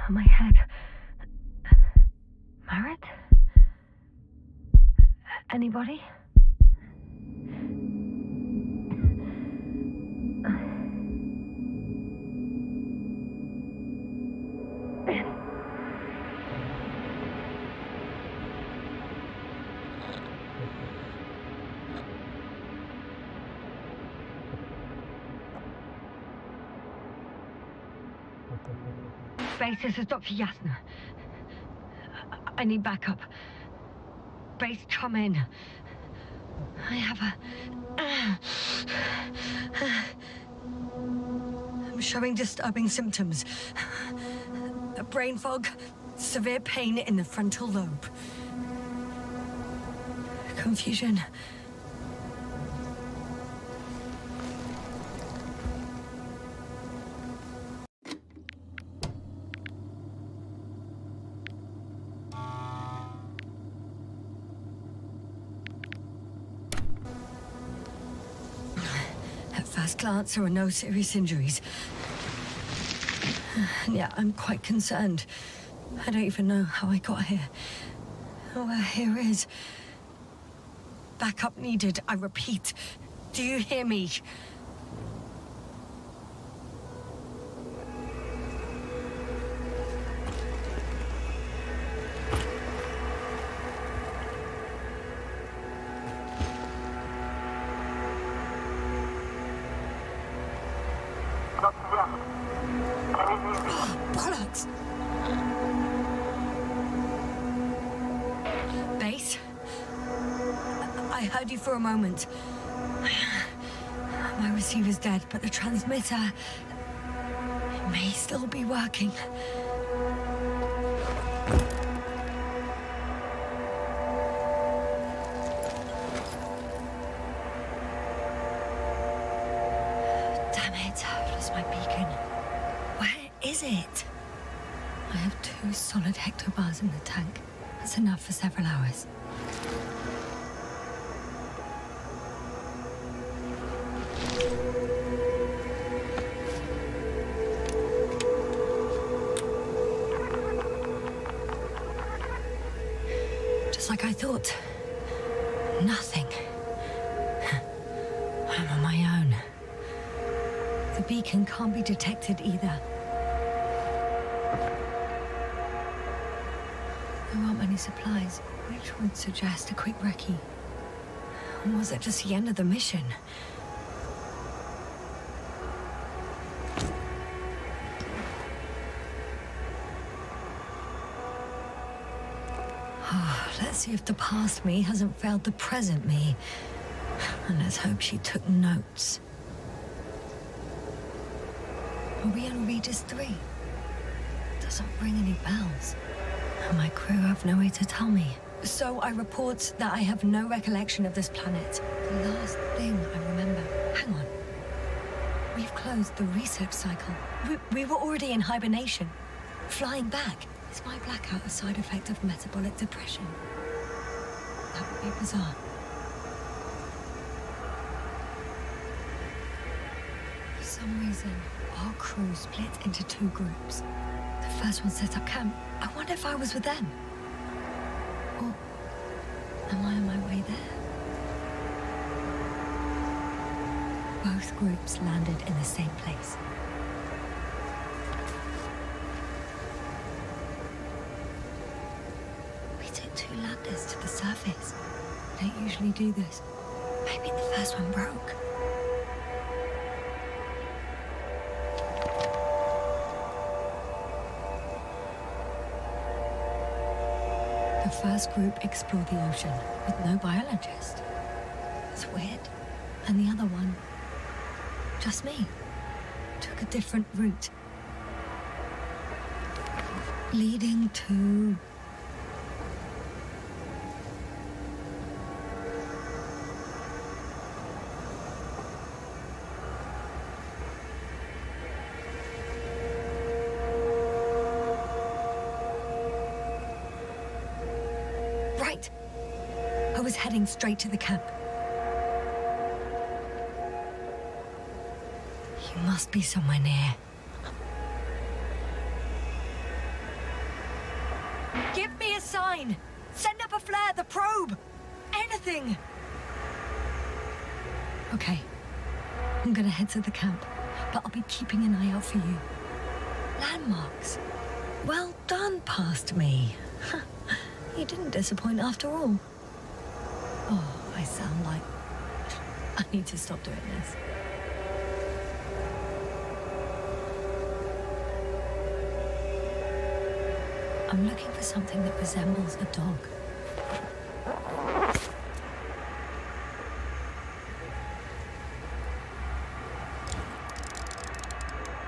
on my head. Marit? Anybody? Base, this is Dr. Yasna. I need backup. Base, come in. I have I'm showing disturbing symptoms. A brain fog, severe pain in the frontal lobe. Confusion. At first glance, there are no serious injuries. And yet, I'm quite concerned. I don't even know how I got here. Or where here is. Backup needed, I repeat. Do you hear me? Bollocks! Base? I heard you for a moment. My receiver's dead, but the transmitter may still be working. Damn it, I've lost my beacon. Where is it? I have 2 solid hectobars in the tank. That's enough for several hours. Just like I thought. Nothing. I'm on my own. The beacon can't be detected either. There aren't many supplies, which would suggest a quick recce. Or was it just the end of the mission? Let's see if the past me hasn't failed the present me. And let's hope she took notes. Are we on Regis 3? Doesn't ring any bells. And my crew have no way to tell me. So I report that I have no recollection of this planet. The last thing I remember... Hang on. We've closed the research cycle. We were already in hibernation. Flying back. Is my blackout a side effect of metabolic depression? That would be bizarre. For some reason, our crew split into 2 groups. The first one set up camp. I wonder if I was with them. Or am I on my way there? Both groups landed in the same place. We took 2 landers to the surface. We don't usually do this. Maybe the first one broke. The first group explored the ocean with no biologist. It's weird. And the other one, just me, took a different route. Leading to... Right. I was heading straight to the camp. You must be somewhere near. Give me a sign! Send up a flare, the probe! Anything! Okay. I'm gonna head to the camp, but I'll be keeping an eye out for you. Landmarks. Well done, past me. You didn't disappoint after all. Oh, I sound like... I need to stop doing this. I'm looking for something that resembles a dog.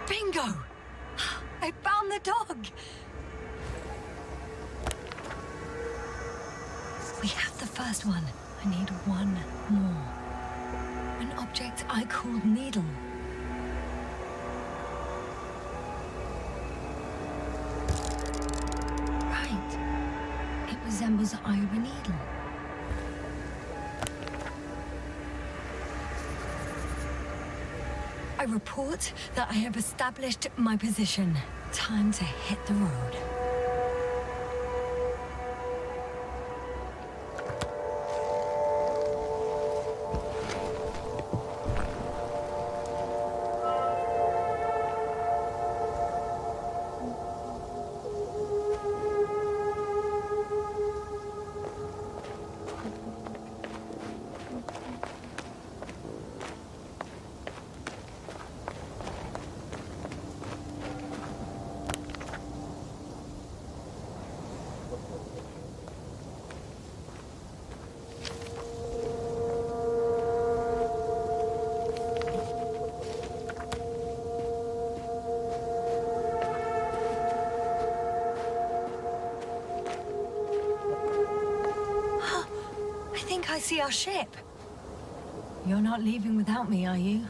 Bingo! I found the dog! We have the first one. I need one more. An object I called Needle. Right. It resembles the eye of a needle. I report that I have established my position. Time to hit the road. I see our ship. You're not leaving without me, are you?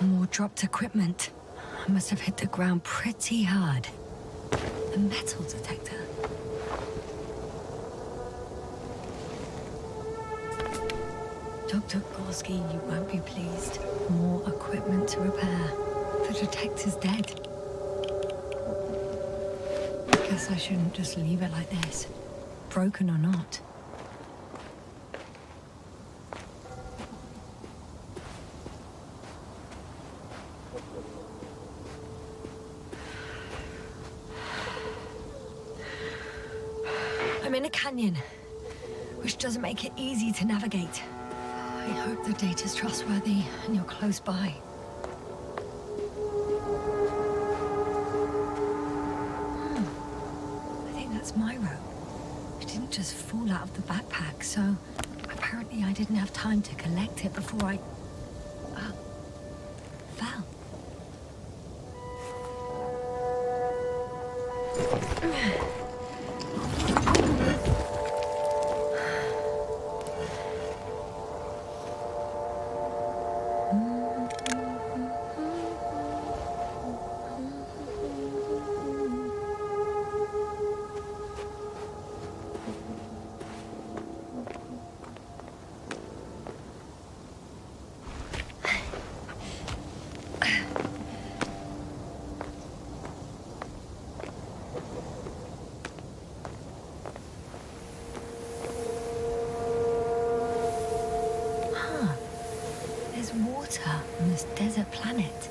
More dropped equipment. I must have hit the ground pretty hard. A metal detector. Dr. Gorski, you won't be pleased. More equipment to repair. The detector's dead. Guess I shouldn't just leave it like this. Broken or not. in a canyon, which doesn't make it easy to navigate. I hope the data's trustworthy and you're close by. I think that's my rope. It didn't just fall out of the backpack, so apparently I didn't have time to collect it before I fell. There's water on this desert planet.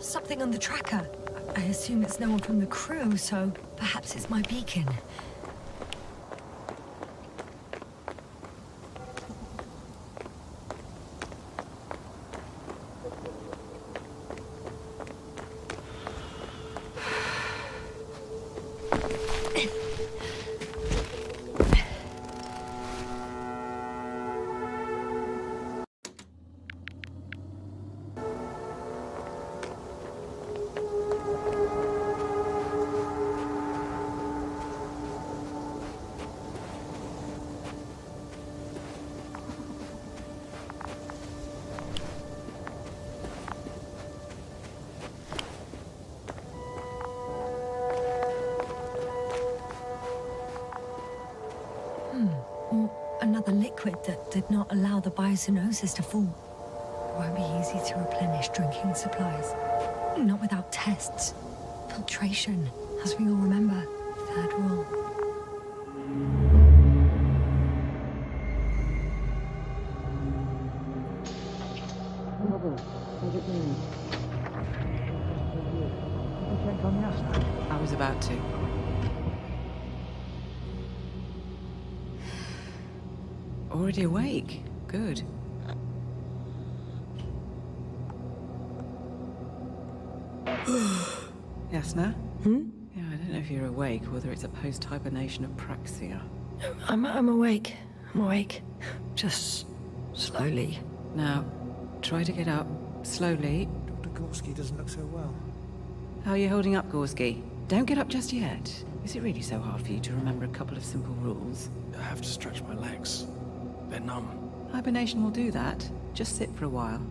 Something on the tracker. I assume it's no one from the crew, so perhaps it's my beacon. Or another liquid that did not allow the biocenosis to fall. Won't be easy to replenish drinking supplies. Not without tests. Filtration, as we all remember. Third rule. I was about to. Already awake? Good. Yasna? Yeah, I don't know if you're awake, or whether it's a post-hibernation apraxia. I'm awake. I'm awake. Just slowly. Now, try to get up. Slowly. Dr. Gorski doesn't look so well. How are you holding up, Gorski? Don't get up just yet. Is it really so hard for you to remember a couple of simple rules? I have to stretch my legs. They're numb. Hibernation will do that. Just sit for a while.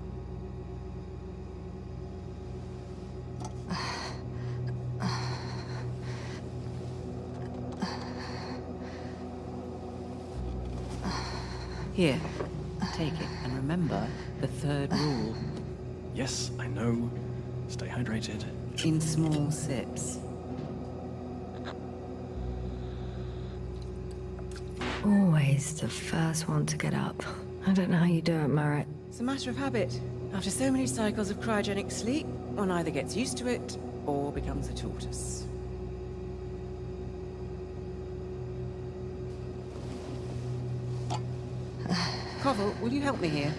Here, take it, and remember the third rule. Yes, I know. Stay hydrated. In small sips. Always the first one to get up. I don't know how you do it, Merritt. It's a matter of habit. After so many cycles of cryogenic sleep, one either gets used to it or becomes a tortoise. Koval, will you help me here?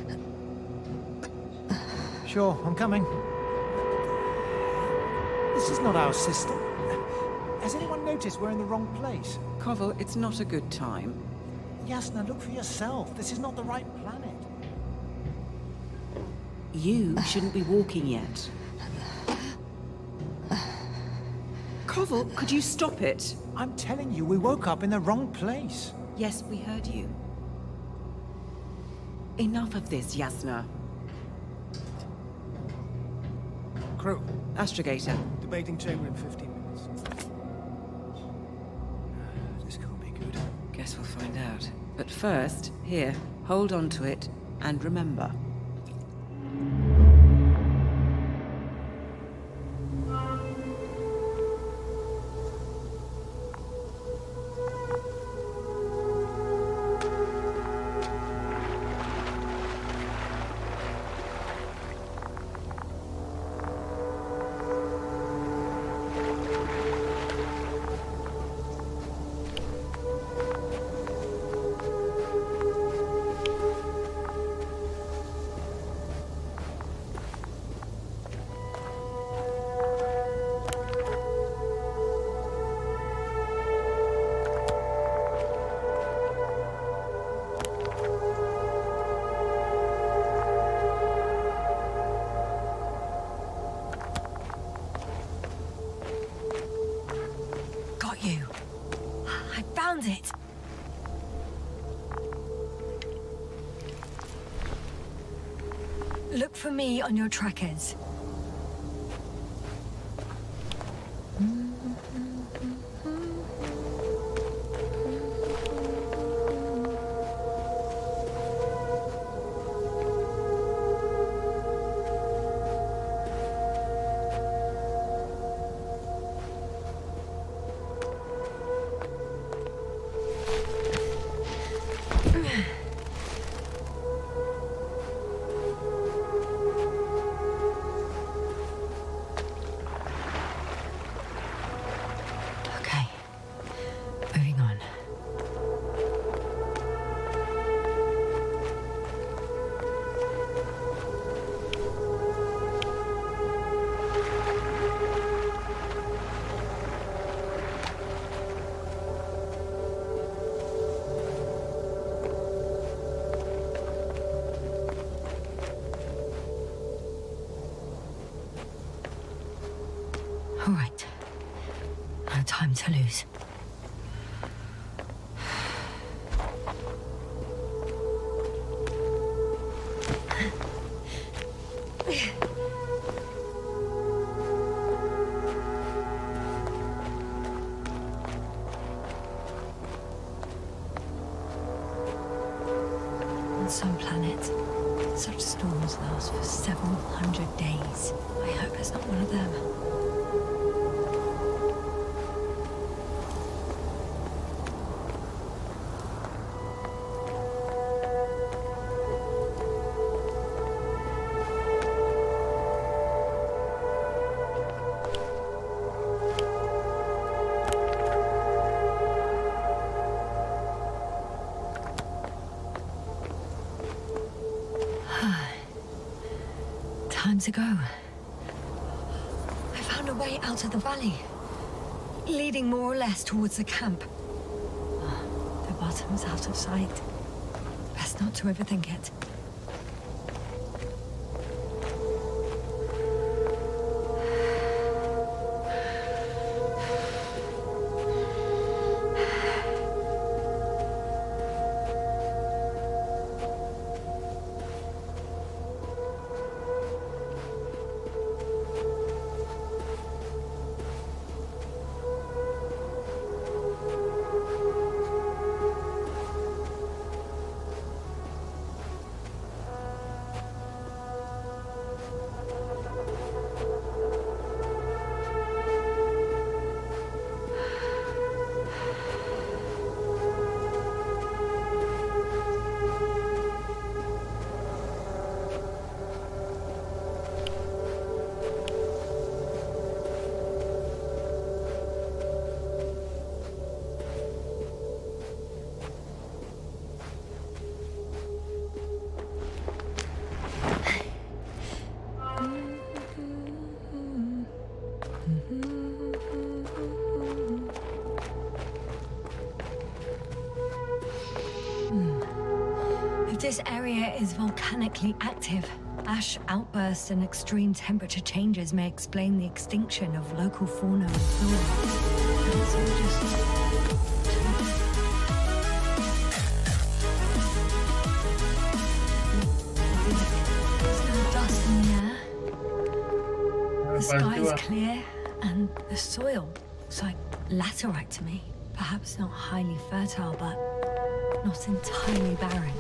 Sure, I'm coming. This is not our system. Has anyone noticed we're in the wrong place? Koval, it's not a good time. Yasna, look for yourself. This is not the right planet. You shouldn't be walking yet. Koval, could you stop it? I'm telling you, we woke up in the wrong place. Yes, we heard you. Enough of this, Yasna. crew? Astrogator. Debating chamber in 15 minutes. This can't be good. Guess we'll find out. But first, here, hold on to it, and remember. Got you. I found it. Look for me on your trackers. Okay. Moving on. All right. No time to lose. On some planets, such storms last for several hundred days. I hope it's not one of them. Time to go. I found a way out of the valley, leading more or less towards the camp. The bottom's out of sight. Best not to overthink it. This area is volcanically active. Ash outbursts and extreme temperature changes may explain the extinction of local fauna and flora. But it's all just... There's no dust in the air. is clear, and the soil looks like laterite to me. Perhaps not highly fertile, but not entirely barren.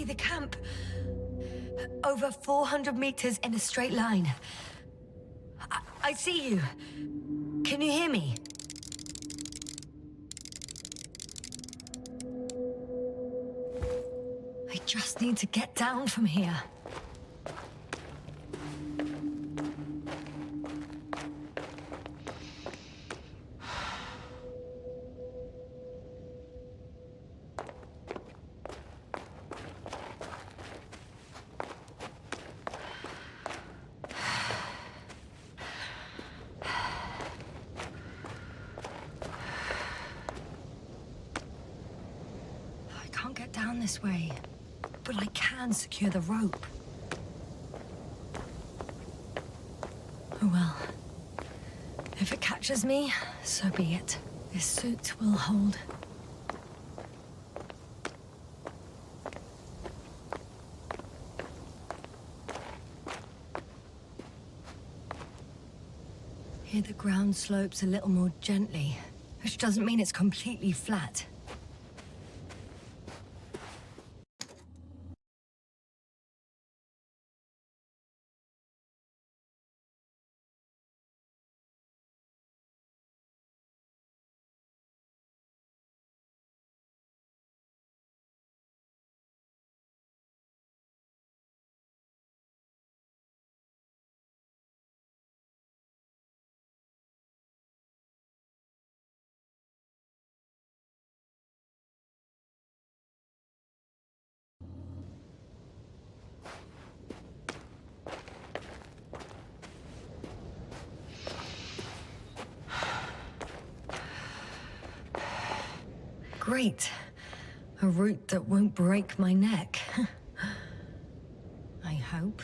The camp. Over 400 meters in a straight line. I see you. Can you hear me? I just need to get down from here. Down this way, but I can secure the rope. Oh well. If it catches me, so be it. This suit will hold. Here the ground slopes a little more gently, which doesn't mean it's completely flat. Great. A route that won't break my neck. I hope.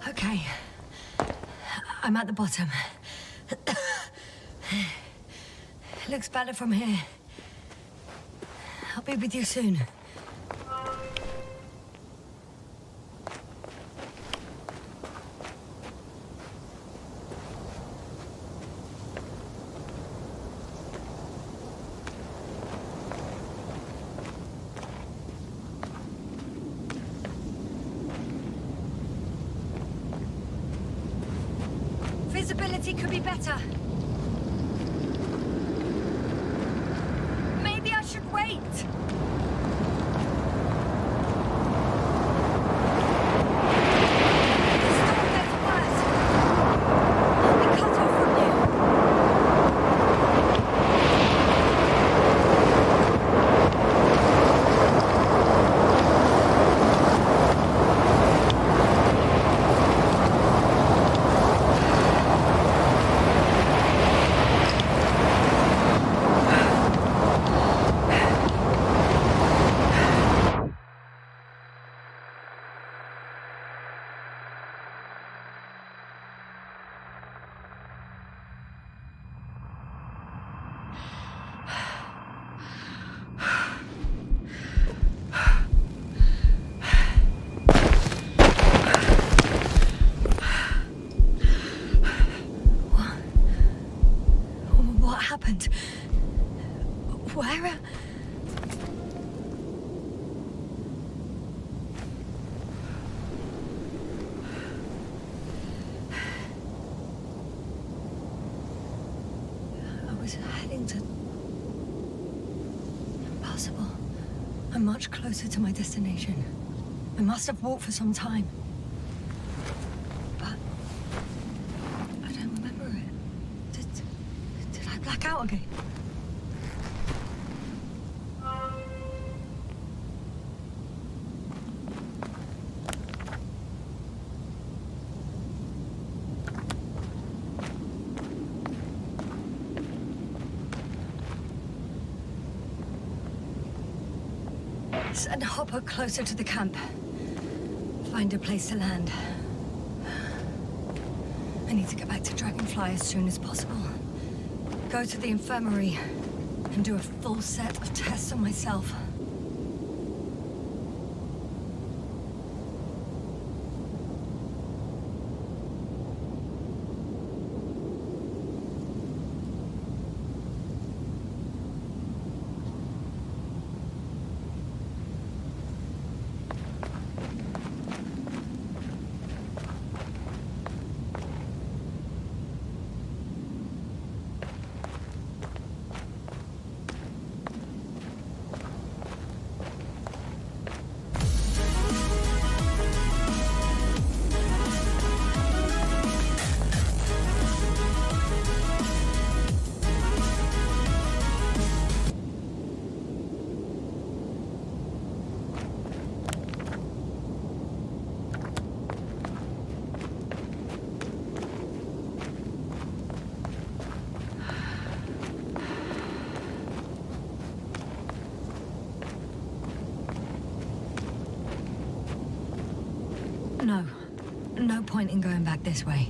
Okay. I'm at the bottom. Looks better from here. I'll be with you soon. Visibility could be better. Maybe I should wait. The storm gets worse. I'll be cut off from you. What happened? Where? I was heading to... Impossible. I'm much closer to my destination. I must have walked for some time. But... I don't remember it. Did I black out again? Send Hopper closer to the camp. Find a place to land. I need to get back to Dragonfly as soon as possible. Go to the infirmary and do a full set of tests on myself. No. No point in going back this way.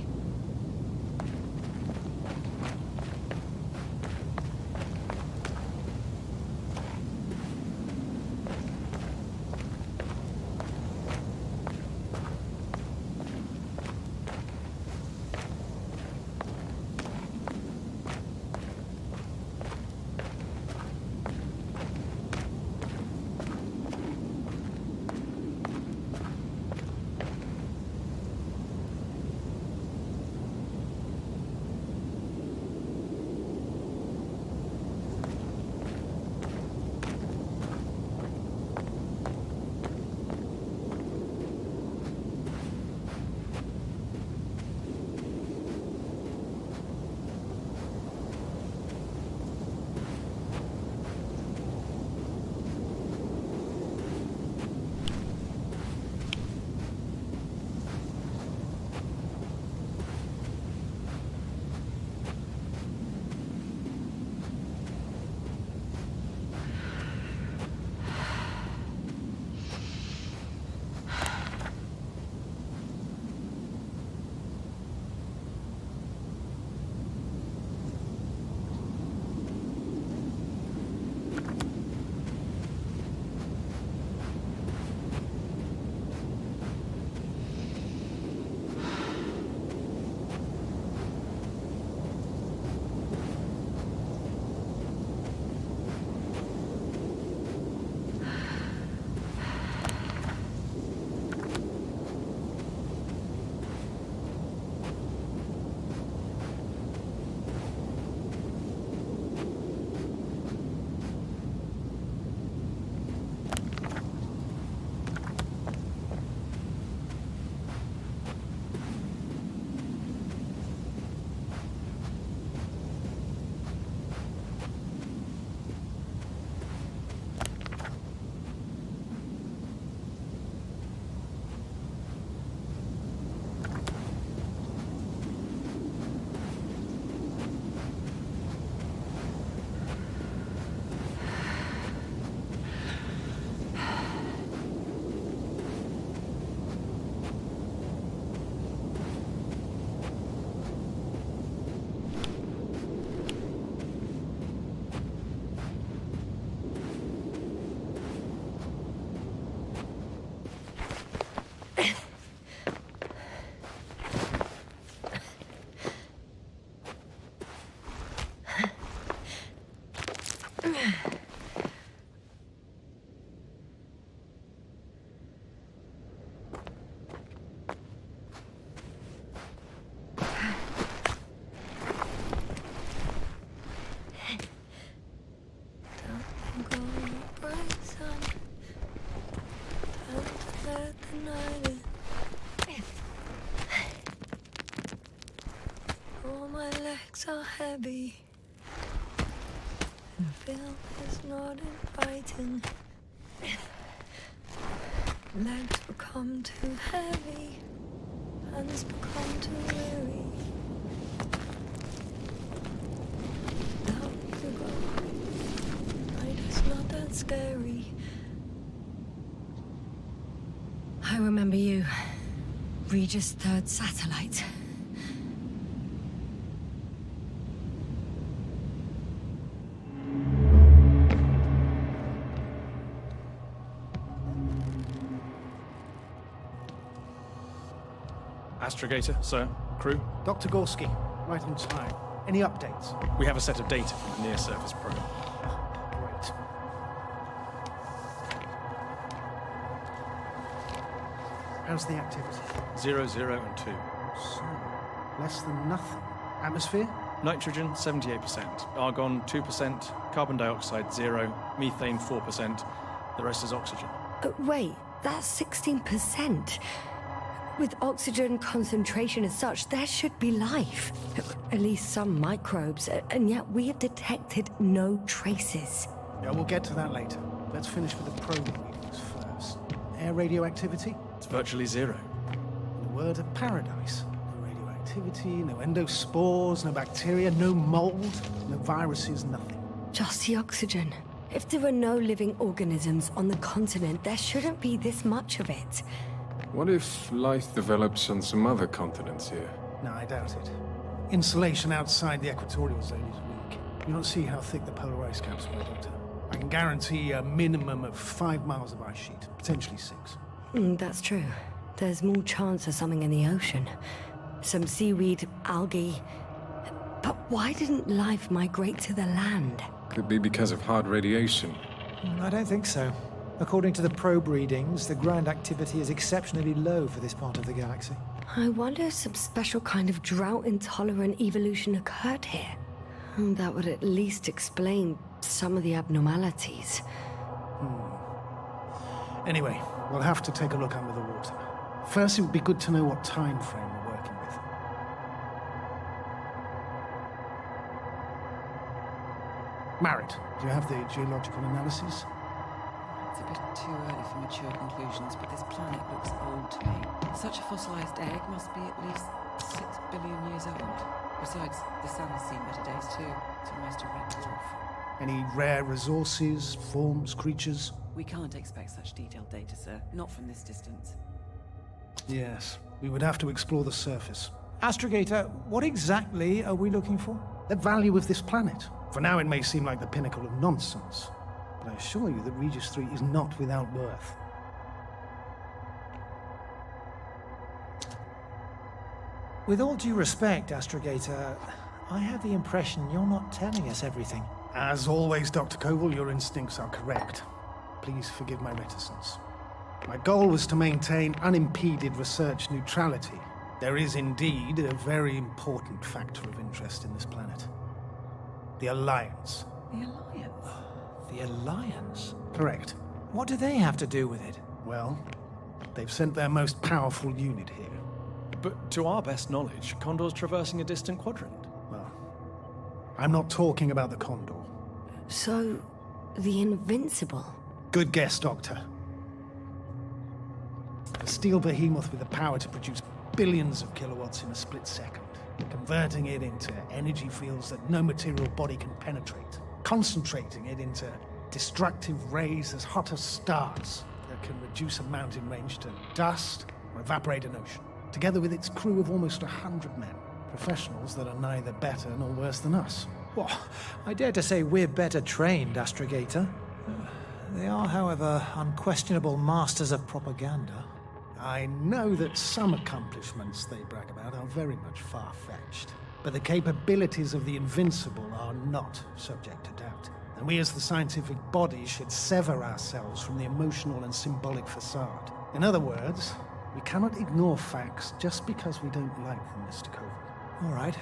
All my legs are heavy. The film is not inviting. Legs become too heavy. Hands become too weary. Now to go. Night is not that scary. I remember you. Regis' third satellite. Astrogator, sir. Crew. Dr. Gorski, right on time. Any updates? We have a set of data from the near-surface probe. Great. How's the activity? 0, 0, and 2. So, less than nothing. Atmosphere? Nitrogen, 78%. Argon, 2%. Carbon dioxide, 0. Methane, 4%. The rest is oxygen. Wait, that's 16%. With oxygen concentration as such, there should be life. At least some microbes, and yet we have detected no traces. Yeah, we'll get to that later. Let's finish with the probe readings first. Air radioactivity? It's virtually 0. In a word, a paradise. No radioactivity, no endospores, no bacteria, no mold, no viruses, nothing. Just the oxygen. If there are no living organisms on the continent, there shouldn't be this much of it. What if life develops on some other continents here? No, I doubt it. Insulation outside the equatorial zone is weak. You don't see how thick the polar ice caps are, Doctor. I can guarantee a minimum of 5 miles of ice sheet, potentially 6. That's true. There's more chance of something in the ocean. Some seaweed, algae. But why didn't life migrate to the land? Could be because of hard radiation. I don't think so. According to the probe readings, the ground activity is exceptionally low for this part of the galaxy. I wonder if some special kind of drought-intolerant evolution occurred here. That would at least explain some of the abnormalities. Anyway, we'll have to take a look under the water. First, it would be good to know what time frame we're working with. Marit, do you have the geological analysis? It's a bit too early for mature conclusions, but this planet looks old to me. Such a fossilized egg must be at least 6 billion years old. Besides, the sun has seen better days too. It's almost a red dwarf. Any rare resources, forms, creatures? We can't expect such detailed data, sir. Not from this distance. Yes, we would have to explore the surface. Astrogator, what exactly are we looking for? The value of this planet. For now, it may seem like the pinnacle of nonsense, but I assure you that Regis 3 is not without worth. With all due respect, Astrogator, I have the impression you're not telling us everything. As always, Dr. Koval, your instincts are correct. Please forgive my reticence. My goal was to maintain unimpeded research neutrality. There is indeed a very important factor of interest in this planet. The Alliance. The Alliance? The Alliance? Correct. What do they have to do with it? Well, they've sent their most powerful unit here. But to our best knowledge, Condor's traversing a distant quadrant. Well, I'm not talking about the Condor. So, the Invincible. Good guess, Doctor. A steel behemoth with the power to produce billions of kilowatts in a split second, converting it into energy fields that no material body can penetrate, concentrating it into destructive rays as hot as stars that can reduce a mountain range to dust or evaporate an ocean, together with its crew of almost 100 men, professionals that are neither better nor worse than us. Well, I dare to say we're better trained, Astrogator. They are, however, unquestionable masters of propaganda. I know that some accomplishments they brag about are very much far-fetched, but the capabilities of the Invincible are not subject to doubt. And we as the scientific body should sever ourselves from the emotional and symbolic facade. In other words, we cannot ignore facts just because we don't like them, Mr. Koval. All right.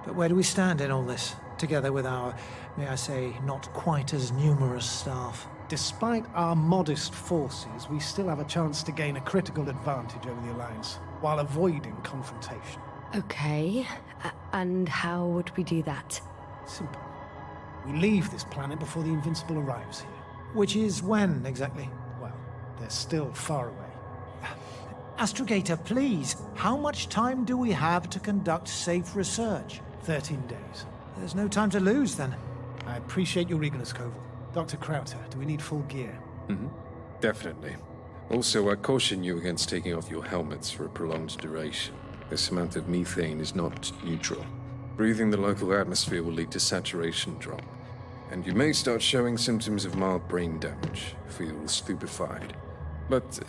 But where do we stand in all this, together with our, may I say, not quite as numerous staff? Despite our modest forces, we still have a chance to gain a critical advantage over the Alliance, while avoiding confrontation. Okay, and how would we do that? Simple. We leave this planet before the Invincible arrives here. Which is when, exactly? Well, they're still far away. Astrogator, please, how much time do we have to conduct safe research? 13 days. There's no time to lose, then. I appreciate your eagerness, Koval. Dr. Krauter, do we need full gear? Definitely. Also, I caution you against taking off your helmets for a prolonged duration. This amount of methane is not neutral. Breathing the local atmosphere will lead to saturation drop, and you may start showing symptoms of mild brain damage, feel stupefied. But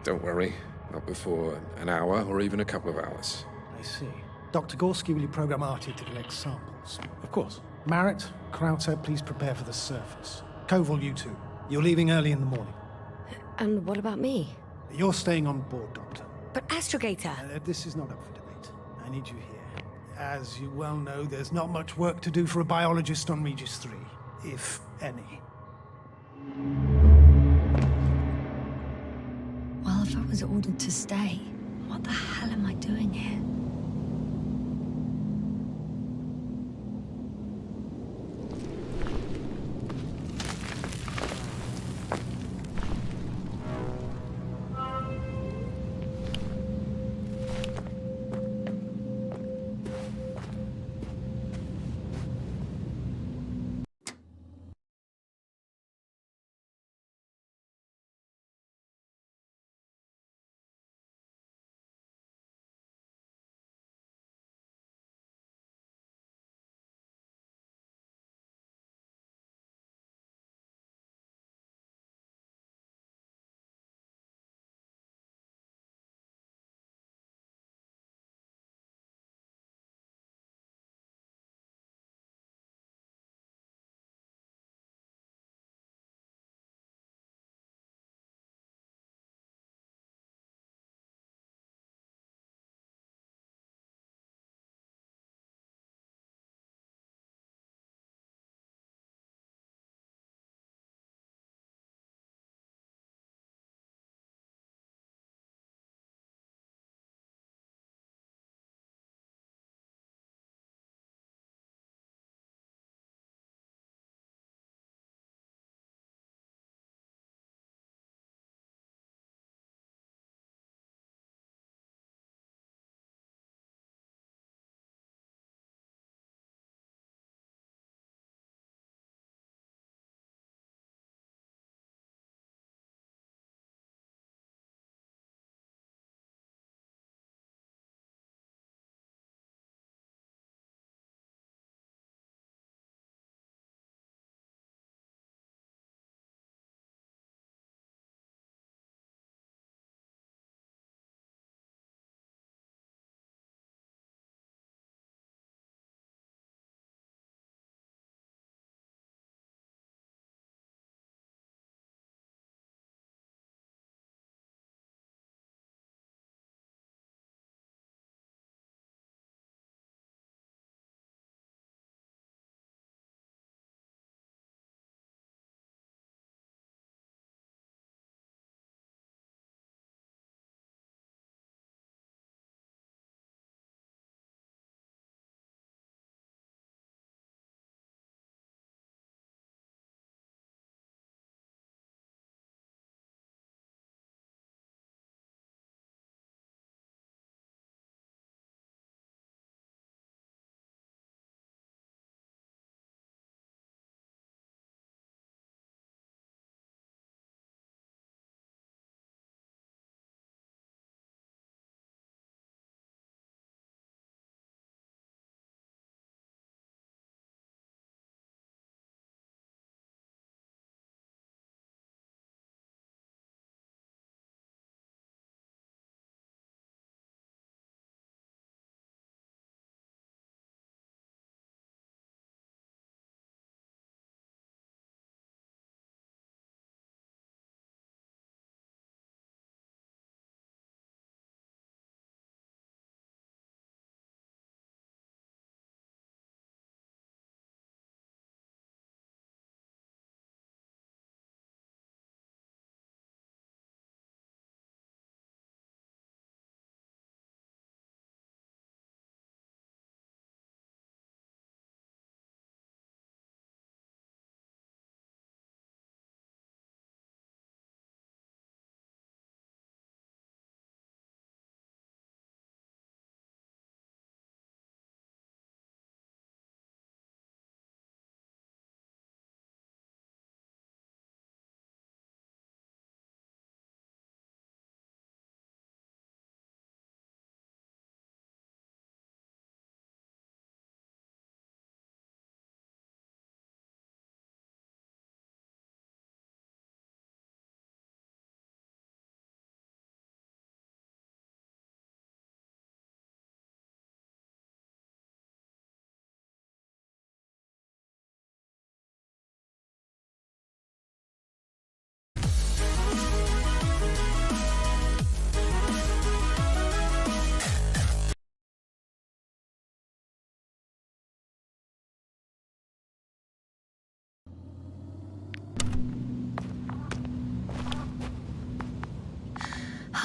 don't worry, not before an hour or even a couple of hours. I see. Dr. Gorski, will you program Artie to collect samples? Of course. Marrett, Krauter, please prepare for the surface. Koval, you two. You're leaving early in the morning. And what about me? You're staying on board, Doctor. But Astrogator! This is not up for debate. I need you here. As you well know, there's not much work to do for a biologist on Regis 3, if any. Well, if I was ordered to stay, what the hell am I doing here?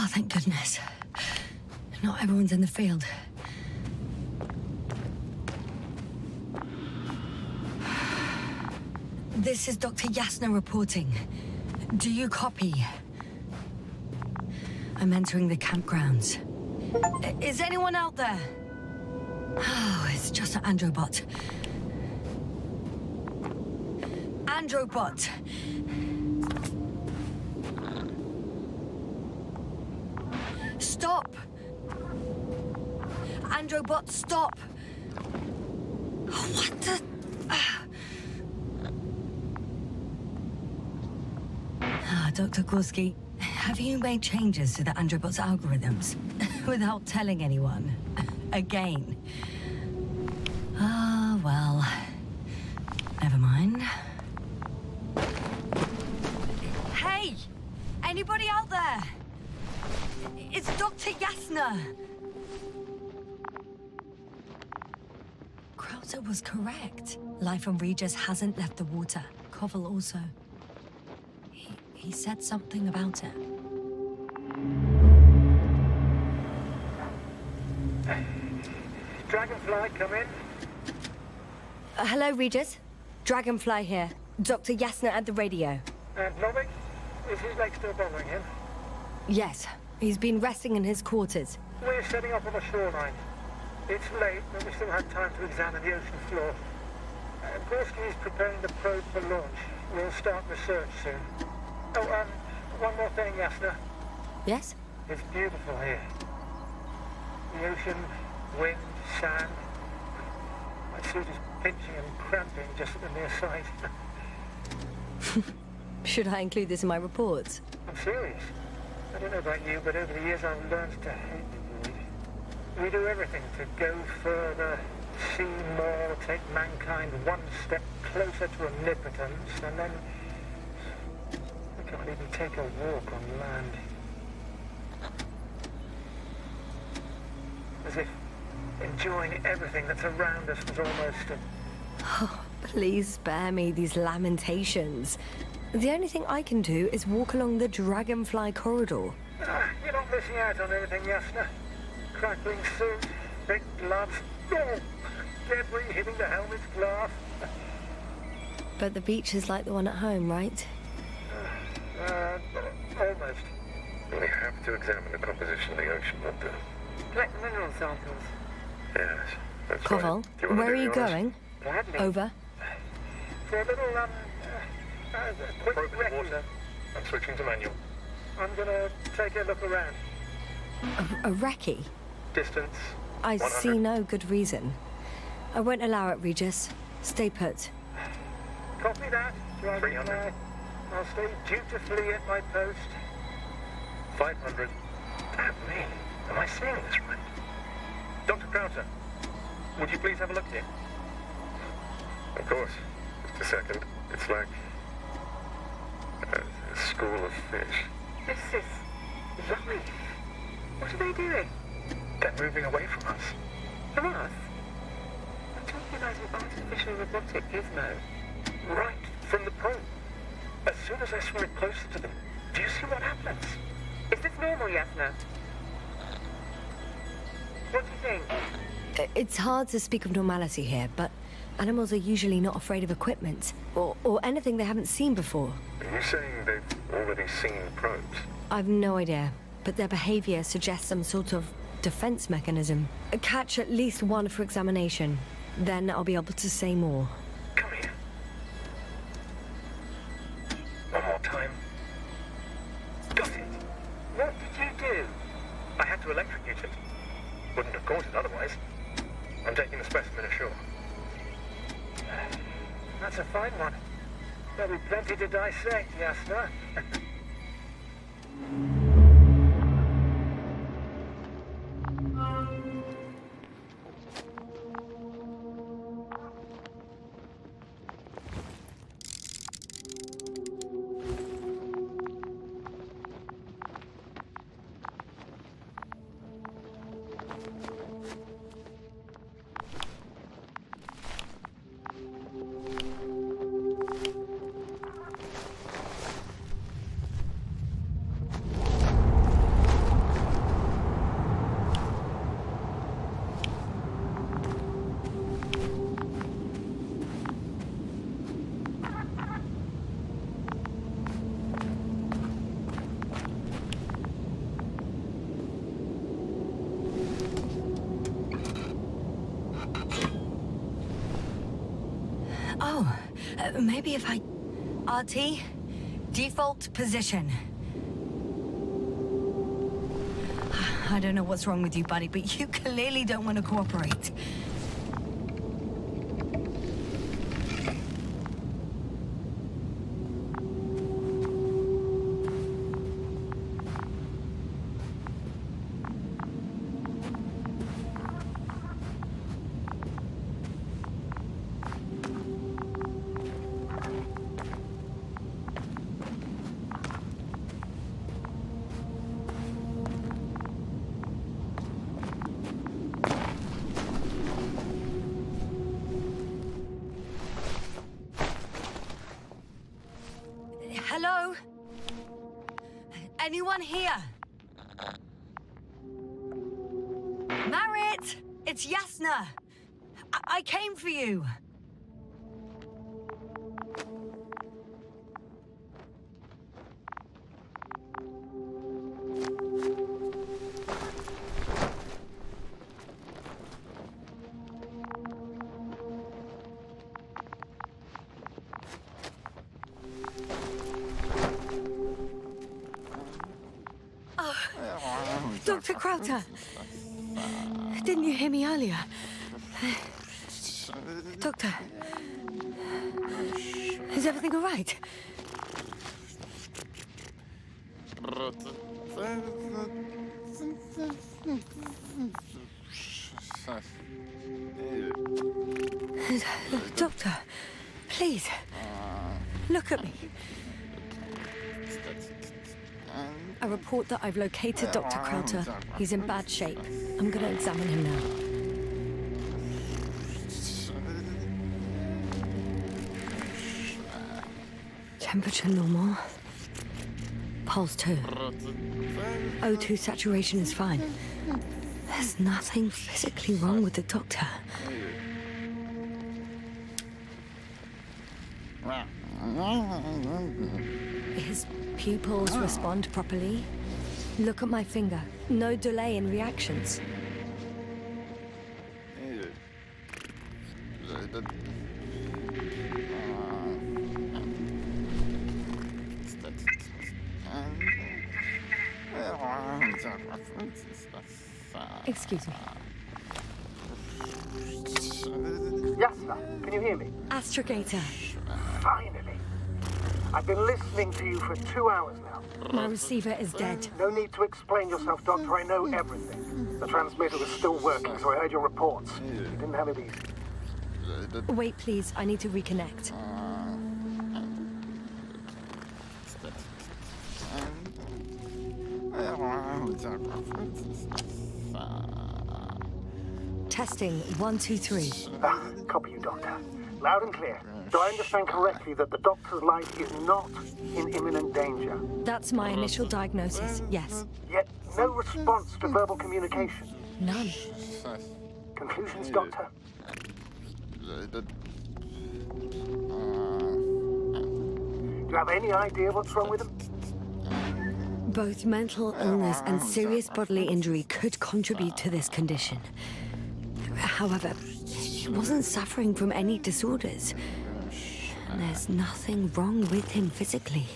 Oh, thank goodness. Not everyone's in the field. This is Dr. Yasna reporting. Do you copy? I'm entering the campgrounds. Is anyone out there? Oh, it's just an Androbot. Androbot! Stop! Androbot, stop! What the... Dr. Gorski, have you made changes to the Androbot's algorithms without telling anyone? Again? Ah, well... Never mind. Hey! Anybody out there? It's Dr. Yasna! Krauser was correct. Life on Regis hasn't left the water. Koval also. He said something about it. Dragonfly, come in. Hello, Regis. Dragonfly here. Dr. Yasna at the radio. Novik, is his leg still bothering him? Yes. He's been resting in his quarters. We're setting up on the shoreline. It's late, but we still have time to examine the ocean floor. Gorski is preparing the probe for launch. We'll start research soon. Oh, one more thing, Yasna. Yes? It's beautiful here. The ocean, wind, sand. My suit is pinching and cramping just at the mere sight. Should I include this in my reports? I'm serious. I don't know about you, but over the years I've learned to hate the void. We do everything to go further, see more, take mankind one step closer to omnipotence, and then we can't even take a walk on land. As if enjoying everything that's around us was almost a... Oh, please spare me these lamentations. The only thing I can do is walk along the Dragonfly corridor. You're not missing out on anything, Yasna. Crackling suit, big gloves, debris hitting the helmet's glass. But the beach is like the one at home, right? Almost. We have to examine the composition of the ocean water. Collect the mineral samples. Yes, that's Koval, right. Do you wanna where are do you yours? going? Gladly. Over. For a little, quick Probe in the recce. water. I'm switching to manual. I'm gonna take a look around. A recce? Distance. I 100. see no good reason. I won't allow it, Regis. Stay put. Copy that, 300. Dragonfly. I'll stay dutifully at my post. 500. Damn me. Am I seeing this right? Dr. Krauser, would you please have a look here? Of course. Just a second. It's like a school of fish. This is life. What are they doing? They're moving away from us. From us? I'm talking about an artificial robotic gizmo. Right from the probe. As soon as I swim it closer to them, do you see what happens? Is this normal, Yasna? What do you think? It's hard to speak of normality here, but animals are usually not afraid of equipment or anything they haven't seen before. Are you saying they've already seen probes? I've no idea, but their behavior suggests some sort of defense mechanism. Catch at least one for examination. Then I'll be able to say more. Come here. One more time. Got it. What did you do? I had to electrocute it. Wouldn't have caught it otherwise. I'm taking the specimen ashore. That's a fine one. There'll be plenty to dissect, Yasna. Maybe if I... RT, default position. I don't know what's wrong with you, buddy, but you clearly don't want to cooperate. Hello? Anyone here? Marit! It's Yasna! I came for you! Dr. Crowther! Didn't you hear me earlier? Doctor? Is everything all right? Doctor, please, look at me. A report that I've located Dr. Crowther. He's in bad shape. I'm gonna examine him now. Temperature normal. Pulse 2. O2 saturation is fine. There's nothing physically wrong with the doctor. His pupils respond properly. Look at my finger. No delay in reactions. Excuse me. Yasna, can you hear me? Astrogator. Finally. I've been listening to you for 2 hours now. My receiver is dead. No need to explain yourself, Doctor. I know everything. The transmitter was still working, so I heard your reports. You didn't have it easy. Wait, please. I need to reconnect. Testing 1, 2, 3. Copy you, Doctor. Loud and clear. Do I understand correctly that the doctor's life is not in imminent danger? That's my initial diagnosis, yes. Yet no response to verbal communication. None. Conclusions, Doctor? Do you have any idea what's wrong with him? Both mental illness and serious bodily injury could contribute to this condition. However, he wasn't suffering from any disorders. There's nothing wrong with him physically.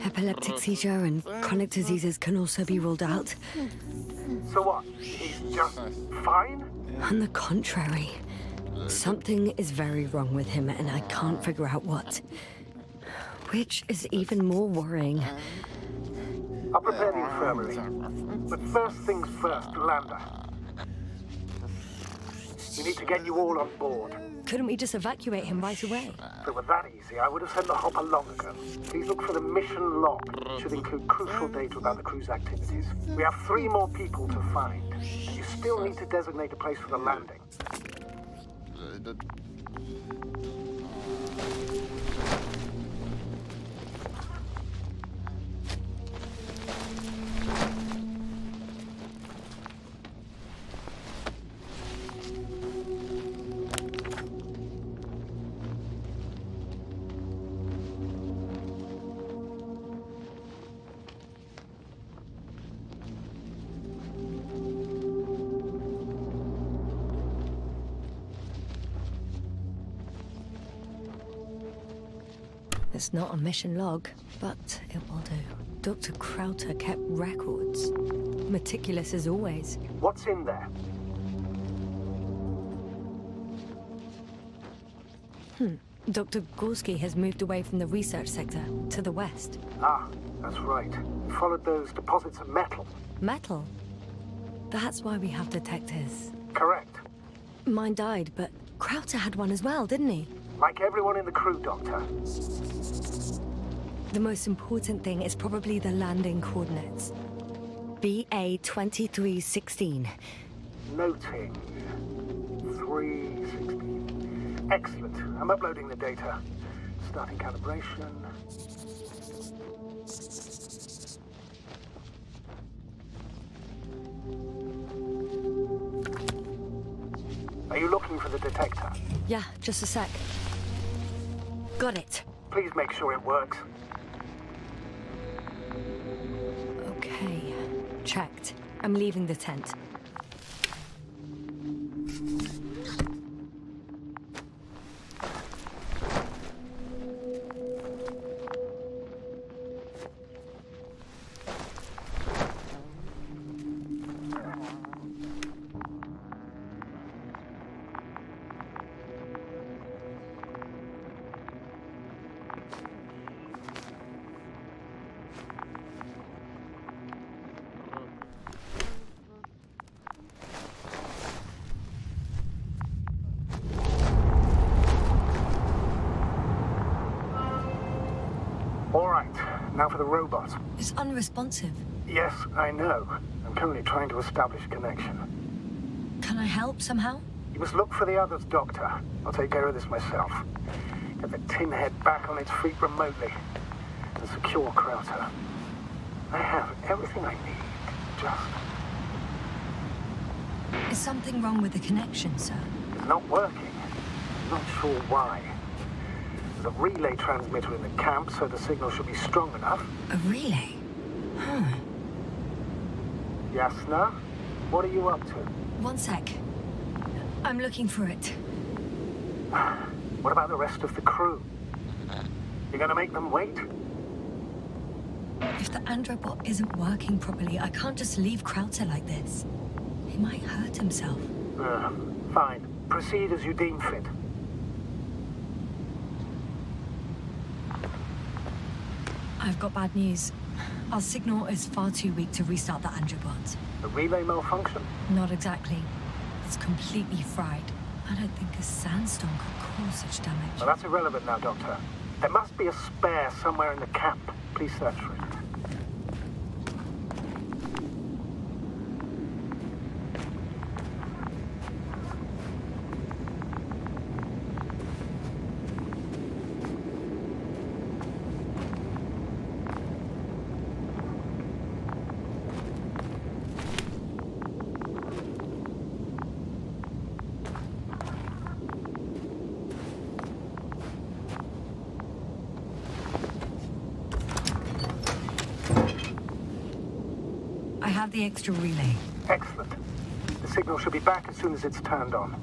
Epileptic seizure and chronic diseases can also be ruled out. So what? He's just fine? On the contrary, something is very wrong with him and I can't figure out what. Which is even more worrying. I'll prepare the infirmary. But first things first, Lander. We need to get you all on board. Couldn't we just evacuate him right away? If it were that easy, I would have sent the hopper long ago. Please look for the mission log. It should include crucial data about the crew's activities. We have 3 more people to find. And you still need to designate a place for the landing. It's not a mission log, but it will do. Dr. Krauter kept records. Meticulous as always. What's in there? Dr. Gorski has moved away from the research sector to the west. Ah, that's right. We followed those deposits of metal. Metal? That's why we have detectors. Correct. Mine died, but Krauter had one as well, didn't he? Like everyone in the crew, Doctor. The most important thing is probably the landing coordinates. BA 2316. Noting. 316. Excellent. I'm uploading the data. Starting calibration. Are you looking for the detector? Yeah, just a sec. Got it. Please make sure it works. Okay, checked. I'm leaving the tent. Now for the robot. It's unresponsive. Yes, I know. I'm currently trying to establish a connection. Can I help somehow? You must look for the others, Doctor. I'll take care of this myself. Get the tin head back on its feet remotely. And secure Krauter. I have everything I need. Just... Is something wrong with the connection, sir? It's not working. I'm not sure why. There's a relay transmitter in the camp, so the signal should be strong enough. A relay? Huh. Yasna? What are you up to? One sec. I'm looking for it. What about the rest of the crew? You gonna make them wait? If the androbot isn't working properly, I can't just leave Krauter like this. He might hurt himself. Fine. Proceed as you deem fit. I've got bad news. Our signal is far too weak to restart the androbot. The relay malfunction? Not exactly. It's completely fried. I don't think a sandstorm could cause such damage. Well, that's irrelevant now, Doctor. There must be a spare somewhere in the camp. Please search for it. I have the extra relay. Excellent. The signal should be back as soon as it's turned on.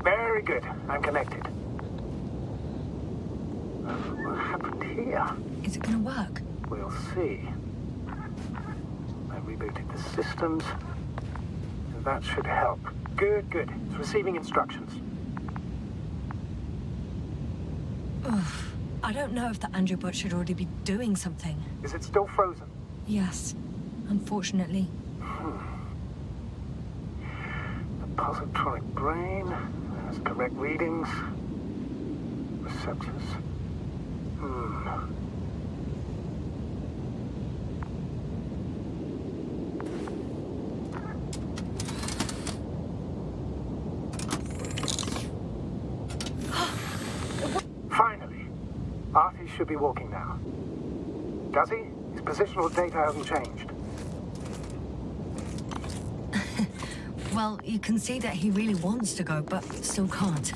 Very good. I'm connected. What happened here? Is it gonna work? We'll see. I rebooted the systems. And that should help. Good, good. It's receiving instructions. Oof. I don't know if the androbot should already be doing something. Is it still frozen? Yes, unfortunately. The positronic brain has correct readings. Receptors. He should be walking now. Does he? His positional data hasn't changed. Well, you can see that he really wants to go, but still can't.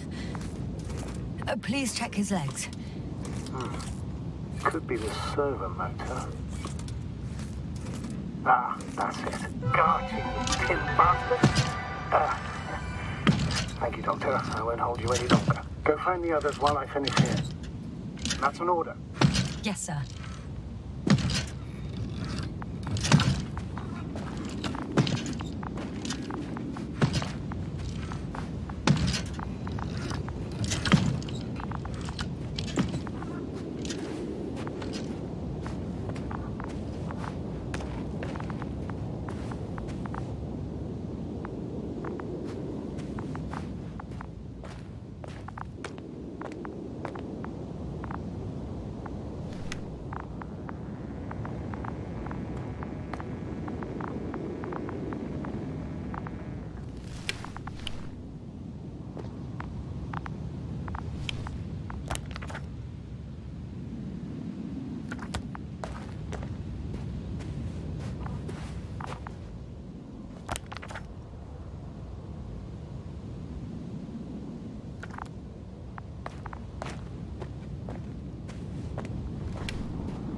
Please check his legs. Could be the servo motor. Ah, that's it. God, you tin bastard! Thank you, Doctor. I won't hold you any longer. Go find the others while I finish here. That's an order. Yes, sir.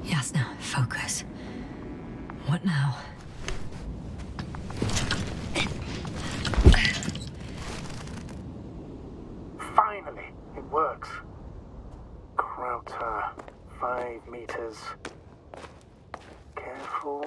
Yes, now, focus. What now? Finally, it works. Krauter, 5 meters. Careful.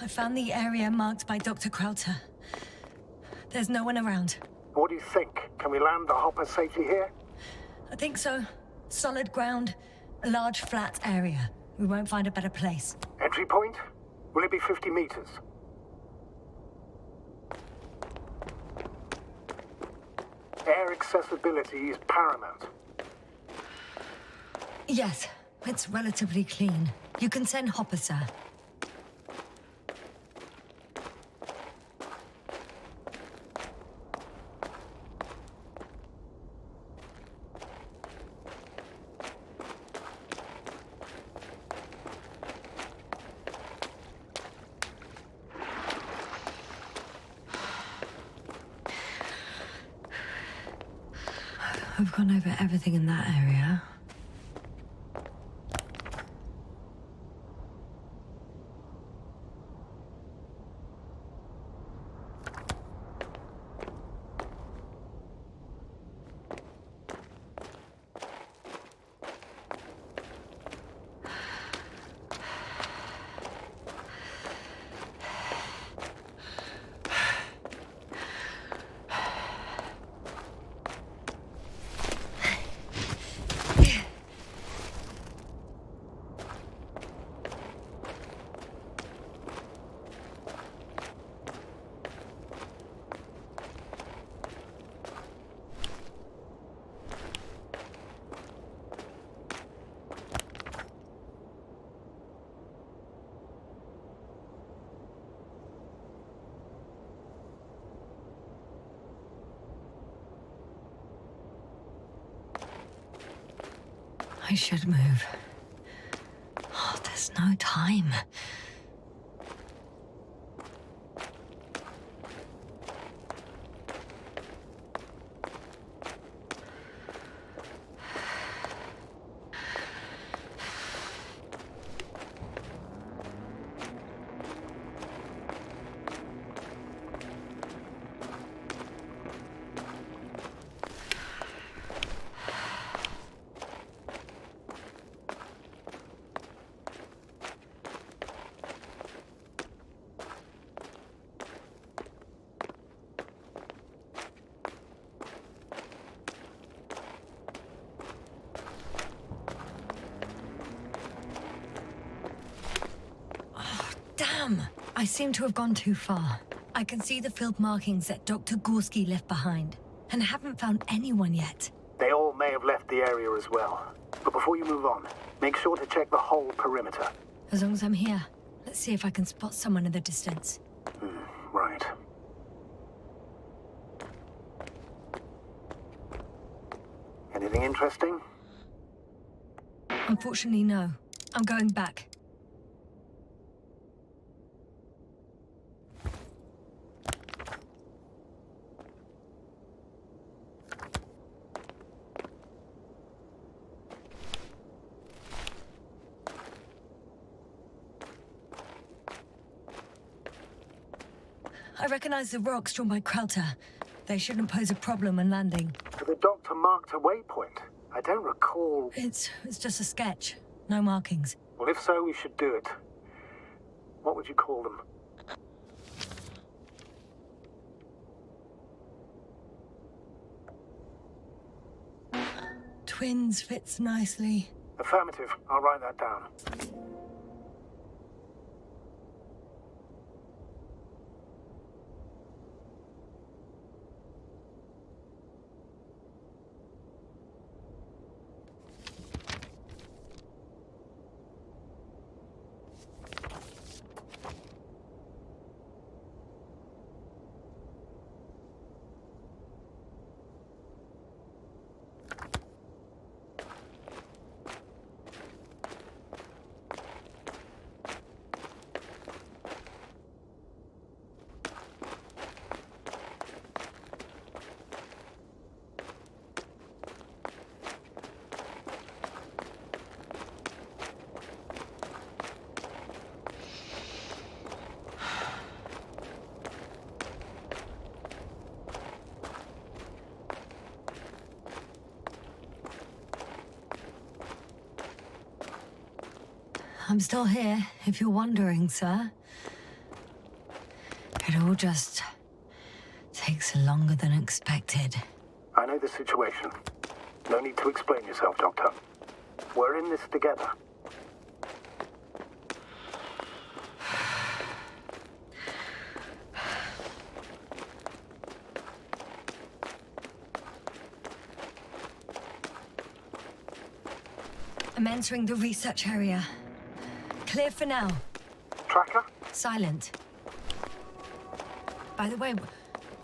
I found the area marked by Dr. Krauter. There's no one around. What do you think? Can we land the hopper safely here? I think so. Solid ground, a large flat area. We won't find a better place. Entry point? Will it be 50 meters? Air accessibility is paramount. Yes, it's relatively clean. You can send Hopper, sir. I've gone over everything in that area. I should move. Oh, there's no time. Damn! I seem to have gone too far. I can see the field markings that Dr. Gorski left behind, and haven't found anyone yet. They all may have left the area as well. But before you move on, make sure to check the whole perimeter. As long as I'm here, let's see if I can spot someone in the distance. Right. Anything interesting? Unfortunately, no. I'm going back. I recognize the rocks drawn by Krauter. They shouldn't pose a problem when landing. The doctor marked a waypoint. I don't recall... It's just a sketch. No markings. Well, if so, we should do it. What would you call them? Twins fits nicely. Affirmative. I'll write that down. I'm still here, if you're wondering, sir. It all just takes longer than expected. I know the situation. No need to explain yourself, Doctor. We're in this together. I'm entering the research area. Clear for now. Tracker? Silent. By the way,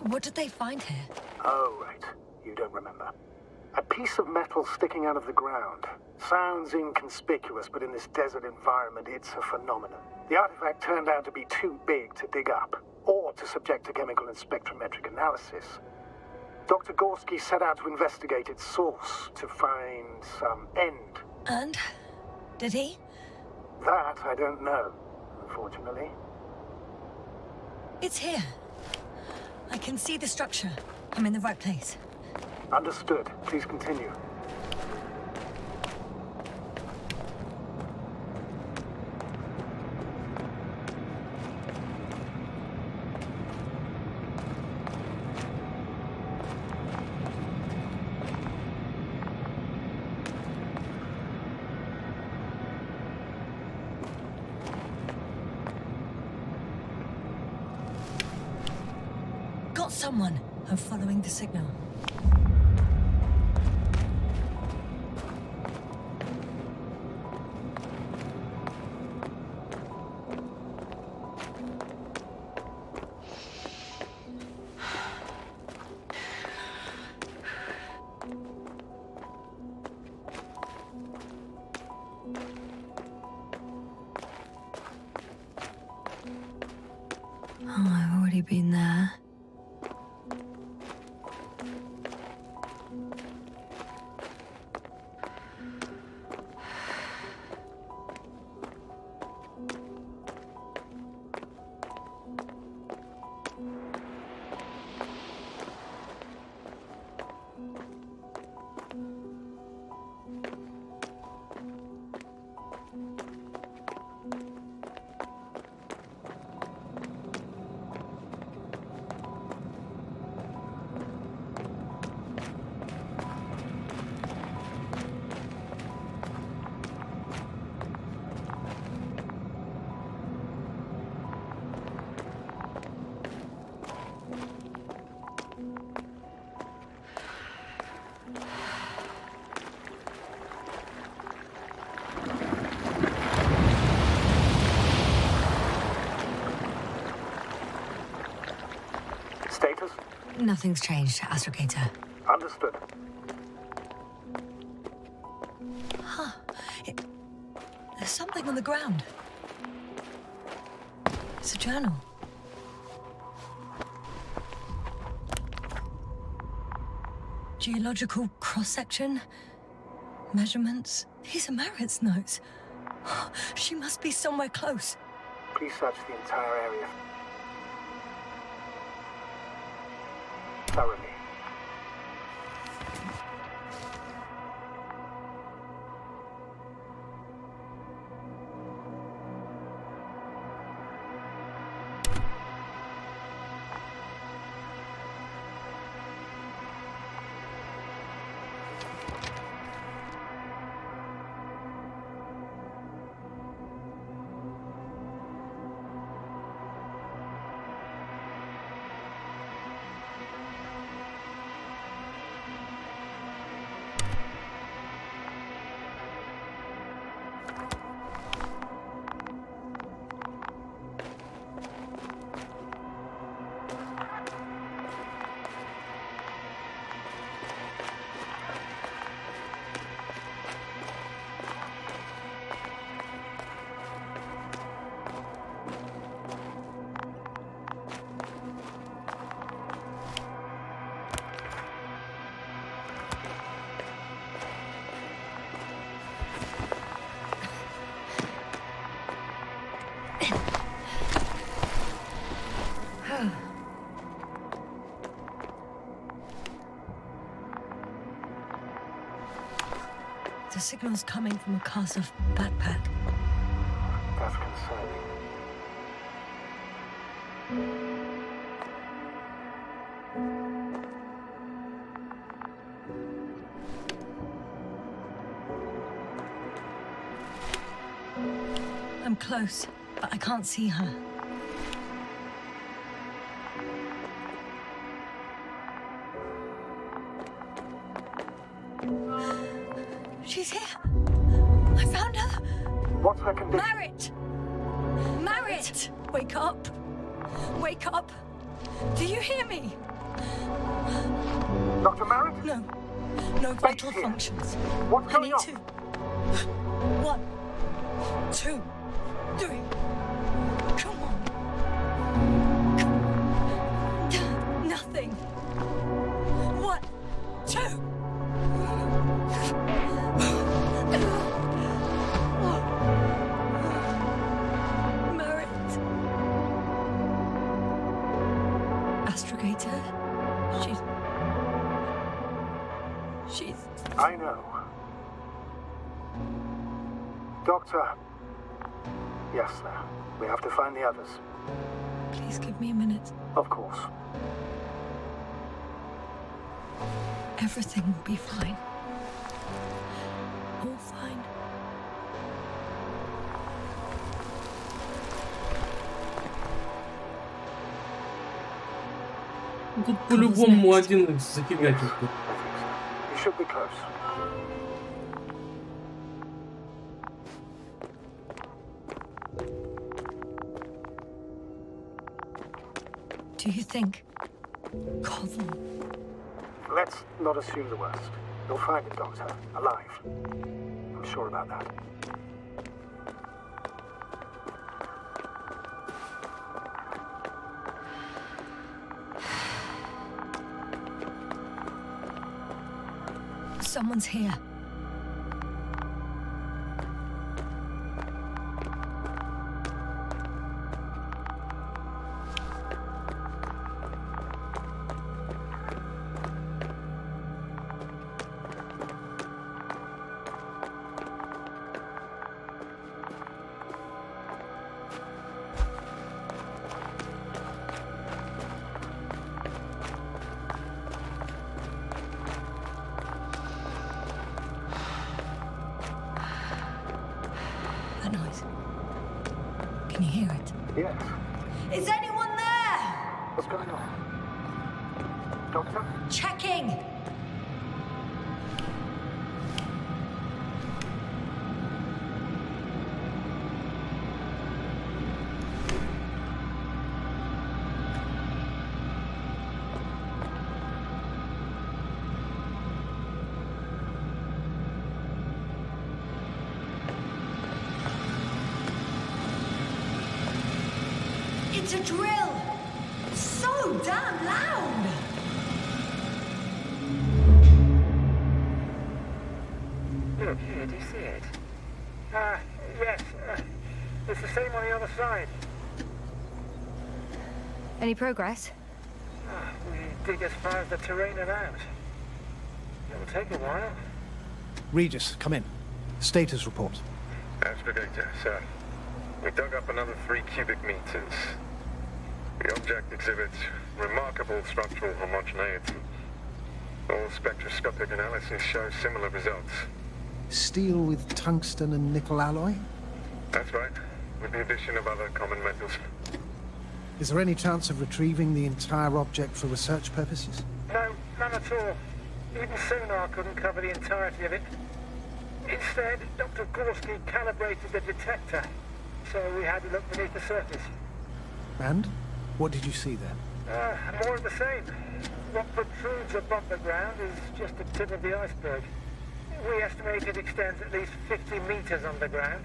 what did they find here? Oh, right. You don't remember. A piece of metal sticking out of the ground. Sounds inconspicuous, but in this desert environment, it's a phenomenon. The artifact turned out to be too big to dig up, or to subject to chemical and spectrometric analysis. Dr. Gorski set out to investigate its source, to find some end. And? Did he? That I don't know, unfortunately. It's here. I can see the structure. I'm in the right place. Understood. Please continue. Got someone. I'm following the signal. Oh, I've already been there. Nothing's changed, Astrogator. Understood. There's something on the ground. It's a journal. Geological cross-section. Measurements. These are Merritt's notes. She must be somewhere close. Please search the entire area thoroughly. The signal's coming from a cast of backpack. That's concerning. I'm close, but I can't see her. She's here. I found her. What's her condition? Merritt! Merritt! Wake up. Wake up. Do you hear me? Dr. Merritt? No. No vital here. functions. What's I going need on? to. 1, 2, 3. Come on. Come on. Nothing. 1, 2. Merritt. Astrogator. She's... I know. Doctor. Yes, sir. We have to find the others. Please give me a minute. Of course. Everything will be fine. All fine. Тут по-любому один зафигачит. You should be close. Do you think? Koval. Let's not assume the worst. You'll find him, Doctor. Alive. I'm sure about that. Someone's here. That noise. Can you hear it? Yes. Is anyone there? What's going on? Doctor? Checking. It's a drill! So damn loud! Look, here, do you see it? Yes. It's the same on the other side. Any progress? We dig as far as the terrain allows. It'll take a while. Regis, come in. Status report. Astrogator, sir. We dug up another 3 cubic meters. The object exhibits remarkable structural homogeneity. All spectroscopic analysis show similar results. Steel with tungsten and nickel alloy? That's right, with the addition of other common metals. Is there any chance of retrieving the entire object for research purposes? No, none at all. Even sonar couldn't cover the entirety of it. Instead, Dr. Gorski calibrated the detector, so we had to look beneath the surface. And? What did you see there? More of the same. What protrudes above the ground is just the tip of the iceberg. We estimate it extends at least 50 meters underground.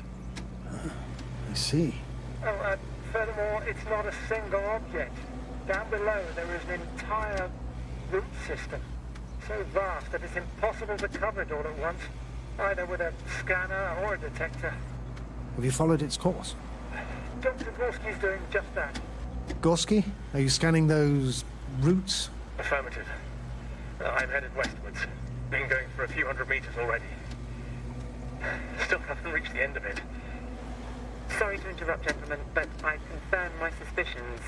I see. Furthermore, it's not a single object. Down below, there is an entire root system. So vast that it's impossible to cover it all at once, either with a scanner or a detector. Have you followed its course? Dr. Gorski's doing just that. Gorski, are you scanning those roots? Affirmative. I'm headed westwards. Been going for a few hundred meters already. Still haven't reached the end of it. Sorry to interrupt, gentlemen, but I confirm my suspicions.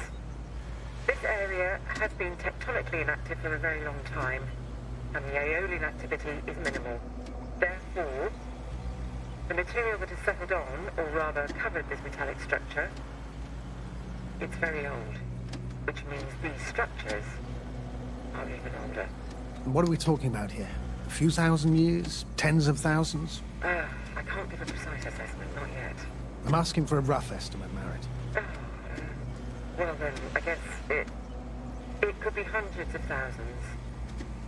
This area has been tectonically inactive for a very long time, and the aeolian activity is minimal. Therefore, the material that has settled on, or rather covered this metallic structure, it's very old, which means these structures are even older. What are we talking about here? A few thousand years? Tens of thousands? I can't give a precise assessment, not yet. I'm asking for a rough estimate, Merritt. Well then, I guess it could be hundreds of thousands,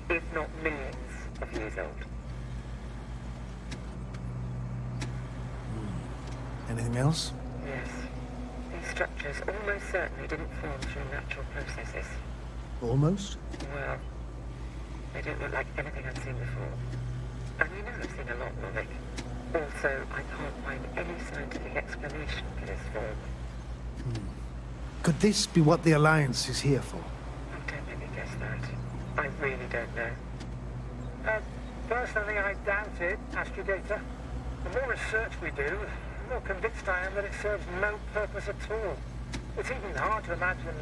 if not millions of years old. Anything else? Yes. These structures almost certainly didn't form through natural processes. Almost? Well, they don't look like anything I've seen before. And you know I've seen a lot, Novik. Also, I can't find any scientific explanation for this form. Could this be what the Alliance is here for? Oh, don't make me guess that. I really don't know. Personally, I doubt it, Astrogator. The more research we do, the more convinced I am that it serves no purpose at all. It's even hard to imagine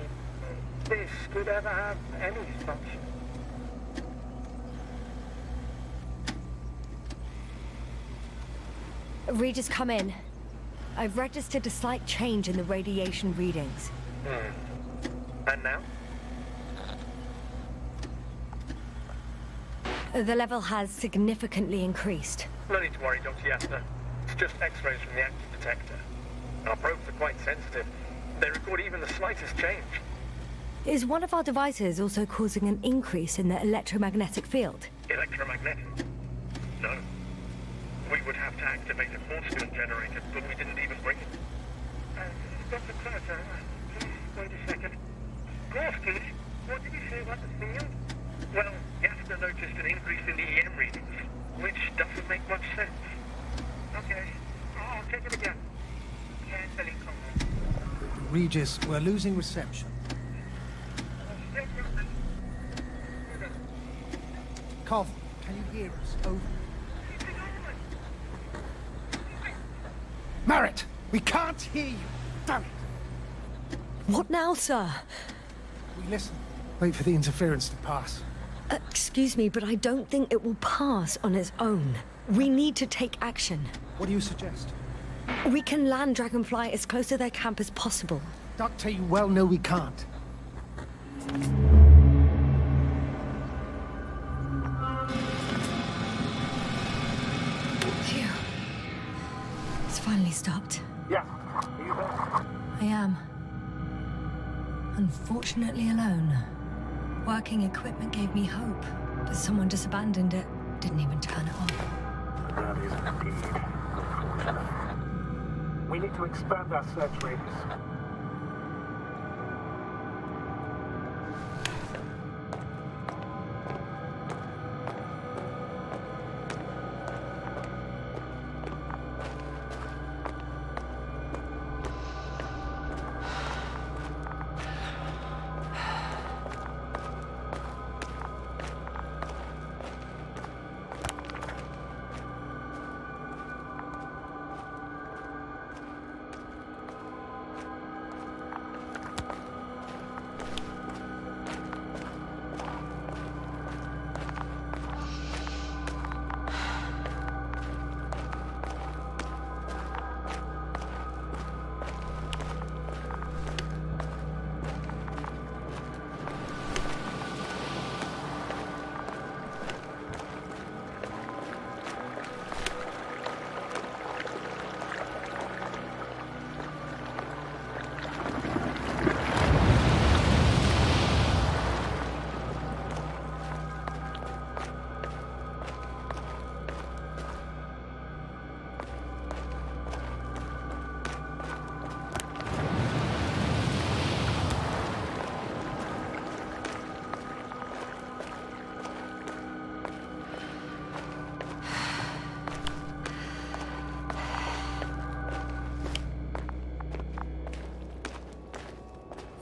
this could ever have any function. Regis, come in. I've registered a slight change in the radiation readings. And now? The level has significantly increased. No need to worry, Dr. Yasna. It's just X-rays from the active detector. Our probes are quite sensitive. They record even the slightest change. Is one of our devices also causing an increase in the electromagnetic field? Electromagnetic? No. We would have to activate a force field generator, but we didn't even bring it. Dr. Carter, please wait a second. Gorski, what did you say about the field? Well, Yasna noticed an increase in the EM readings, which doesn't make much sense. Okay, I'll take it again. Canceling command. Regis, we're losing reception. Cov, can you hear us? Over. Merritt, we can't hear you. Damn it. What now, sir? We listen. Wait for the interference to pass. Excuse me, but I don't think it will pass on its own. We need to take action. What do you suggest? We can land Dragonfly as close to their camp as possible. Doctor, you well know we can't. Phew. It's finally stopped. Yeah. Are you there? I am. Unfortunately alone. Working equipment gave me hope, but someone just abandoned it. Didn't even turn it off. That is indeed unfortunate. We need to expand our search radius.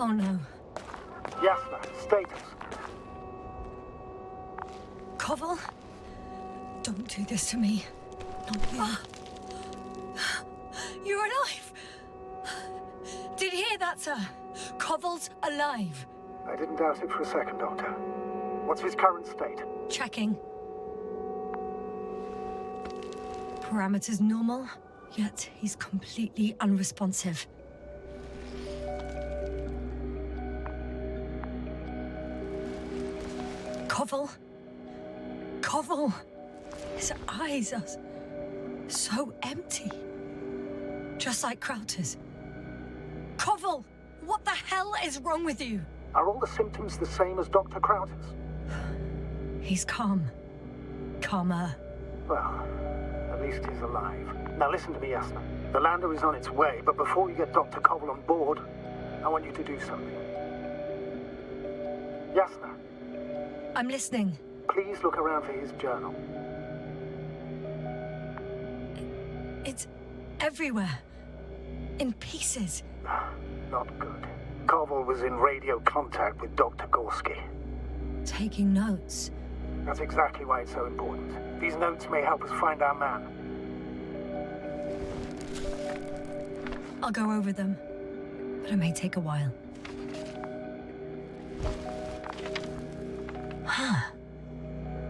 Oh no. Yasna, status. Koval? Don't do this to me. Not you. You're alive! Did you hear that, sir? Koval's alive. I didn't doubt it for a second, Doctor. What's his current state? Checking. Parameters normal, yet he's completely unresponsive. Koval? Koval! His eyes are so empty. Just like Krauter's. Koval! What the hell is wrong with you? Are all the symptoms the same as Dr. Krauter's? He's calm. Calmer. Well, at least he's alive. Now listen to me, Yasna. The lander is on its way, but before you get Dr. Koval on board, I want you to do something. Yasna, I'm listening. please look around for his journal. It's everywhere. In pieces. Not good. Koval was in radio contact with Dr. Gorski. Taking notes. That's exactly why it's so important. These notes may help us find our man. I'll go over them, but it may take a while.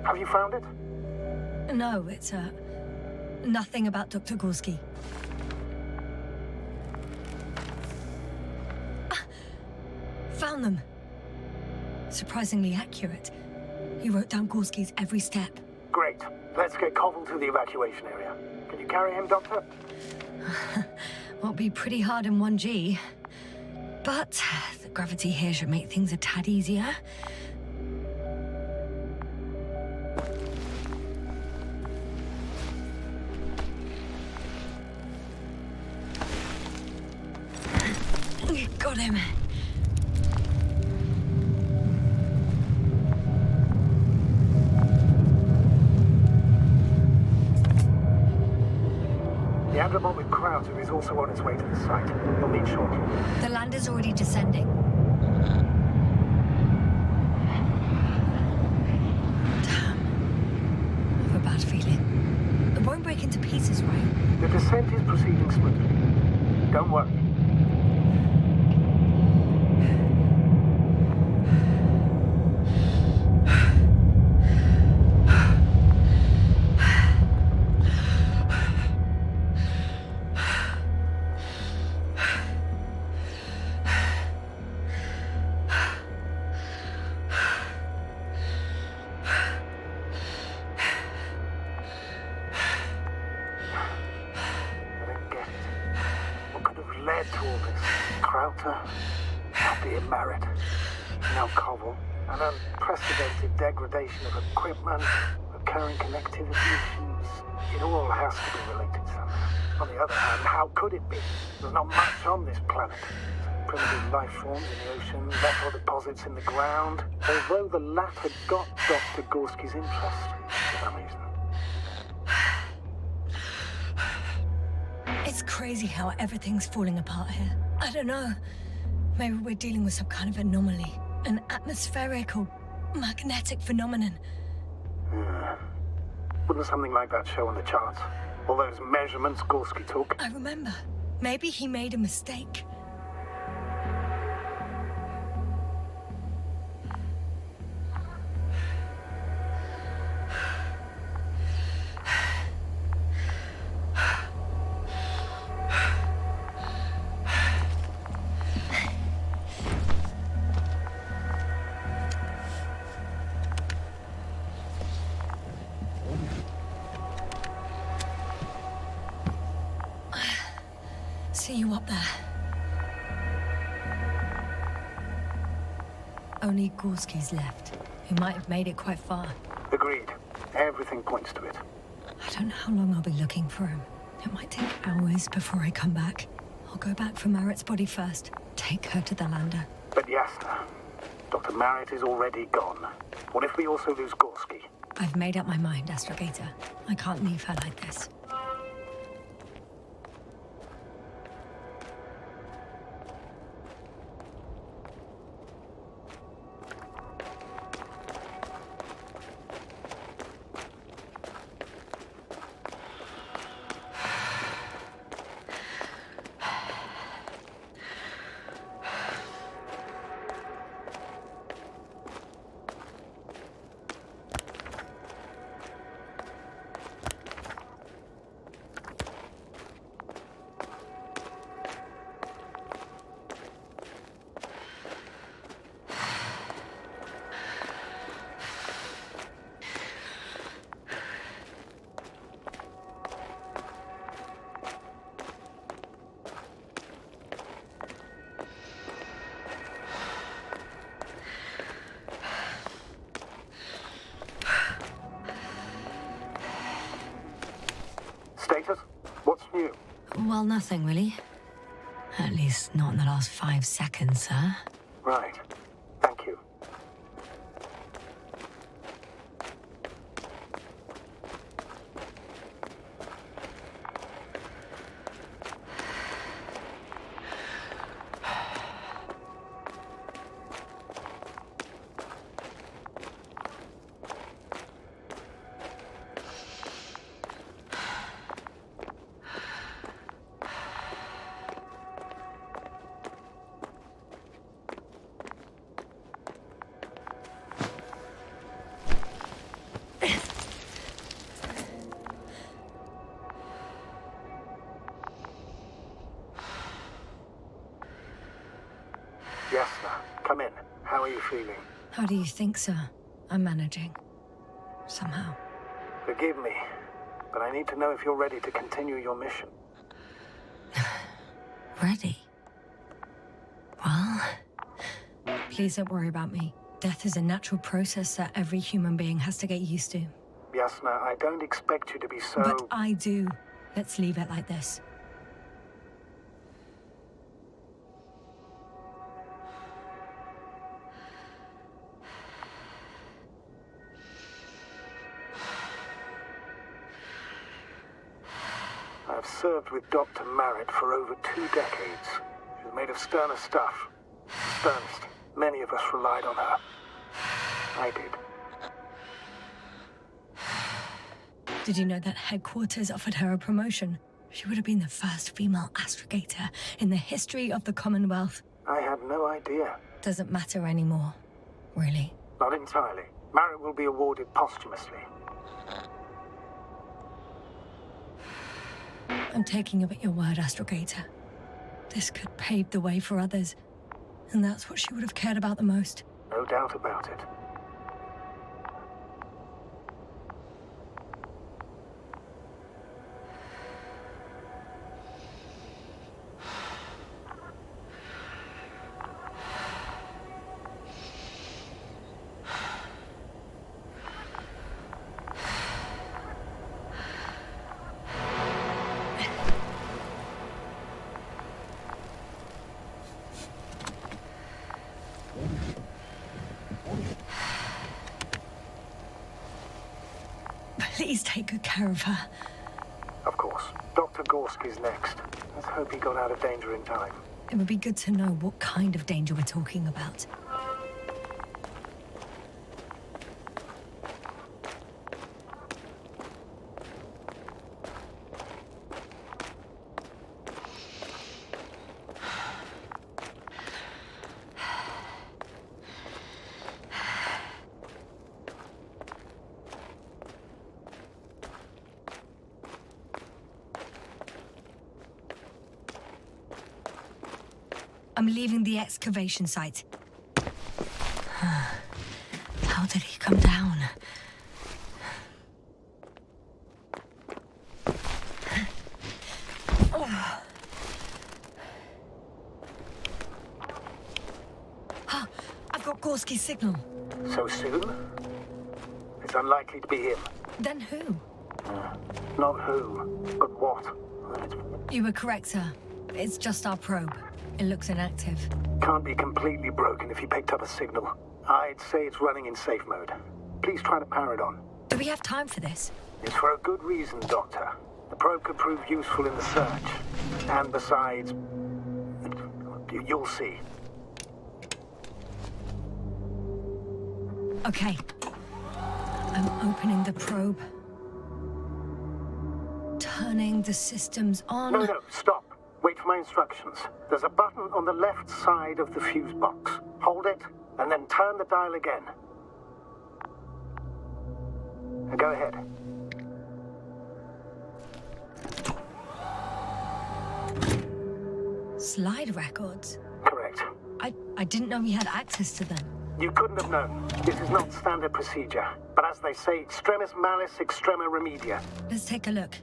Have you found it? No, it's nothing about Dr. Gorski. Found them. Surprisingly accurate. He wrote down Gorski's every step. Great. Let's get Koval to the evacuation area. Can you carry him, Doctor? Won't be pretty hard in 1G. But the gravity here should make things a tad easier. Got him. The Andromon with Krauter is also on its way to the site. You'll meet shortly. The lander's already descending. Damn. I have a bad feeling. It won't break into pieces, right? The descent is proceeding smoothly. Don't worry. Led to all this. Krauter, not being married. Now Koval, an unprecedented degradation of equipment, recurring connectivity issues. It all has to be related somehow. On the other hand, how could it be? There's not much on this planet. Primitive life forms in the ocean, metal deposits in the ground. Although the latter got Dr. Gorski's interest for some reason. It's crazy how everything's falling apart here. I don't know. Maybe we're dealing with some kind of anomaly. An atmospheric or magnetic phenomenon. Wouldn't something like that show on the charts? All those measurements Gorski took? I remember. Maybe he made a mistake. See you up there. Only Gorski's left. He might have made it quite far. Agreed. Everything points to it. I don't know how long I'll be looking for him. It might take hours before I come back. I'll go back for Marit's body first. Take her to the lander. But Yasna, Dr. Marit is already gone. What if we also lose Gorski? I've made up my mind, Astrogator. I can't leave her like this. Status? What's new? Well, nothing really. At least not in the last 5 seconds, sir. Right. Thank you. Yes, sir. Come in. How are you feeling? How do you think, sir? I'm managing. Somehow. Forgive me, but I need to know if you're ready to continue your mission. Ready? Well, please don't worry about me. Death is a natural process that every human being has to get used to. Yasna, I don't expect you to be so... But I do. Let's leave it like this. I've served with Dr. Merritt for over 2 decades. She's made of sterner stuff. Sternest. Many of us relied on her. I did. Did you know that headquarters offered her a promotion? She would have been the first female astrogator in the history of the Commonwealth. I had no idea. Doesn't matter anymore, really. Not entirely. Merritt will be awarded posthumously. I'm taking you at your word, astrogator. This could pave the way for others. And that's what she would have cared about the most. No doubt about it. Please take good care of her. Of course. Dr. Gorski's next. Let's hope he got out of danger in time. It would be good to know what kind of danger we're talking about. I'm leaving the excavation site. How did he come down? I've got Gorski's signal. So soon? It's unlikely to be him. Then who? Not who, but what. You were correct, sir. It's just our probe. It looks inactive. Can't be completely broken if he picked up a signal. I'd say it's running in safe mode. Please try to power it on. Do we have time for this? It's for a good reason, Doctor. The probe could prove useful in the search. And besides, you'll see. Okay. I'm opening the probe. Turning the systems on. No, stop. Wait for my instructions. There's a button on the left side of the fuse box. Hold it, and then turn the dial again. Now go ahead. Slide records? Correct. I didn't know we had access to them. You couldn't have known. This is not standard procedure. But as they say, extremis malis extrema remedia. Let's take a look.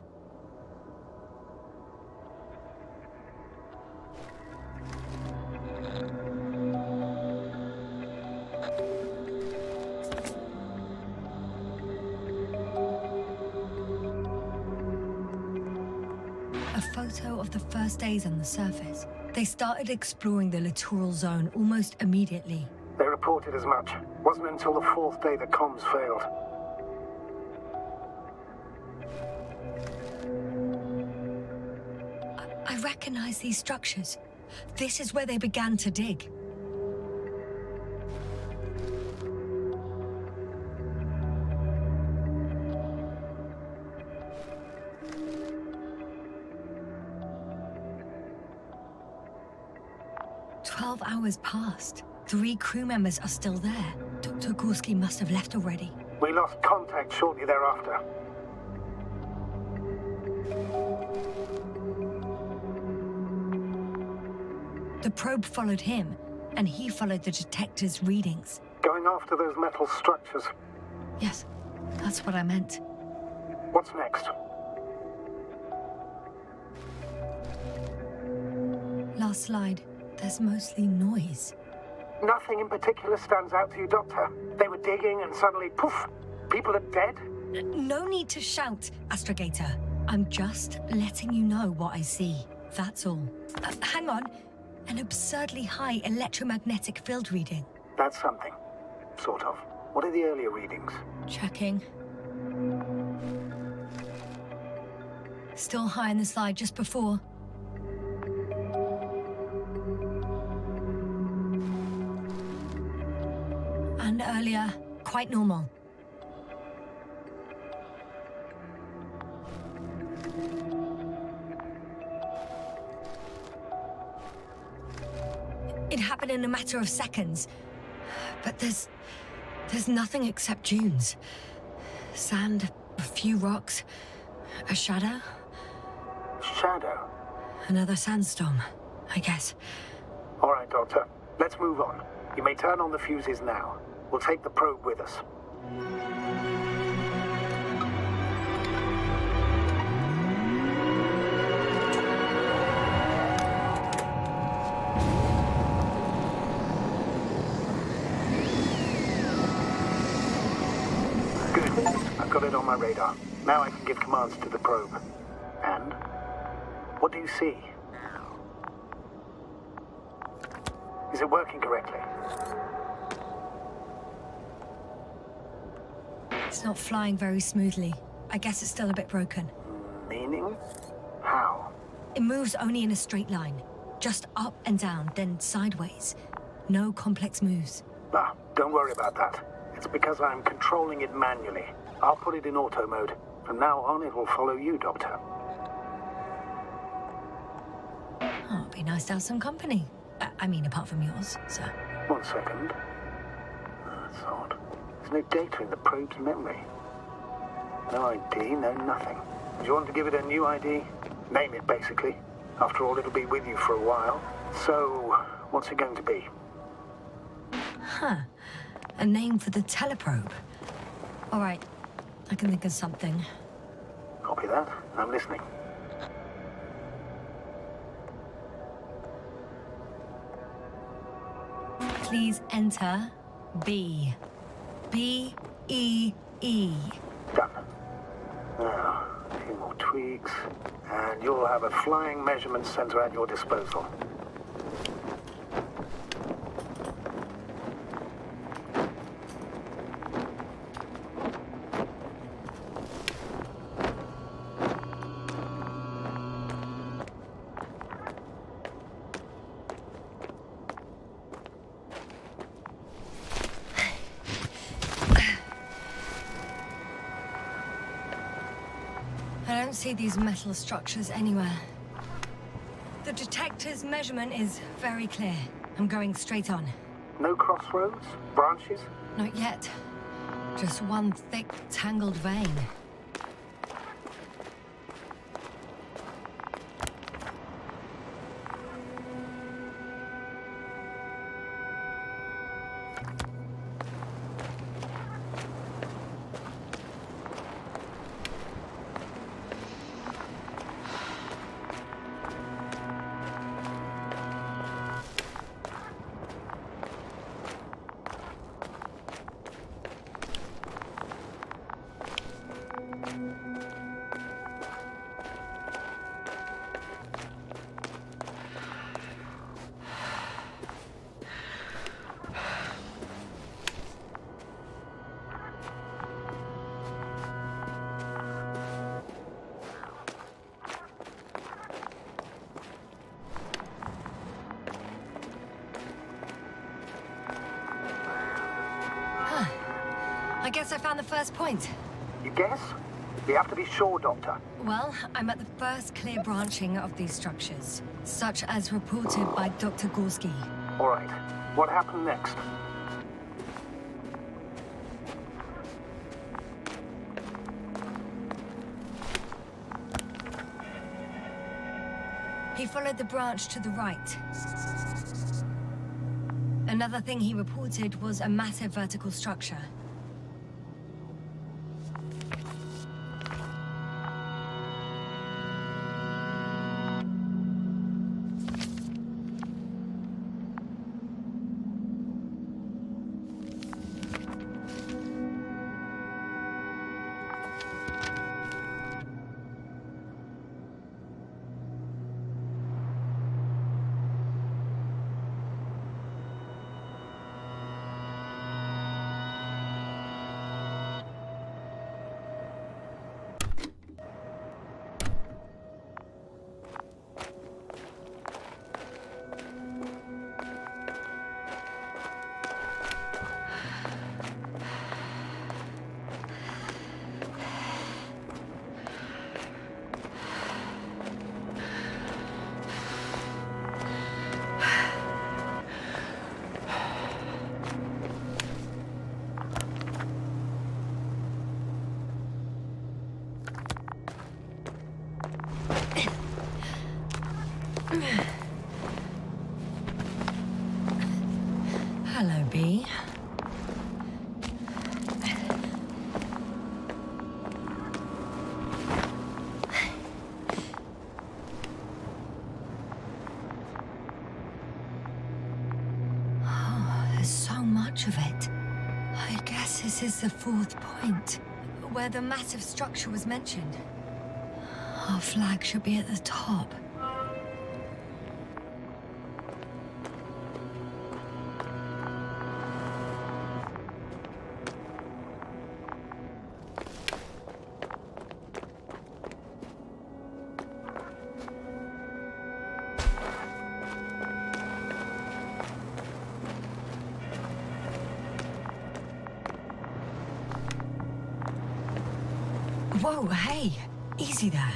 A photo of the first days on the surface. They started exploring the littoral zone almost immediately. They reported as much. Wasn't until the fourth day the comms failed. I recognize these structures. This is where they began to dig. Hours passed. 3 crew members are still there. Dr. Gorski must have left already. We lost contact shortly thereafter. The probe followed him, and he followed the detector's readings. Going after those metal structures. Yes, that's what I meant. What's next? Last slide. There's mostly noise. Nothing in particular stands out to you, Doctor. They were digging and suddenly, poof, people are dead? No need to shout, Astrogator. I'm just letting you know what I see. That's all. Hang on. An absurdly high electromagnetic field reading. That's something. Sort of. What are the earlier readings? Checking. Still high in the slide just before. And earlier, quite normal. It happened in a matter of seconds. But there's nothing except dunes. Sand, a few rocks, a shadow. Shadow? Another sandstorm, I guess. All right, Doctor. Let's move on. You may turn on the fuses now. We'll take the probe with us. Good. I've got it on my radar. Now I can give commands to the probe. And? What do you see? Is it working correctly? It's not flying very smoothly. I guess it's still a bit broken. Meaning? How? It moves only in a straight line. Just up and down, then sideways. No complex moves. Ah, don't worry about that. It's because I'm controlling it manually. I'll put it in auto mode. From now on, it will follow you, Doctor. Oh, it'd be nice to have some company. I mean, apart from yours, sir. 1 second. That's odd. There's no data in the probe's memory. No ID, no nothing. Do you want to give it a new ID? Name it, basically. After all, it'll be with you for a while. So, what's it going to be? Huh. A name for the teleprobe. All right. I can think of something. Copy that. I'm listening. Please enter B. B-E-E. Done. Now, a few more tweaks, and you'll have a flying measurement center at your disposal. I don't see these metal structures anywhere. The detector's measurement is very clear. I'm going straight on. No crossroads? Branches? Not yet. Just one thick, tangled vein. I guess I found the first point. You guess? We have to be sure, Doctor. Well, I'm at the first clear branching of these structures, such as reported by Dr. Gorski. All right. What happened next? He followed the branch to the right. Another thing he reported was a massive vertical structure. Hello, B. Oh, there's so much of it. I guess this is the fourth point, where the massive structure was mentioned. Our flag should be at the top. Whoa, hey! Easy there.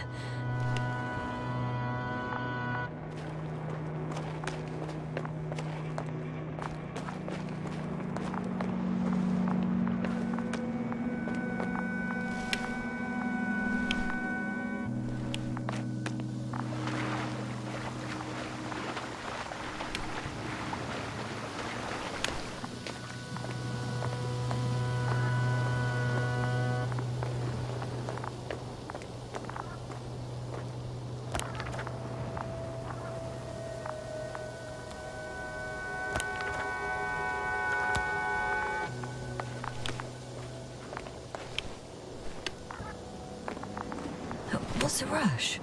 What's the rush?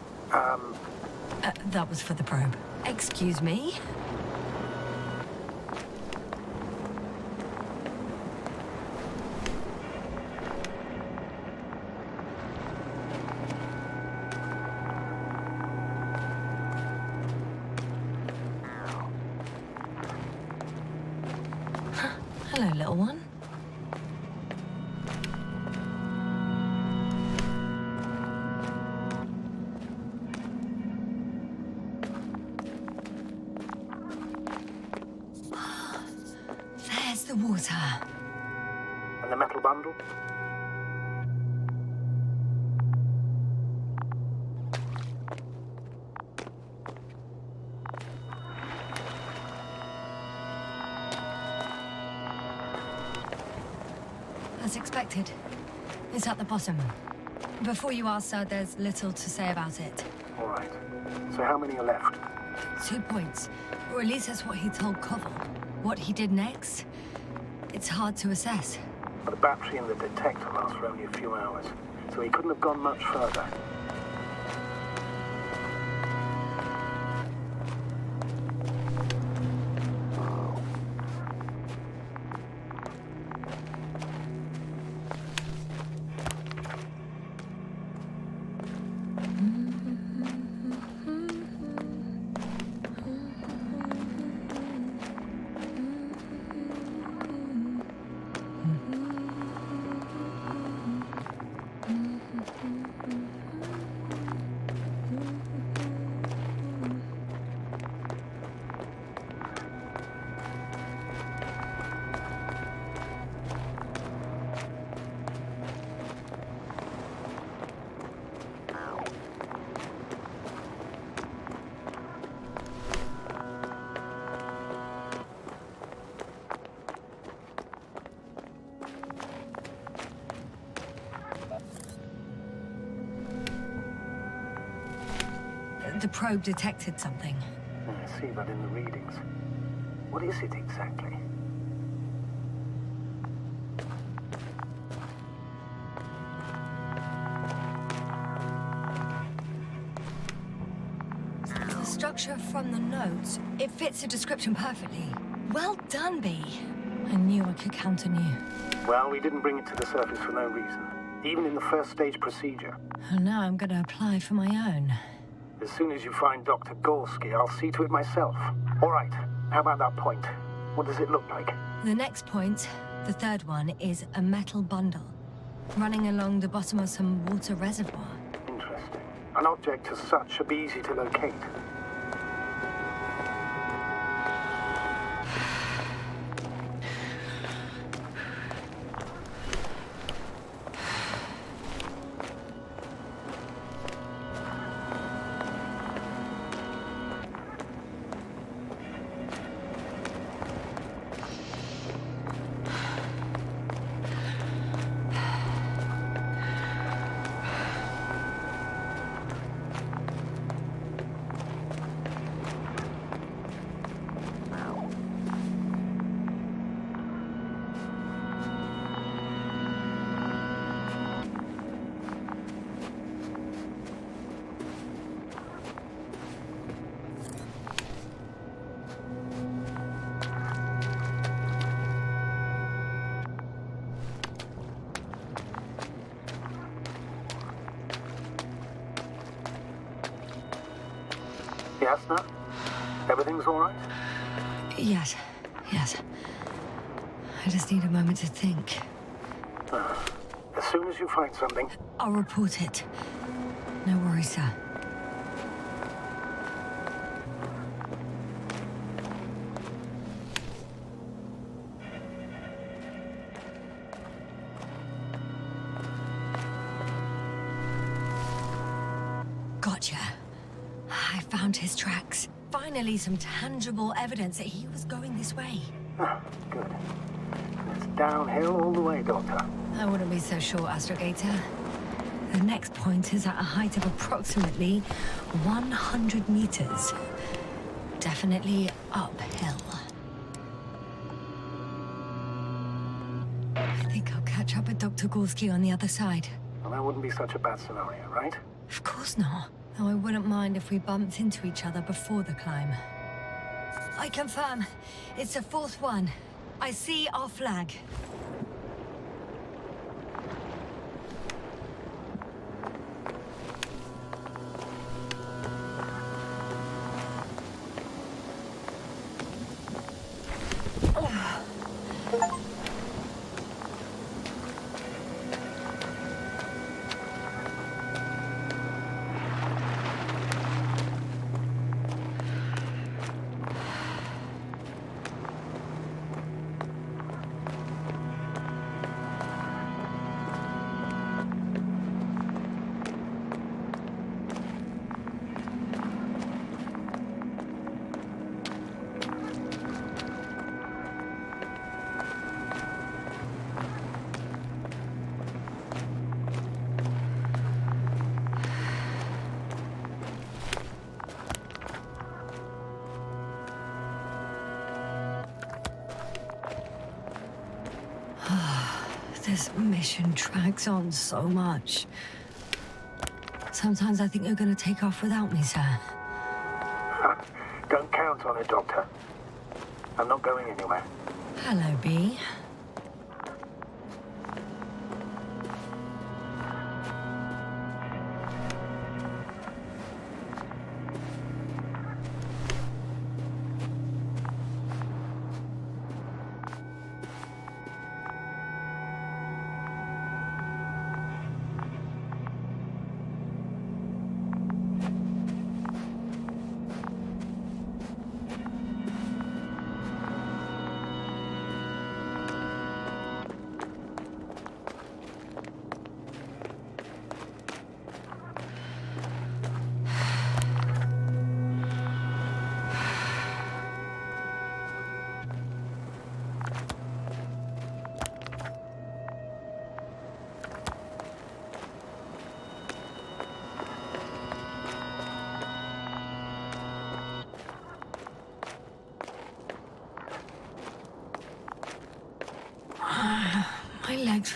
That was for the probe. Excuse me? Hello, little one. There's the water. And the metal bundle? As expected. It's at the bottom. Before you ask, sir, there's little to say about it. All right. So how many are left? 2 points. Or at least that's what he told Koval. What he did next, it's hard to assess. But the battery and the detector last for only a few hours, so he couldn't have gone much further. The probe detected something. I see that in the readings. What is it exactly? The structure from the notes, it fits the description perfectly. Well done, B. I knew I could count on you. Well, we didn't bring it to the surface for no reason. Even in the first stage procedure. And now I'm gonna apply for my own. As soon as you find Dr. Gorski, I'll see to it myself. All right, how about that point? What does it look like? The next point, the third one, is a metal bundle running along the bottom of some water reservoir. Interesting. An object as such should be easy to locate. Yes, no? Everything's all right? Yes. I just need a moment to think. As soon as you find something... I'll report it. No worries, sir. Gotcha. I found his tracks. Finally, some tangible evidence that he was going this way. Ah, good. It's downhill all the way, Doctor. I wouldn't be so sure, Astrogator. The next point is at a height of approximately 100 meters. Definitely uphill. I think I'll catch up with Dr. Gorski on the other side. Well, that wouldn't be such a bad scenario, right? Of course not. Though I wouldn't mind if we bumped into each other before the climb. I confirm. It's the fourth one. I see our flag. This mission drags on so much. Sometimes I think you're gonna take off without me, sir. Don't count on it, Doctor. I'm not going anywhere. Hello, B.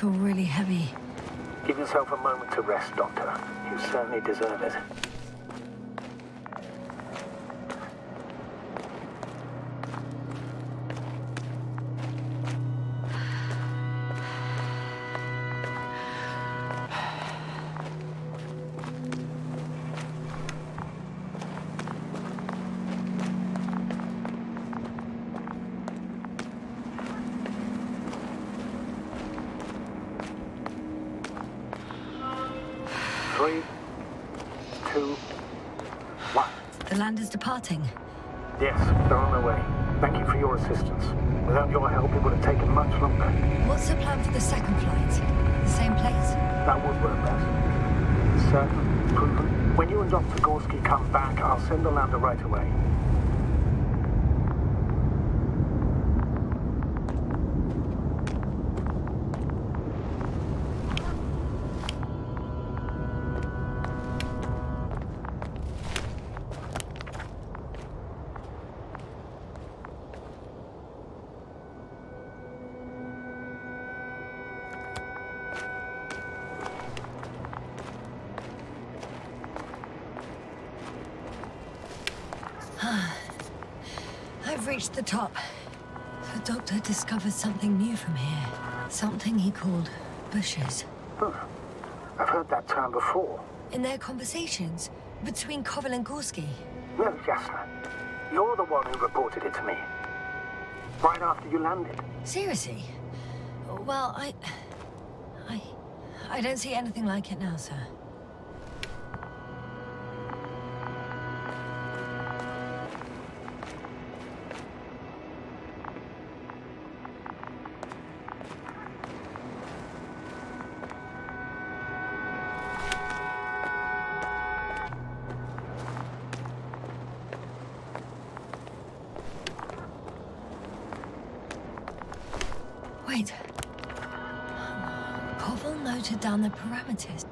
feel really heavy. Give yourself a moment to rest, Doctor. You certainly deserve it. Three, two, one. The land is departing. Yes, they're on their way. Thank you for your assistance. Without your help, it would have taken much longer. What's the plan for the second flight? The same place? That would work best. Certain, proven. When you and Dr. Gorski come back, I'll send the lander right away. I've reached the top. The doctor discovered something new from here. Something he called bushes. I've heard that term before. In their conversations between Koval and Gorski. No, Jasna. You're the one who reported it to me. Right after you landed. Seriously? Well, I don't see anything like it now, sir. Wait. Koval noted down the parameters.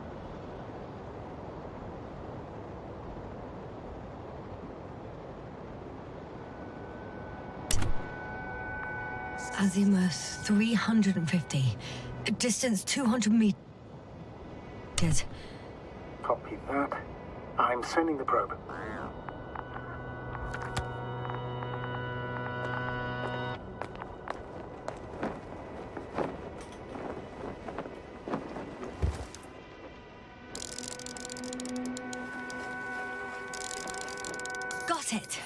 Azimuth 350. Distance 200 meters. Copy that. I'm sending the probe. Got it.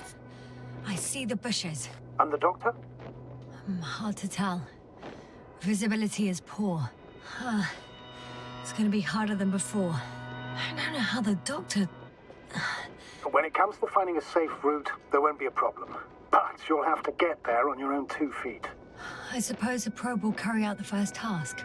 I see the bushes. And the doctor? Hard to tell. Visibility is poor. It's gonna be harder than before. I don't know how the doctor... When it comes to finding a safe route, there won't be a problem. But you'll have to get there on your own 2 feet. I suppose the probe will carry out the first task.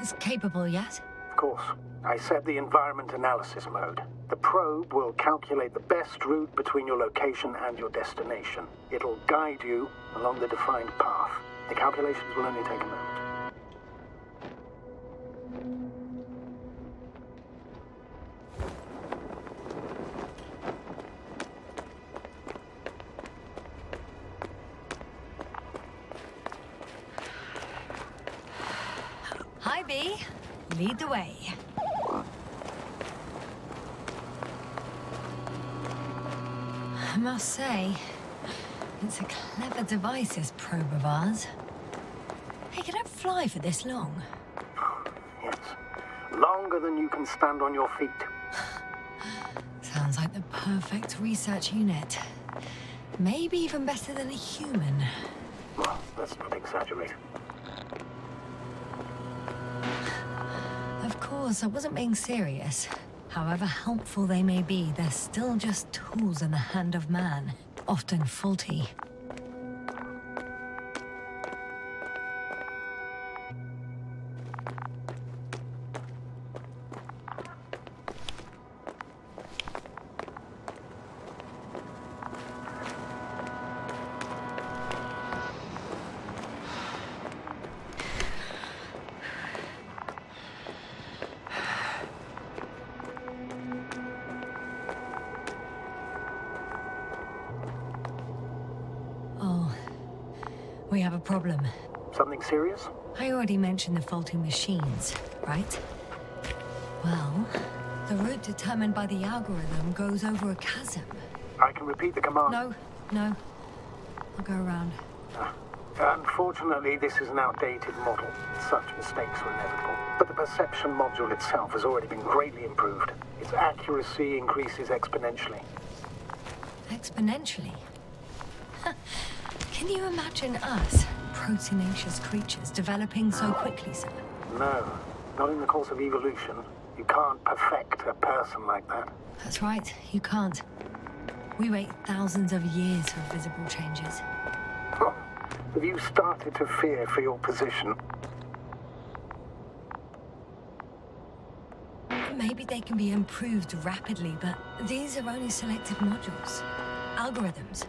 It's capable yet? Of course. I set the environment analysis mode. The probe will calculate the best route between your location and your destination. It'll guide you along the defined path. The calculations will only take a moment. Hi, B. Lead the way. I must say, it's a clever device, this probe of ours. Hey, can it fly for this long? Yes. Longer than you can stand on your feet. Sounds like the perfect research unit. Maybe even better than a human. Well, let's not exaggerate. Of course, I wasn't being serious. However helpful they may be, they're still just tools in the hand of man, often faulty. We have a problem. Something serious? I already mentioned the faulty machines, right? Well, the route determined by the algorithm goes over a chasm. I can repeat the command. No. I'll go around. Unfortunately, this is an outdated model. Such mistakes are inevitable. But the perception module itself has already been greatly improved. Its accuracy increases exponentially. Exponentially? Can you imagine us, proteinaceous creatures, developing so quickly, sir? No, not in the course of evolution. You can't perfect a person like that. That's right, you can't. We wait thousands of years for visible changes. Have you started to fear for your position? Maybe they can be improved rapidly, but these are only selected modules. Algorithms.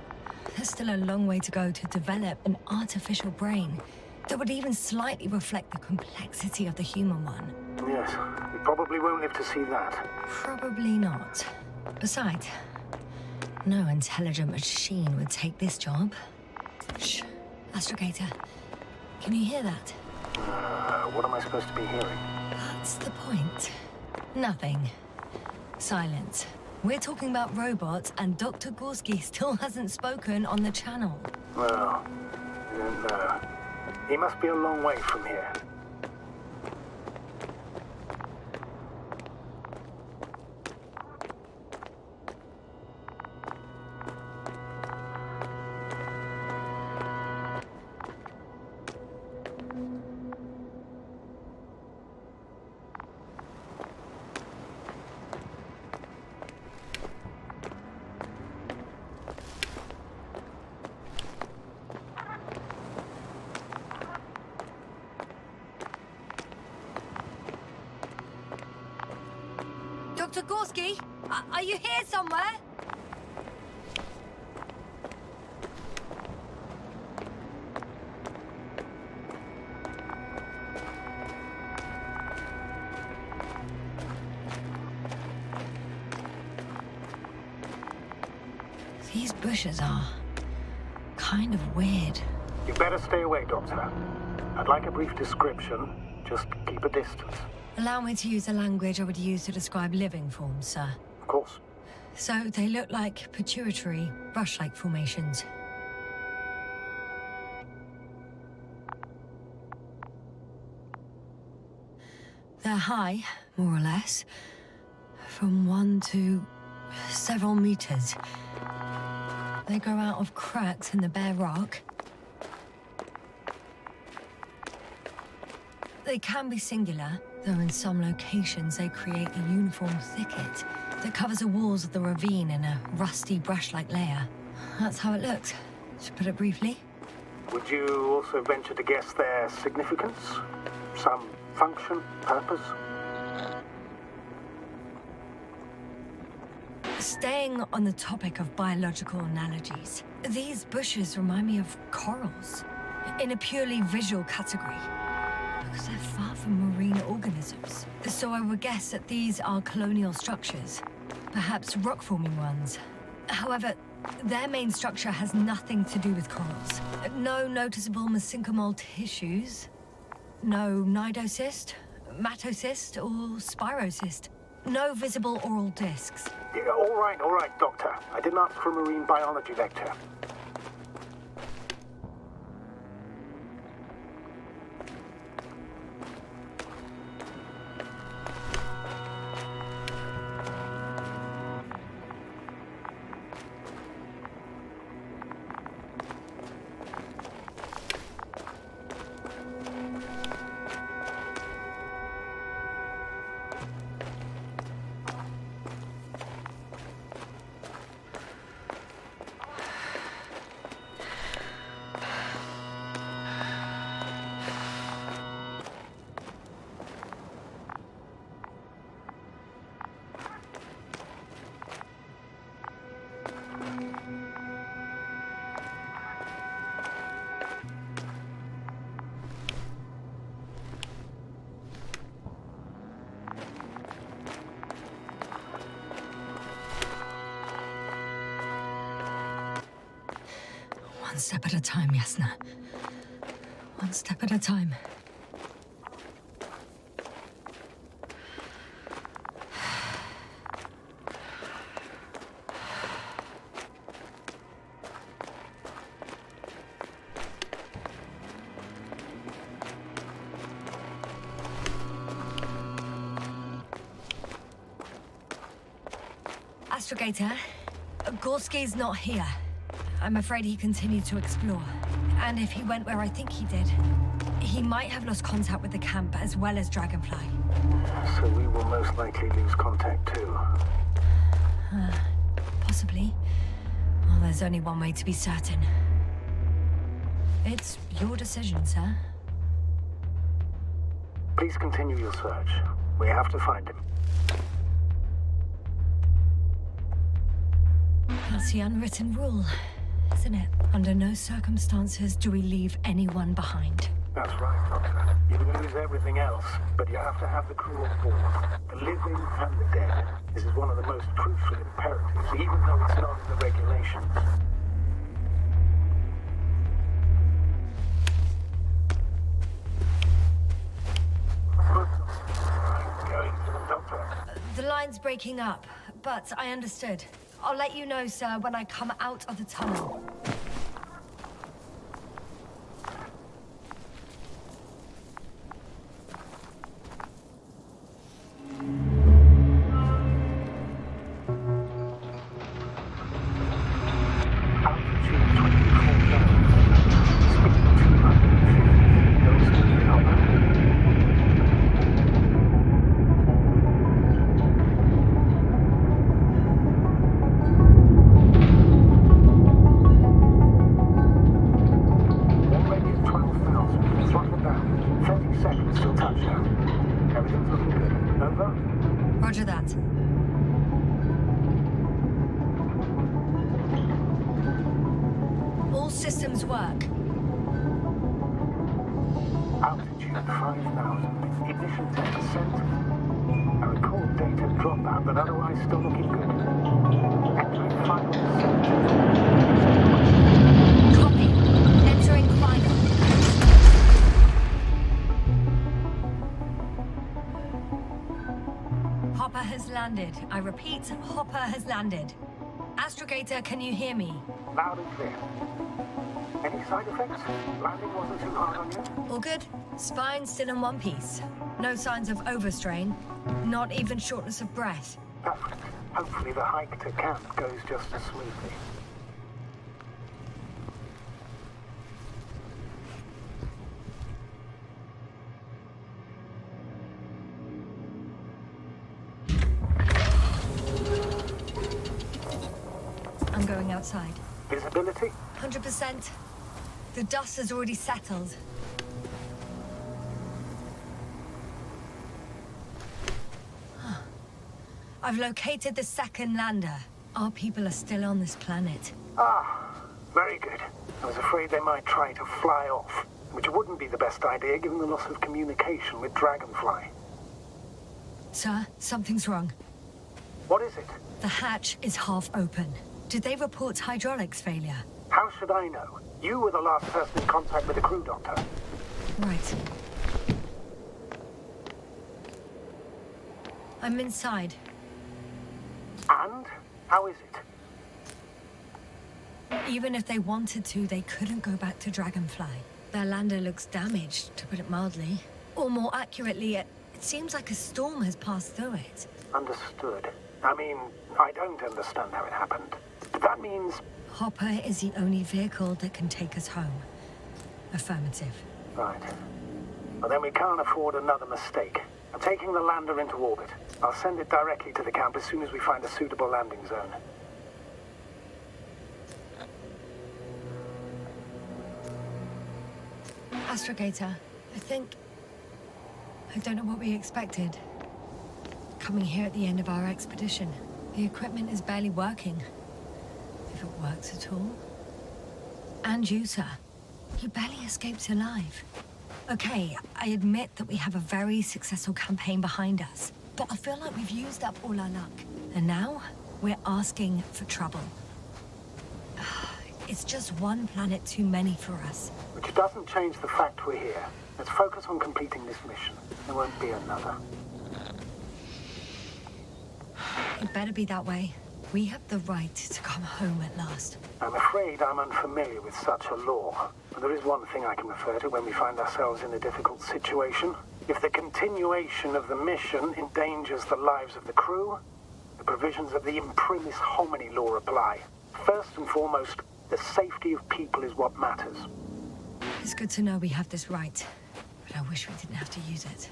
There's still a long way to go to develop an artificial brain that would even slightly reflect the complexity of the human one. Yes, we probably won't live to see that. Probably not. Besides, no intelligent machine would take this job. Shh. Astrogator, can you hear that? What am I supposed to be hearing? That's the point. Nothing. Silence. We're talking about robots, and Dr. Gorski still hasn't spoken on the channel. Well, no. He must be a long way from here. Dr. Gorski, are you here somewhere? These bushes are kind of weird. You better stay away, Doctor. I'd like a brief description. Just keep a distance. Allow me to use the language I would use to describe living forms, sir. Of course. So they look like pituitary, brush-like formations. They're high, more or less, from 1 to several meters. They grow out of cracks in the bare rock. They can be singular, though in some locations they create a uniform thicket that covers the walls of the ravine in a rusty brush-like layer. That's how it looks, to put it briefly. Would you also venture to guess their significance? Some function, purpose? Staying on the topic of biological analogies, these bushes remind me of corals, in a purely visual category. Because they're far from marine organisms. So I would guess that these are colonial structures, perhaps rock-forming ones. However, their main structure has nothing to do with corals. No noticeable mesenchymal tissues, no nidocyst, matocyst, or spirocyst. No visible oral discs. Yeah, all right, Doctor. I didn't ask for a marine biology lecture. One step at a time, Yasna. One step at a time. Astrogator, Gorski's not here. I'm afraid he continued to explore. And if he went where I think he did, he might have lost contact with the camp as well as Dragonfly. So we will most likely lose contact too. Possibly. Well, there's only one way to be certain. It's your decision, sir. Please continue your search. We have to find him. That's the unwritten rule, isn't it? Under no circumstances do we leave anyone behind. That's right, Doctor. You can lose everything else, but you have to have the crew on board. The living and the dead. This is one of the most crucial imperatives, even though it's not in the regulations. Going to the doctor. The line's breaking up, but I understood. I'll let you know, sir, when I come out of the tunnel. Roger that. All systems work. Altitude 5,000. Ignition 10%. I record data dropout, but otherwise still looking good. Entering final descent. Copy. Entering final. Hopper has landed. I repeat, Hopper has landed. Astrogator, can you hear me? Loud and clear. Any side effects? Landing wasn't too hard on you? All good. Spine still in one piece. No signs of overstrain. Not even shortness of breath. Perfect. Hopefully the hike to camp goes just as smoothly. I'm going outside. Visibility? 100%. The dust has already settled. I've located the second lander. Our people are still on this planet. Ah, very good. I was afraid they might try to fly off, which wouldn't be the best idea given the loss of communication with Dragonfly. Sir, something's wrong. What is it? The hatch is half open. Did they report hydraulics failure? How should I know? You were the last person in contact with the crew, Doctor. Right. I'm inside. And? How is it? Even if they wanted to, they couldn't go back to Dragonfly. Their lander looks damaged, to put it mildly. Or more accurately, it seems like a storm has passed through it. Understood. I mean, I don't understand how it happened. But that means... Hopper is the only vehicle that can take us home. Affirmative. Right. Well, then we can't afford another mistake. I'm taking the lander into orbit. I'll send it directly to the camp as soon as we find a suitable landing zone. Astrogator, I don't know what we expected. Coming here at the end of our expedition. The equipment is barely working. If it works at all. And you, sir. You barely escaped alive. Okay, I admit that we have a very successful campaign behind us. But I feel like we've used up all our luck. And now, we're asking for trouble. It's just one planet too many for us. Which doesn't change the fact we're here. Let's focus on completing this mission. There won't be another. It better be that way. We have the right to come home at last. I'm afraid I'm unfamiliar with such a law. But there is one thing I can refer to when we find ourselves in a difficult situation. If the continuation of the mission endangers the lives of the crew, the provisions of the imprimis homini law apply. First and foremost, the safety of people is what matters. It's good to know we have this right, but I wish we didn't have to use it.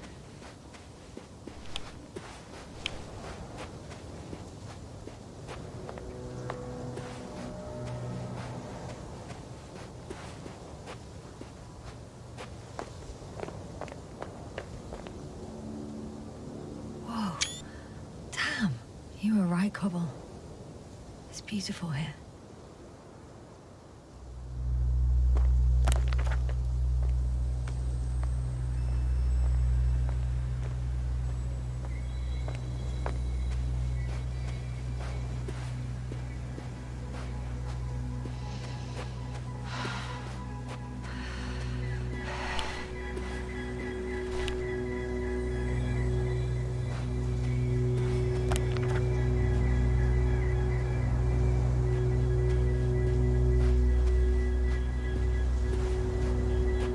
Whoa. Damn. You were right, Cobble. It's beautiful here.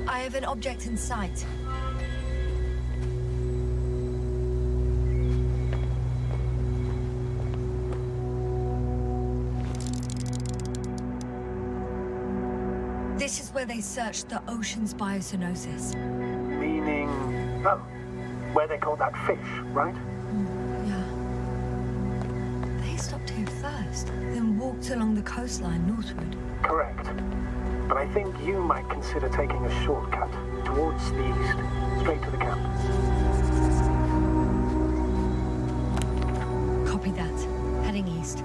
I have an object in sight. This is where they searched the ocean's biocenosis. Meaning... oh, where they caught that fish, right? Yeah. They stopped here first, then walked along the coastline northward. Correct. But I think you might consider taking a shortcut towards the east, straight to the camp. Copy that. Heading east.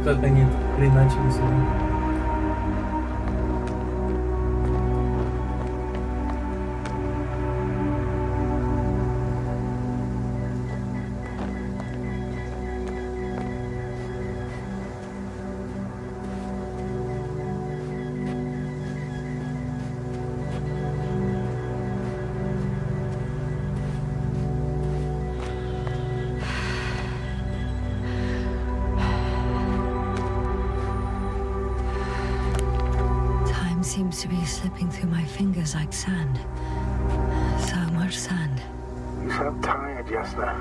Как они хреначили сегодня. Seems to be slipping through my fingers like sand. So much sand. You sound tired, Jasna.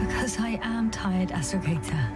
Because I am tired, Astrogator.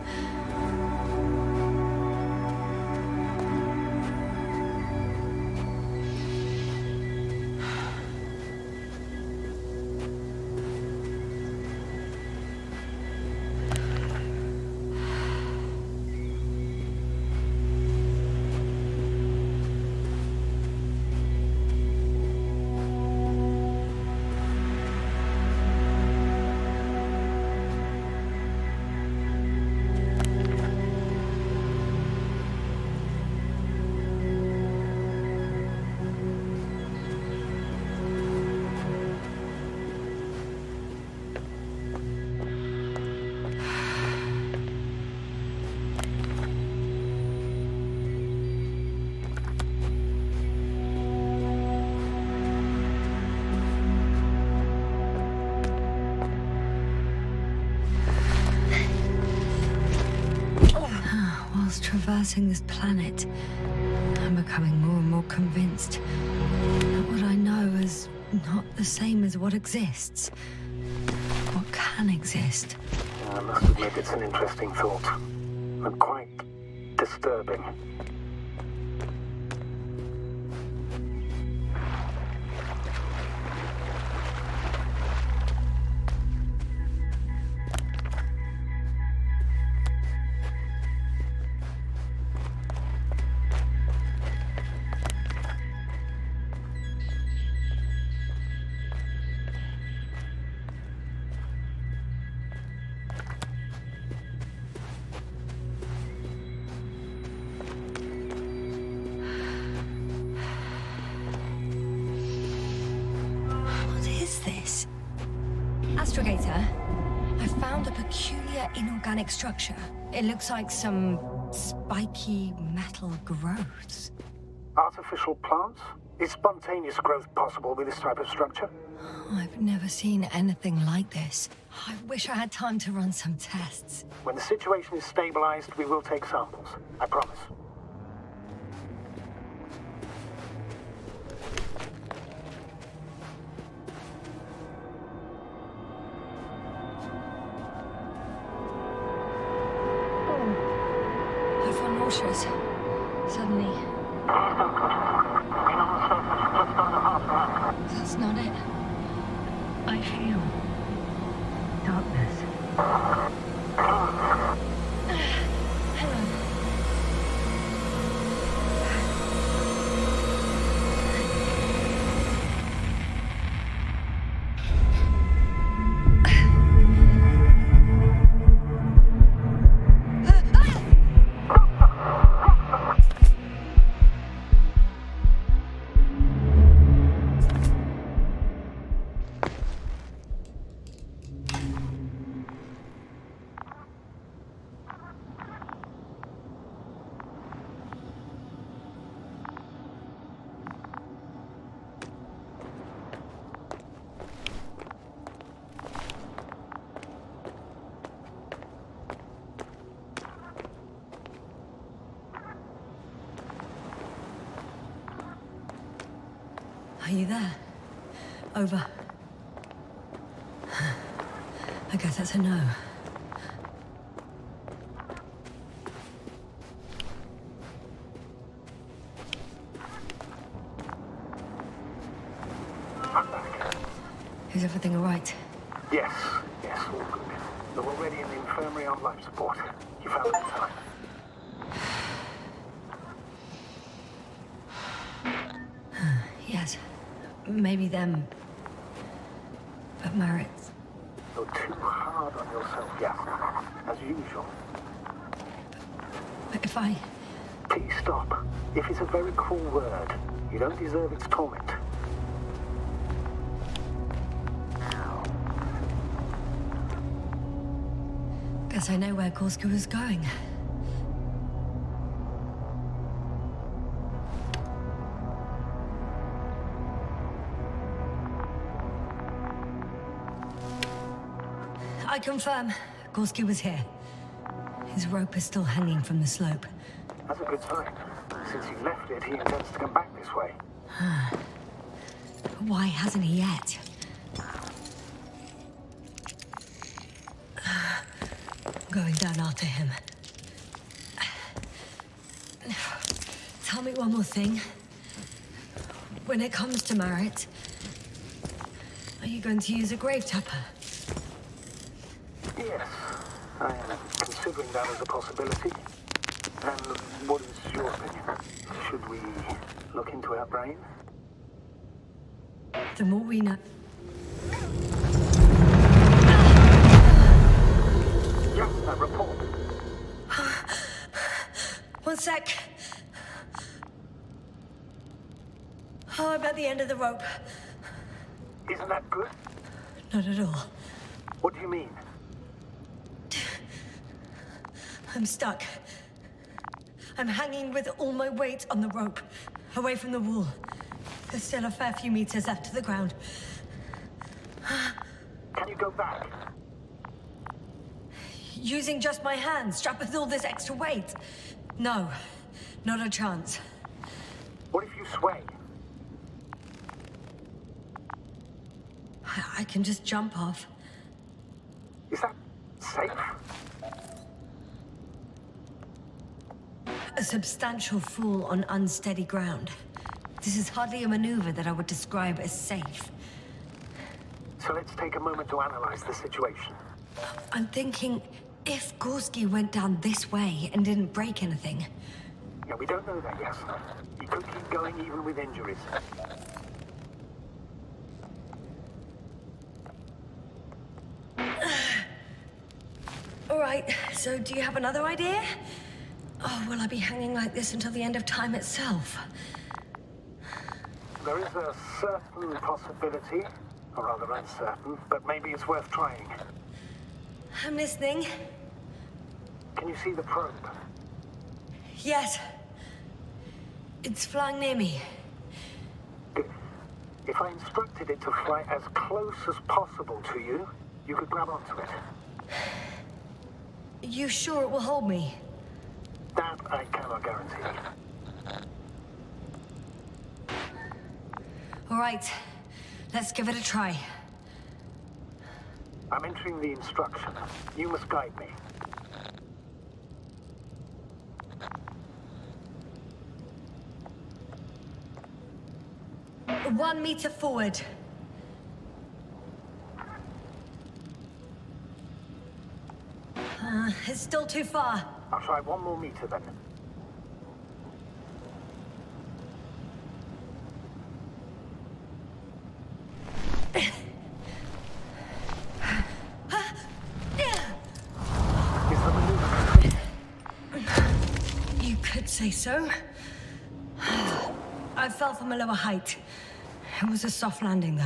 Whilst traversing this planet, I'm becoming more and more convinced that what I know is not the same as what exists. What can exist. I must admit it's an interesting thought. And quite disturbing. Astrogator, I found a peculiar inorganic structure. It looks like some spiky metal growths. Artificial plants? Is spontaneous growth possible with this type of structure? I've never seen anything like this. I wish I had time to run some tests. When the situation is stabilized, we will take samples. I promise. I feel nauseous. Suddenly. That's not it. I feel darkness. Hang on. Are you there? Over. I guess that's a no. Is everything all right? Yes, all good. They're already in the infirmary on life support. You found them in time. Yes. Maybe them. But Marit. You're too hard on yourself, Yasna. As usual. But if I... Please stop. If it's a very cruel word, you don't deserve its torment. Guess I know where Gorska was going. I confirm, Gorski was here. His rope is still hanging from the slope. That's a good sign. Since he left it, he intends to come back this way. Why hasn't he yet? Going down after him. Tell me one more thing. When it comes to Marit, are you going to use a grave topper? Yes, I am considering that as a possibility. And what is your opinion? Should we look into our brain? The more we know... Yes, a report. One sec. Oh, I'm at the end of the rope. Isn't that good? Not at all. What do you mean? I'm stuck. I'm hanging with all my weight on the rope, away from the wall. There's still a fair few meters left to the ground. Can you go back? Using just my hands, strapped with all this extra weight? No, not a chance. What if you sway? I can just jump off. Is that safe? A substantial fall on unsteady ground. This is hardly a maneuver that I would describe as safe. So let's take a moment to analyze the situation. I'm thinking, if Gorski went down this way and didn't break anything... Yeah, we don't know that, Yasna. He could keep going even with injuries. All right, so do you have another idea? Oh, will I be hanging like this until the end of time itself? There is a certain possibility, or rather uncertain, but maybe it's worth trying. I'm listening. Can you see the probe? Yes. It's flying near me. If I instructed it to fly as close as possible to you, you could grab onto it. You sure it will hold me? That I cannot guarantee. All right. Let's give it a try. I'm entering the instruction. You must guide me. One meter forward. It's still too far. I'll try 1 more meter then. Is the maneuver complete? You could say so. I fell from a lower height. It was a soft landing, though.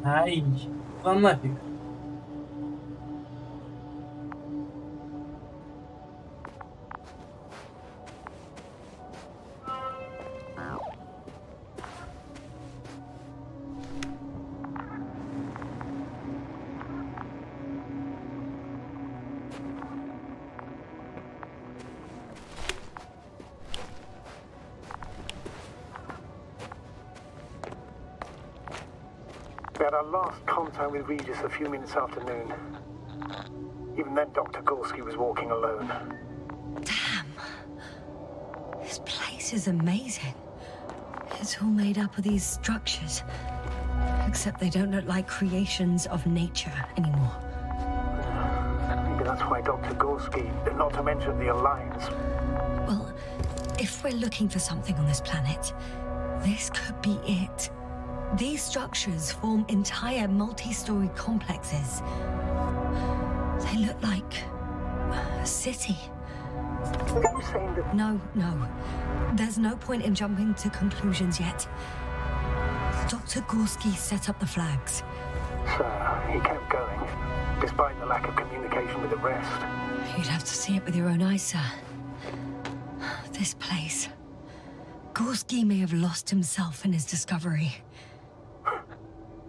Ai, vamos lá, filho. We had our last contact with Regis a few minutes after noon. Even then, Dr. Gorski was walking alone. Damn. This place is amazing. It's all made up of these structures. Except they don't look like creations of nature anymore. Maybe that's why Dr. Gorski, not to mention the Alliance. Well, if we're looking for something on this planet, this could be it. These structures form entire multi-story complexes. They look like a city. Are you saying that... No. There's no point in jumping to conclusions yet. Dr. Gorski set up the flags. So, he kept going, despite the lack of communication with the rest. You'd have to see it with your own eyes, sir. This place. Gorski may have lost himself in his discovery.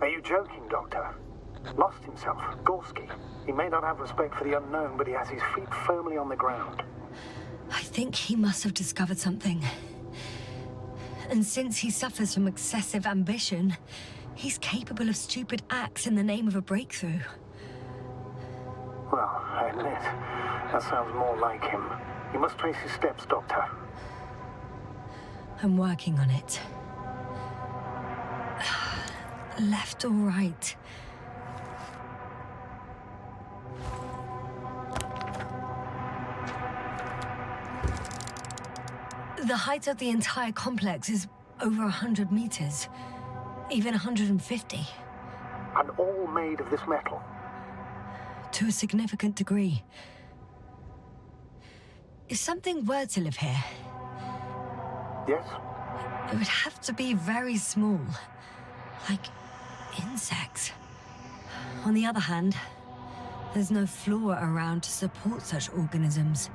Are you joking, Doctor? Lost himself, Gorski. He may not have respect for the unknown, but he has his feet firmly on the ground. I think he must have discovered something. And since he suffers from excessive ambition, he's capable of stupid acts in the name of a breakthrough. Well, I admit, that sounds more like him. You must trace his steps, Doctor. I'm working on it. Left or right? The height of the entire complex is over 100 meters, even 150. And all made of this metal? To a significant degree. If something were to live here, Yes? it would have to be very small, like insects. On the other hand, there's no flora around to support such organisms.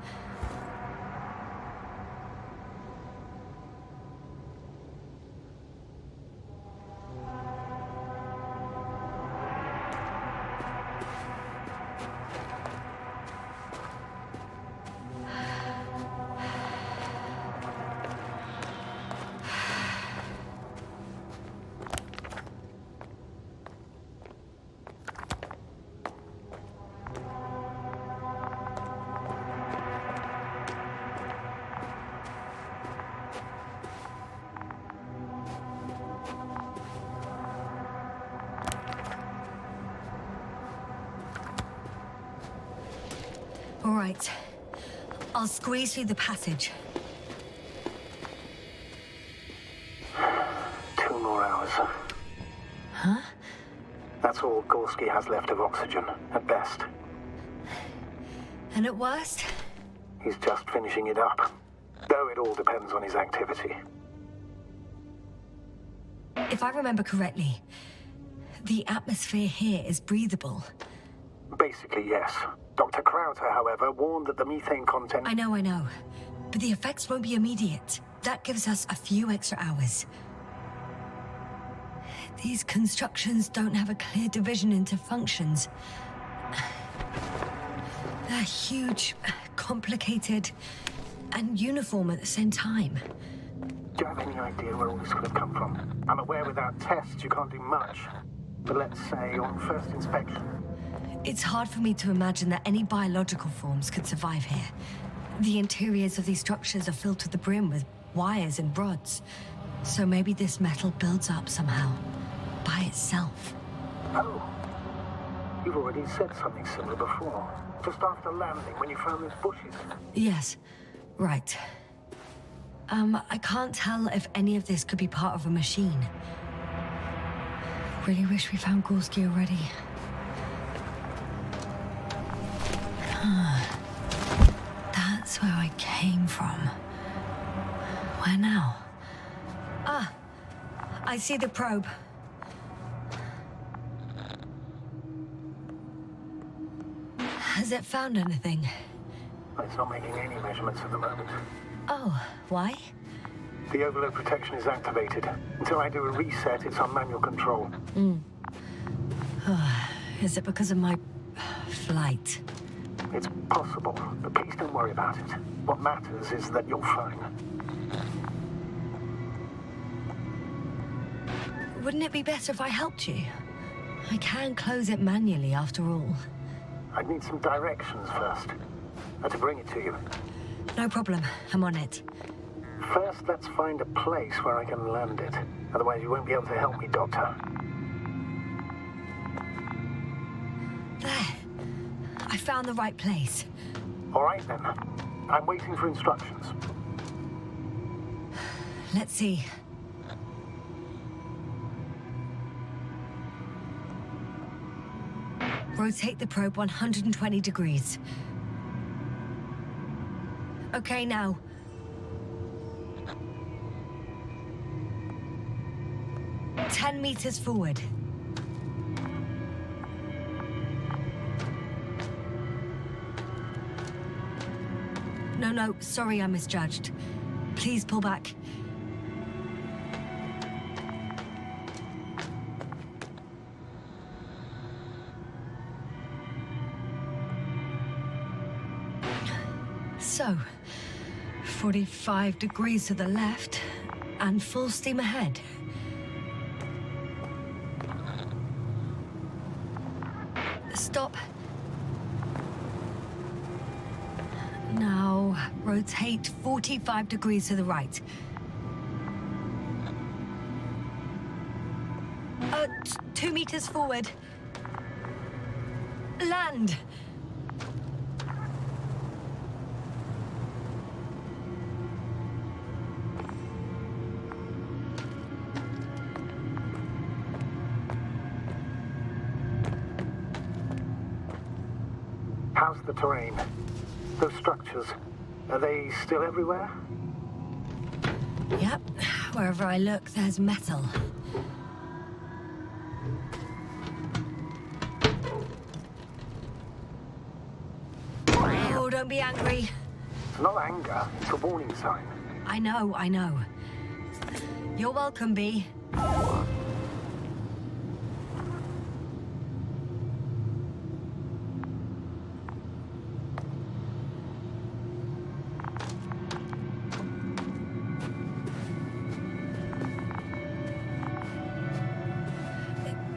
All right. I'll squeeze through the passage. 2 more hours. Huh? That's all Gorski has left of oxygen, at best. And at worst? He's just finishing it up. Though it all depends on his activity. If I remember correctly, The atmosphere here is breathable. Basically, yes. Dr. Crowther, however, warned that the methane content... I know. But the effects won't be immediate. That gives us a few extra hours. These constructions don't have a clear division into functions. They're huge, complicated, and uniform at the same time. Do you have any idea where all this could have come from? I'm aware without tests you can't do much. But let's say on first inspection... It's hard for me to imagine that any biological forms could survive here. The interiors of these structures are filled to the brim with wires and rods. So maybe this metal builds up somehow, by itself. Oh. You've already said something similar before. Just after landing, when you found those bushes. Yes, right. I can't tell if any of this could be part of a machine. Really wish we found Gorski already. That's where I came from. Where now? Ah, I see the probe. Has it found anything? It's not making any measurements at the moment. Oh, why? The overload protection is activated. Until I do a reset, it's on manual control. Is it because of my flight? It's possible, but please don't worry about it. What matters is that you're fine. Wouldn't it be better if I helped you? I can close it manually after all. I'd need some directions first. To bring it to you. No problem. I'm on it. First, let's find a place where I can land it. Otherwise, you won't be able to help me, Doctor. There. I found the right place. All right, then. I'm waiting for instructions. Let's see. Rotate the probe 120 degrees. Okay, now. Ten meters forward. No, sorry I misjudged. Please pull back. So, 45 degrees to the left, and full steam ahead. Stop. Now, rotate 45 degrees to the right. 2 meters forward. Land! How's the terrain? Those structures, are they still everywhere? Yep. Wherever I look, there's metal. Oh, don't be angry. It's not anger, it's a warning sign. I know. You're welcome, Bee.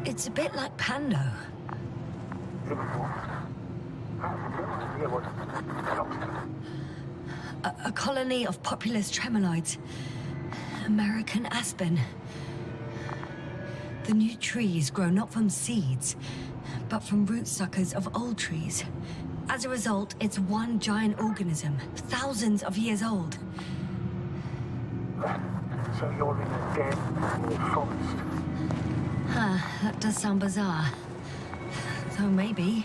It's a bit like Pando. A colony of populous tremoloids. American aspen. The new trees grow not from seeds, but from root suckers of old trees. As a result, it's one giant organism, thousands of years old. So you're in a dead forest? That does sound bizarre. So maybe.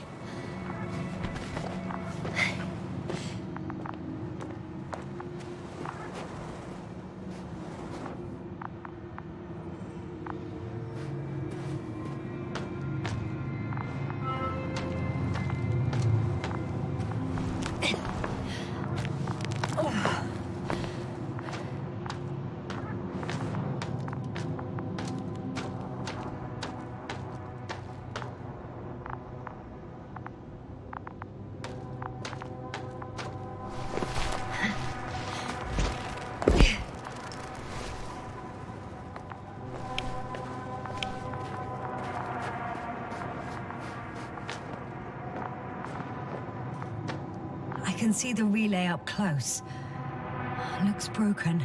can see the relay up close. Looks broken.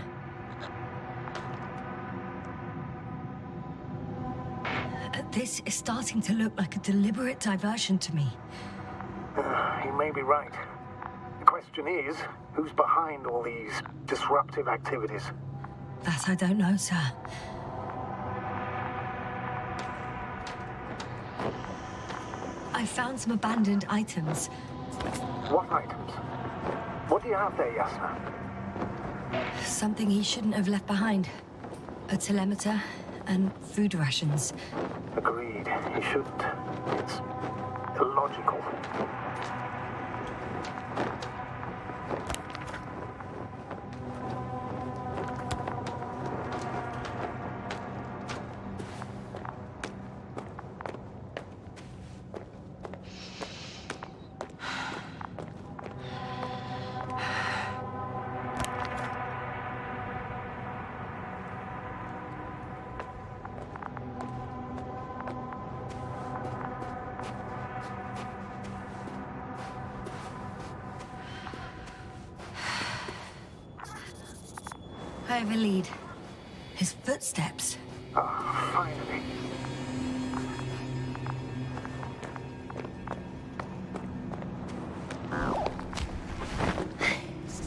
This is starting to look like a deliberate diversion to me. You may be right. The question is, who's behind all these disruptive activities? That I don't know, sir. I found some abandoned items. What items? What do you have there, Yasna? Something he shouldn't have left behind. A telemeter and food rations. Agreed. He shouldn't. It's illogical. I have a lead. His footsteps. Ah, finally.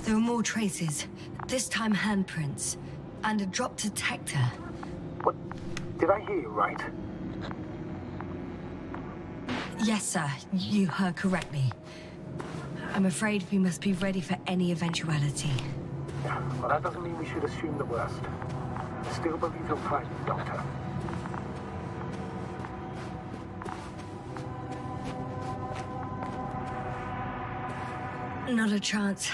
There are more traces. This time handprints. And a drop detector. What? Did I hear you right? Yes, sir. You heard correctly. I'm afraid we must be ready for any eventuality. Well, that doesn't mean we should assume the worst. I still believe you'll find me, Doctor. Not a chance.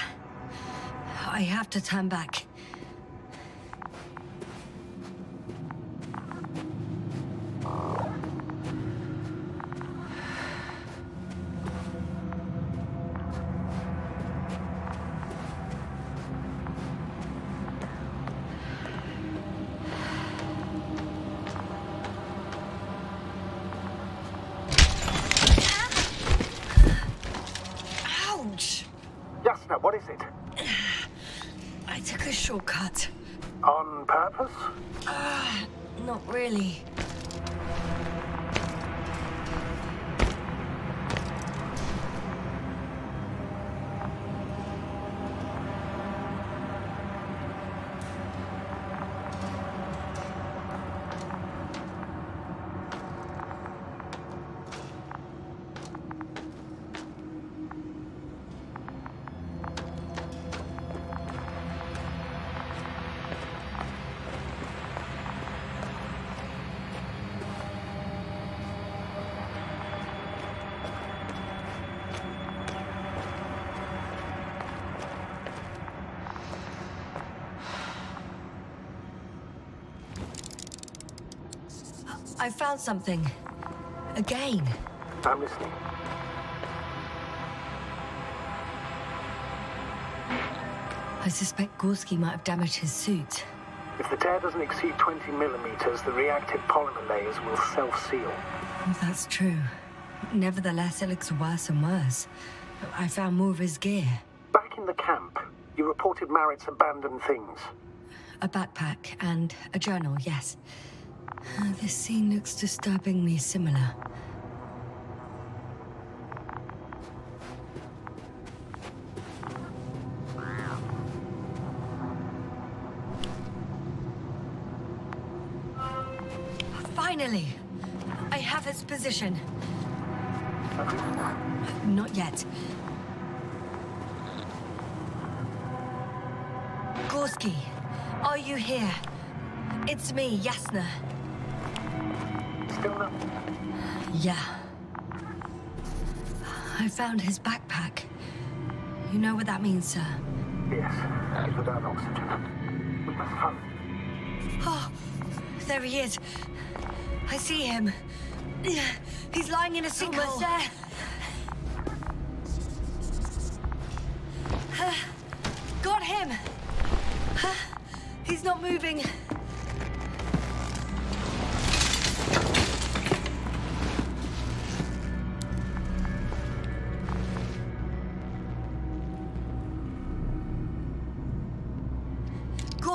I have to turn back. Ouch! Yasna, what is it? I took a shortcut. On purpose? Not really. I found something. Again. I'm listening. I suspect Gorski might have damaged his suit. If the tear doesn't exceed 20 millimeters, the reactive polymer layers will self-seal. That's true. Nevertheless, it looks worse and worse. I found more of his gear. Back in the camp, you reported Marrett's abandoned things. A backpack and a journal, yes. This scene looks disturbingly similar. Finally! I have its position. Not yet. Gorski, are you here? It's me, Yasna. Still not. Yeah. I found his backpack. You know what that means, sir? Yes, he's without oxygen. We must hurry. Oh, there he is. I see him. He's lying in a sinkhole. Almost there. Got him. He's not moving.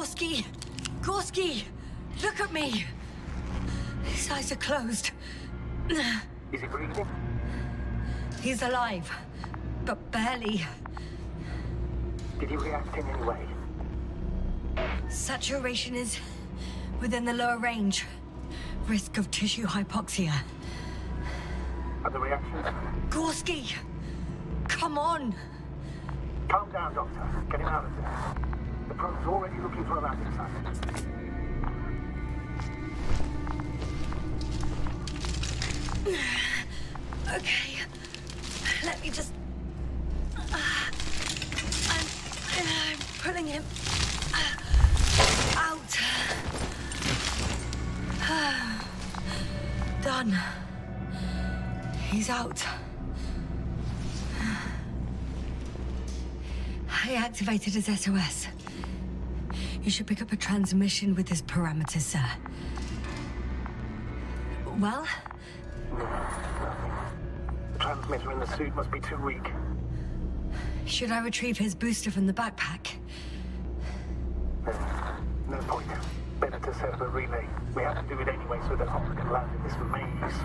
Gorski! Gorski! Look at me! His eyes are closed. Is he breathing? He's alive, but barely. Did he react in any way? Saturation is within the lower range. Risk of tissue hypoxia. Other reactions? Gorski! Come on! Calm down, Doctor. Get him out of there. The probe's already looking for a landing site. Okay. Let me just... I'm pulling him out. Done. He's out. I activated his SOS. You should pick up a transmission with his parameters, sir. Well? The transmitter in the suit must be too weak. Should I retrieve his booster from the backpack? No point. Better to set up a relay. We have to do it anyway so that Hopper can land in this maze.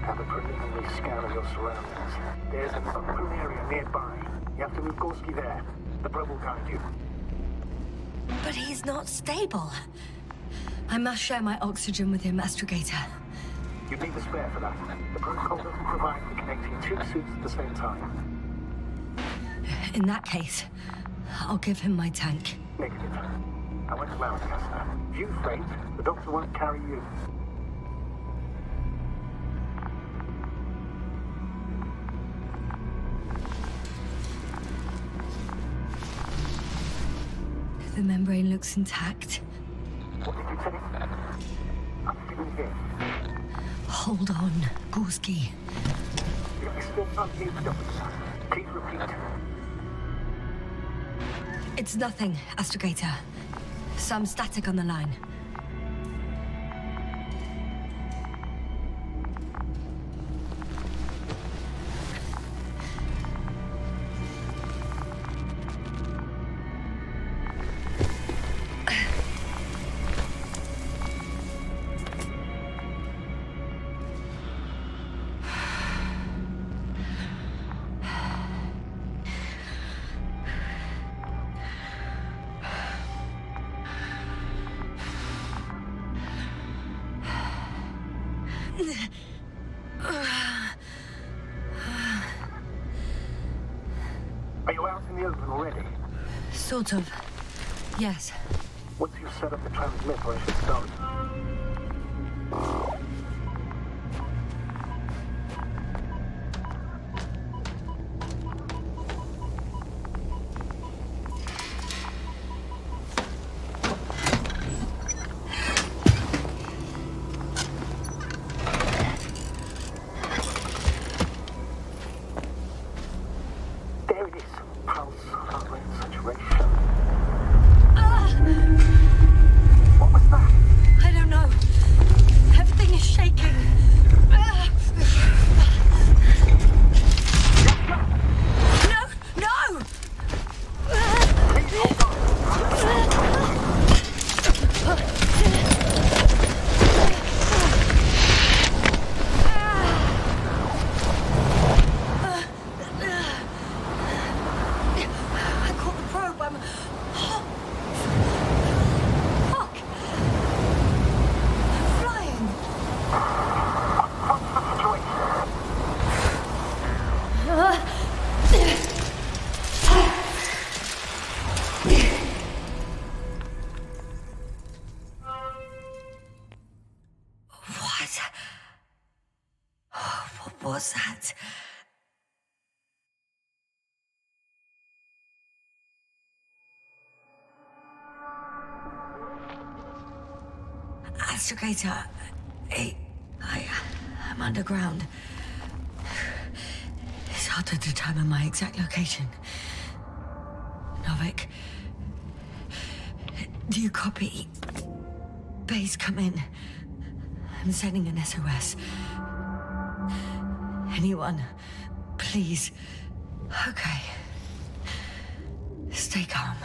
Have a preliminary scan of your surroundings. There's an open area nearby. You have to meet Gorski there. The probe will guide you. But he's not stable. I must share my oxygen with him, Astrogator. You need a spare for that. The protocol doesn't provide for connecting two suits at the same time. In that case, I'll give him my tank. Negative. I went to Madagascar. If you faint, the doctor won't carry you. The membrane looks intact. What did you say? I didn't hear. Hold on, Gorski. You're still unhinged, Doctor. Please repeat. It's nothing, Astrogator. Some static on the line. Are you out in the open already? Sort of. Yes. Once you set up the transmitter, I should start. There it is. Pulse, heart rate, saturation. What was that? I don't know. Everything is shaking. No! No! Please hold on. I caught the probe. I'm... Oh, fuck! I'm flying. What's the situation? What? What was that? Astrogator, I'm underground. It's hard to determine my exact location. Novik, do you copy? Base, come in. I'm sending an SOS. Anyone, please. Okay. Stay calm.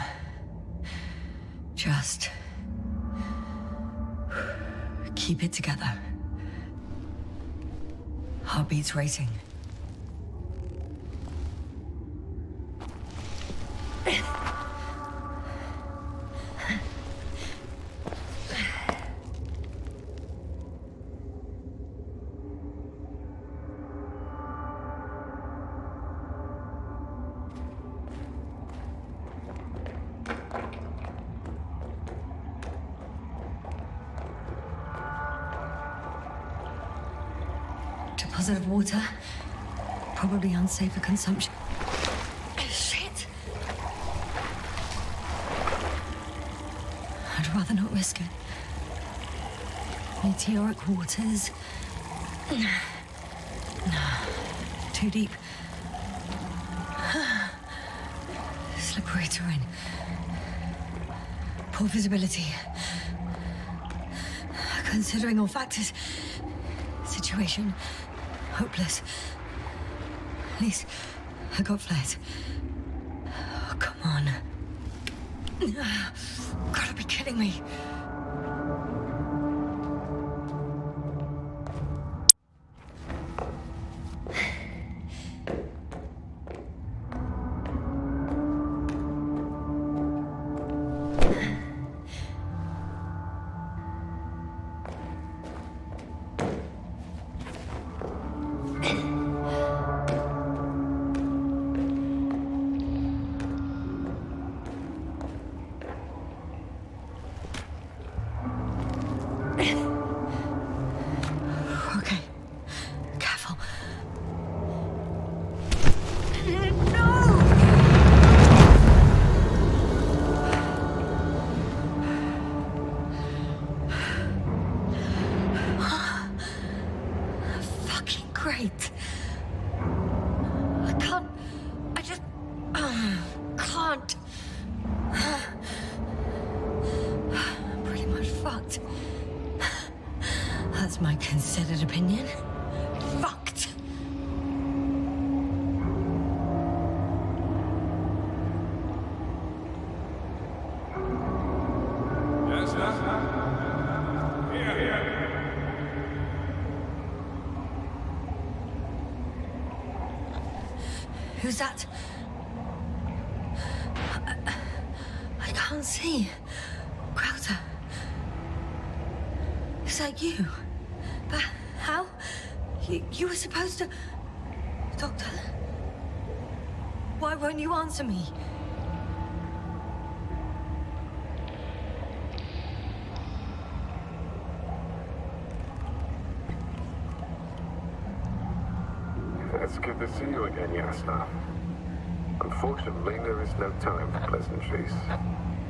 Just keep it together. Heartbeats racing. Deposit of water. Probably unsafe for consumption. Shit! I'd rather not risk it. Meteoric waters. No. Too deep. Slippery terrain. Poor visibility. Considering all factors, situation hopeless. At least I got flares. Oh, come on. Gotta be kidding me. Okay. Careful. No! Fucking great. I can't. I just. Can't. I'm pretty much fucked. That's my considered opinion. Fucked. Yes, sir. Here. Who's that? I can't see. Crowther. Is that you? But how? You were supposed to... Doctor? Why won't you answer me? It's good to see you again, Yasna. Unfortunately, there is no time for pleasantries.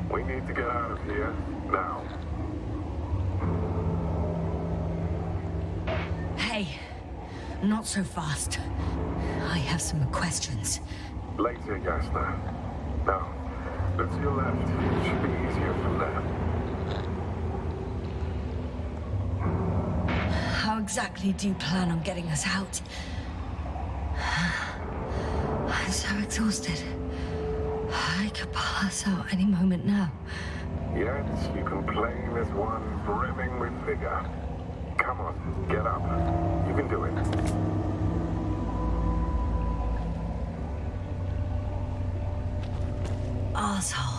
We need to get out of here, now. Hey, not so fast. I have some questions. Later, Yasna. Now, look to your left. It should be easier from there. How exactly do you plan on getting us out? I'm so exhausted. I could pass out any moment now. Yet, you complain as one brimming with vigor. Come on, get up. You can do it. Asshole.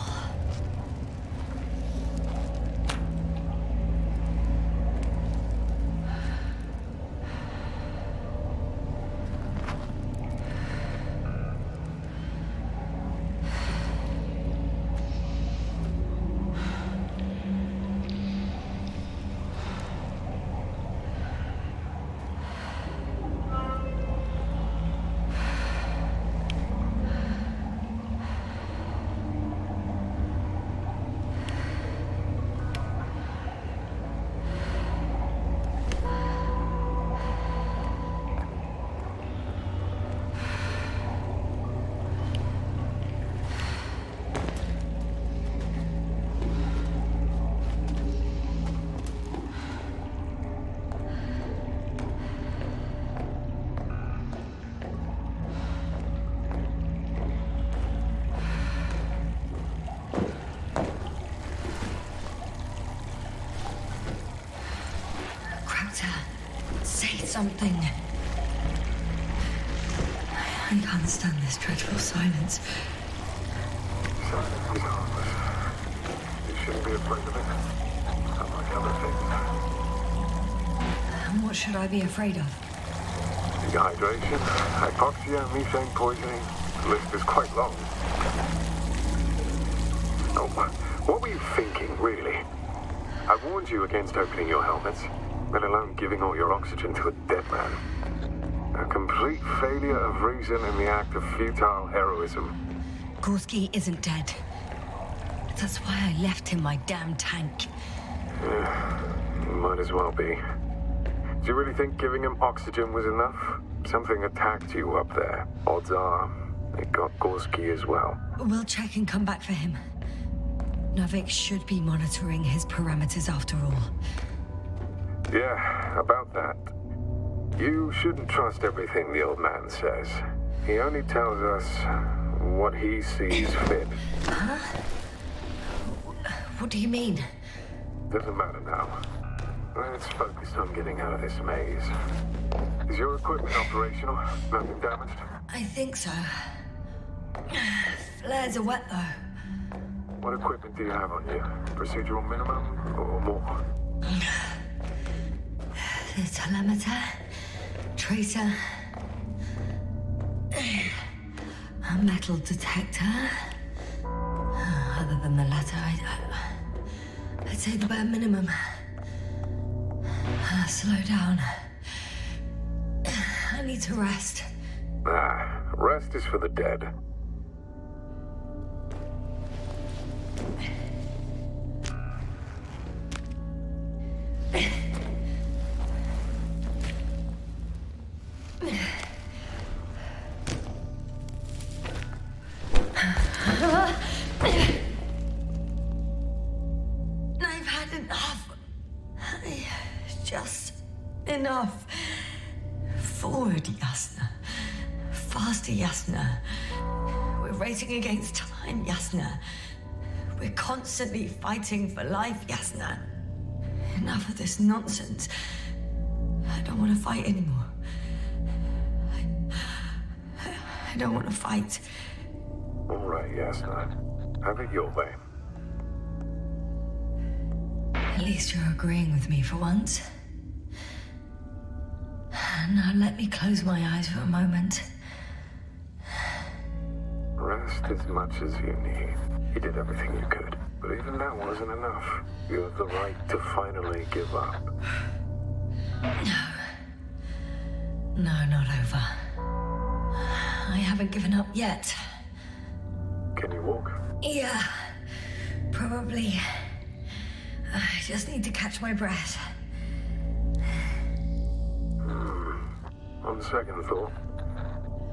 something. I can't stand this dreadful silence. Silence is harmless. You shouldn't be afraid of it. Unlike other things. And what should I be afraid of? Dehydration, hypoxia, methane poisoning. The list is quite long. Oh, what were you thinking, really? I warned you against opening your helmets, let alone giving all your oxygen to a dead man. A complete failure of reason in the act of futile heroism. Gorski isn't dead. That's why I left him my damn tank. Yeah, might as well be. Do you really think giving him oxygen was enough? Something attacked you up there. Odds are, it got Gorski as well. We'll check and come back for him. Navik should be monitoring his parameters after all. Yeah, about that. You shouldn't trust everything the old man says. He only tells us what he sees fit. Huh? What do you mean? Doesn't matter now. Let's focus on getting out of this maze. Is your equipment operational? Nothing damaged? I think so. Flares are wet, though. What equipment do you have on you? Procedural minimum or more? The telemeter, tracer, a metal detector. Other than the latter, I'd say the bare minimum. Slow down. I need to rest. Rest is for the dead. I've had enough. Just enough. Forward, Yasna. Faster, Yasna. We're racing against time, Yasna. We're constantly fighting for life, Yasna. Enough of this nonsense. I don't want to fight anymore. I don't want to fight. All right, Yasna. Have it your way. At least you're agreeing with me for once. Now let me close my eyes for a moment. Rest as much as you need. You did everything you could. But even that wasn't enough. You have the right to finally give up. No, not over. I haven't given up yet. Can you walk? Yeah, probably. I just need to catch my breath. On second thought,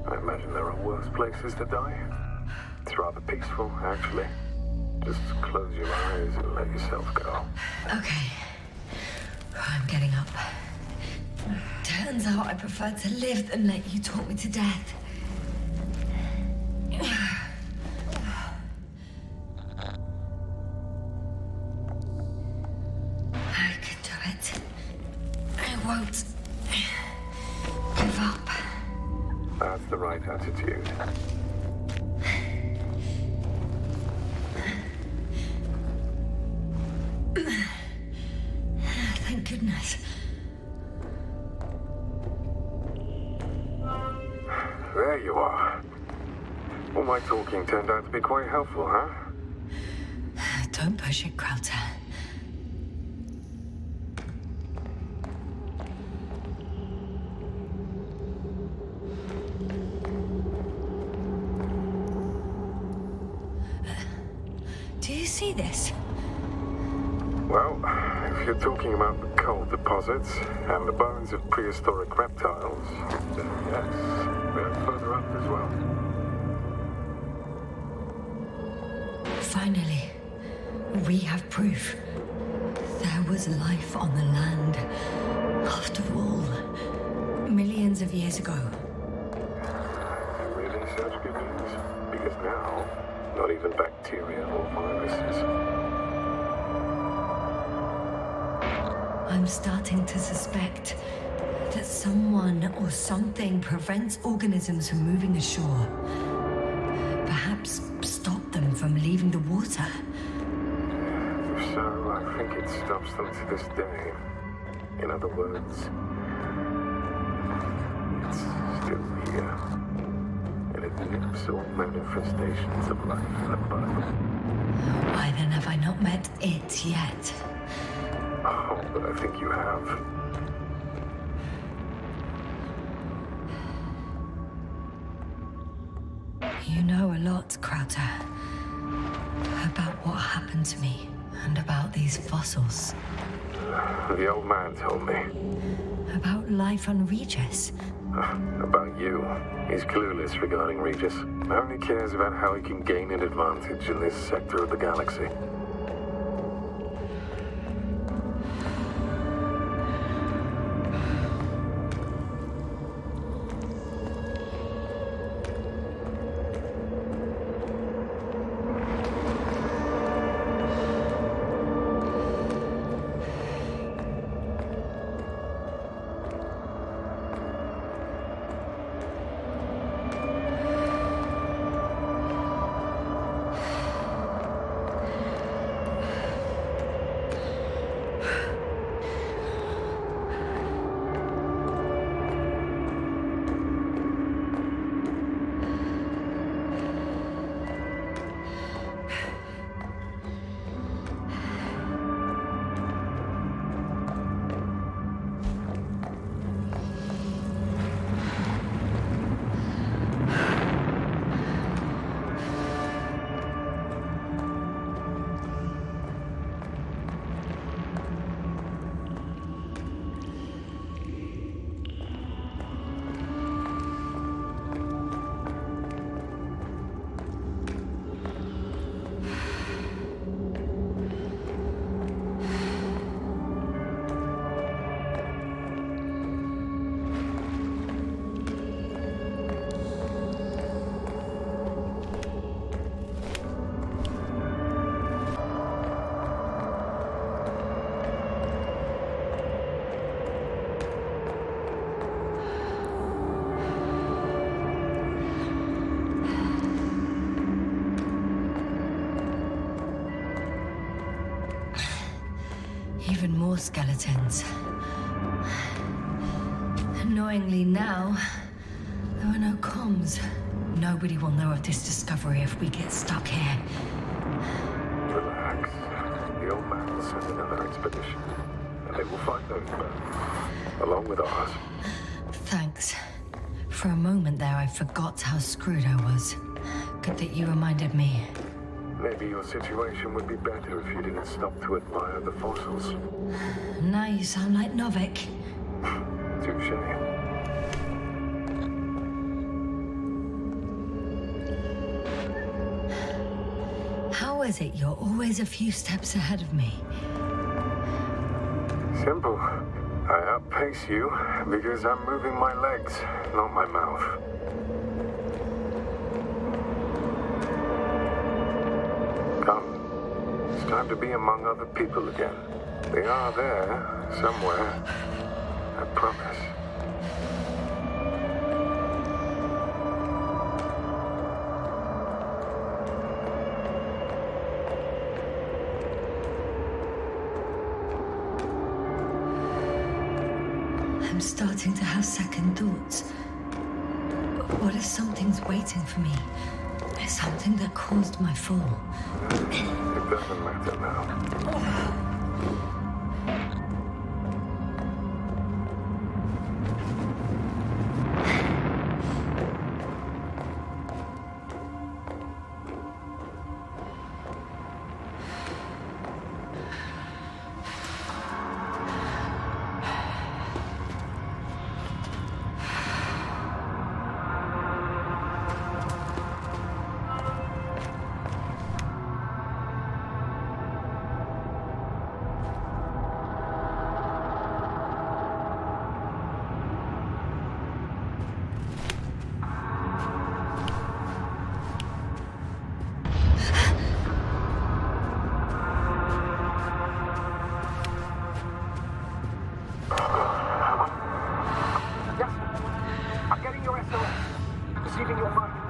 I imagine there are worse places to die. It's rather peaceful, actually. Just close your eyes and let yourself go. Okay. I'm getting up. Turns out I prefer to live than let you talk me to death. I can do it. I won't give up. That's the right attitude. Thank goodness. There you are. All my talking turned out to be quite helpful, huh? Don't push it, Krauter. Do you see this? Well, if you're talking about the coal deposits and the bones of prehistoric reptiles, then yes, they're further up as well. Finally, we have proof. There was life on the land. After all, millions of years ago. Really such good news? Because now, not even bacteria or viruses. I'm starting to suspect That someone or something prevents organisms from moving ashore. Perhaps stop them from leaving the water. If so, I think it stops them to this day. In other words, it's still here. And it nips all manifestations of life in the bud. Why then have I not met it yet? Oh, but I think you have. You know a lot, Crowther. About what happened to me, and about these fossils. The old man told me. About life on Regis. About you. He's clueless regarding Regis. Only cares about how he can gain an advantage in this sector of the galaxy. Even more skeletons. Annoyingly now, there are no comms. Nobody will know of this discovery if we get stuck here. Relax. The old man will send another expedition. And they will find those bones, along with ours. Thanks. For a moment there, I forgot how screwed I was. Good that you reminded me. Maybe your situation would be better if you didn't stop to admire the fossils. Now you sound like Novik. Touche. How is it you're always a few steps ahead of me? Simple. I outpace you because I'm moving my legs, not my mouth. Come. It's time to be among other people again. They are there, somewhere. I promise. I'm starting to have second thoughts. What if something's waiting for me? Something that caused my fall? It doesn't matter now. getting your SOS. Receiving your findings.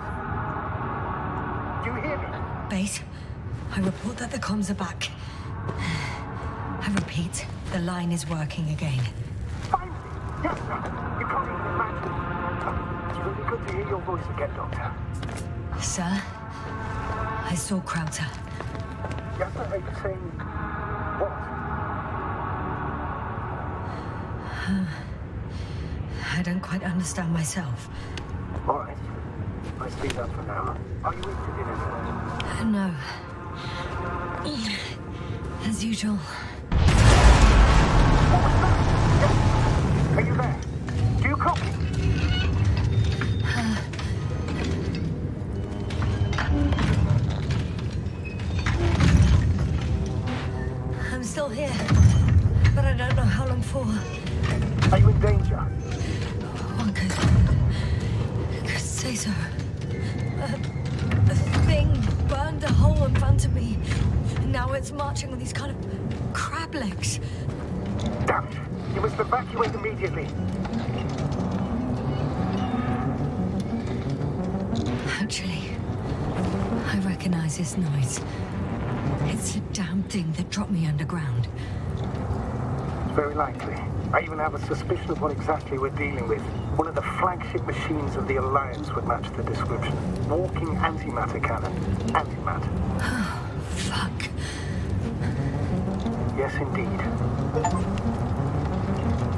Do you hear me? Base, I report that the comms are back. I repeat, the line is working again. Finally! Yes, sir. You can't even imagine. It's really good to hear your voice again, Doctor. Sir, I saw Krauter. Yes, sir. Are you saying what? I don't quite understand myself. All right. I speak that for now. Are you interested in it? No. As usual. What was that? Yes. Are you there? Do you copy? I'm still here, but I don't know how long for. Are you in danger? One could say so. The thing burned a hole in front of me. Now it's marching on these kind of crab legs. Damn it. You must evacuate immediately. Actually, I recognize this noise. It's the damn thing that dropped me underground. Very likely. I even have a suspicion of what exactly we're dealing with. One of the flagship machines of the Alliance would match the description. Walking antimatter cannon. Antimatter. Oh, fuck. Yes, indeed.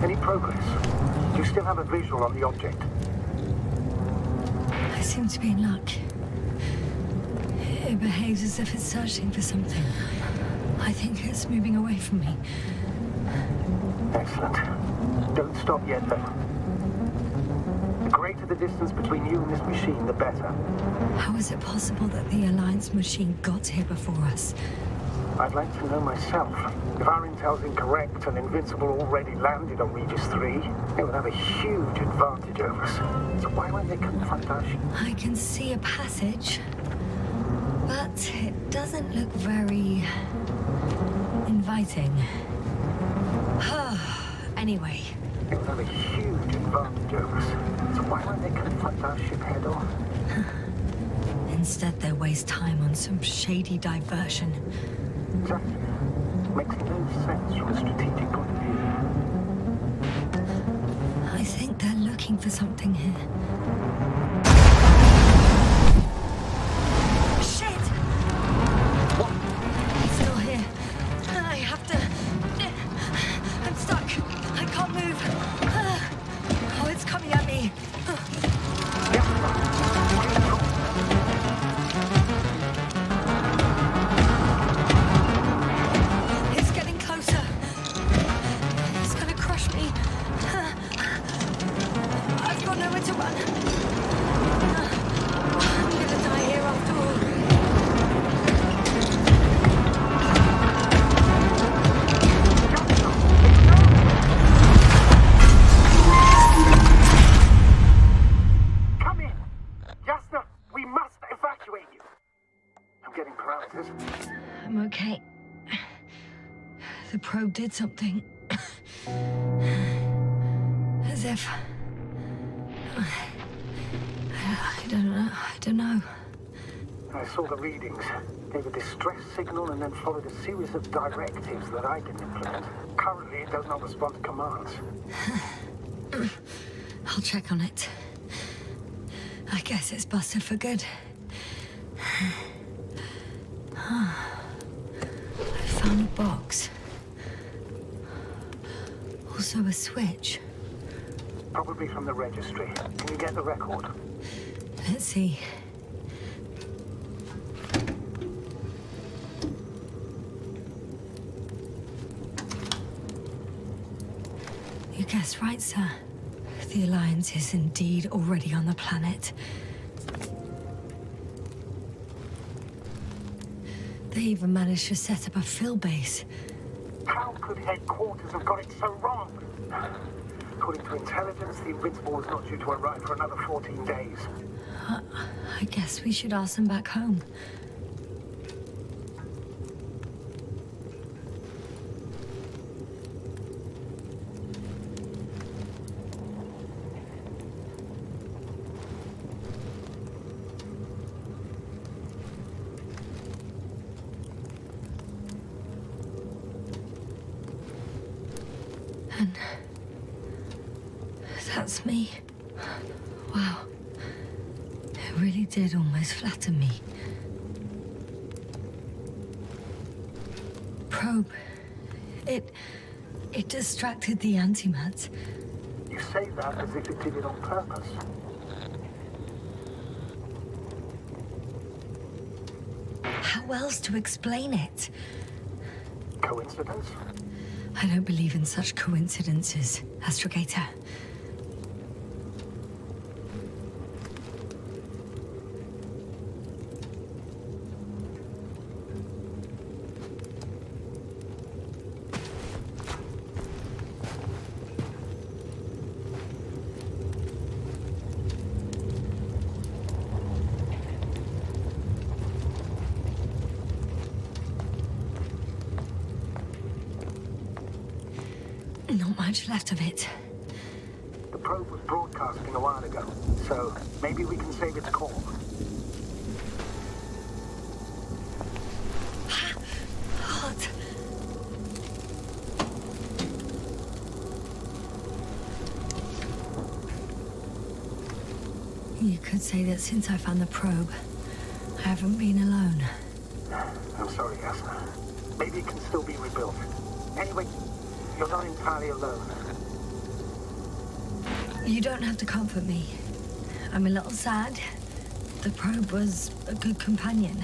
Any progress? You still have a visual on the object? I seem to be in luck. It behaves as if it's searching for something. I think it's moving away from me. Excellent. Don't stop yet, though. The greater the distance between you and this machine, the better. How is it possible that the Alliance machine got here before us? I'd like to know myself. If our intel's incorrect and Invincible already landed on Regis 3, it would have a huge advantage over us. So why won't they confront our ship? I can see a passage, but it doesn't look very inviting. Anyway. It would have a huge advantage over us. So why won't they confront our ship head on? Instead, they waste time on some shady diversion. Exactly. Makes no sense from a strategic point of view. I think they're looking for something here. Shit! What? It's still here. I have to... I'm stuck. I can't move. Oh, it's coming at me. It's getting closer. It's gonna crush me. I've got nowhere to run. I'm gonna die here after all. Come in! Jasper, we must evacuate you. I'm getting paralysis. I'm okay. The probe did something. As if... I don't know. I saw the readings. Gave a distress signal and then followed a series of directives that I didn't implement. Currently, it does not respond to commands. I'll check on it. I guess it's busted for good. I found a box. Also a switch. Probably from the registry. Can you get the record? Let's see. You guessed right, sir. The Alliance is indeed already on the planet. They even managed to set up a fill base. How could headquarters have got it so wrong? According to intelligence, the Invincible was not due to arrive for another 14 days. I guess we should ask them back home. And that's me. Wow. It really did almost flatter me. Probe. It distracted the antimats. You say that as if it did it on purpose. How else to explain it? Coincidence? I don't believe in such coincidences, Astrogator. Not much left of it. The probe was broadcasting a while ago, so maybe we can save its call. Hot. You could say that since I found the probe, I haven't been alone. I'm sorry, Asa. Maybe it can still be rebuilt. Anyway, you're not entirely alone. You don't have to comfort me. I'm a little sad. The probe was a good companion,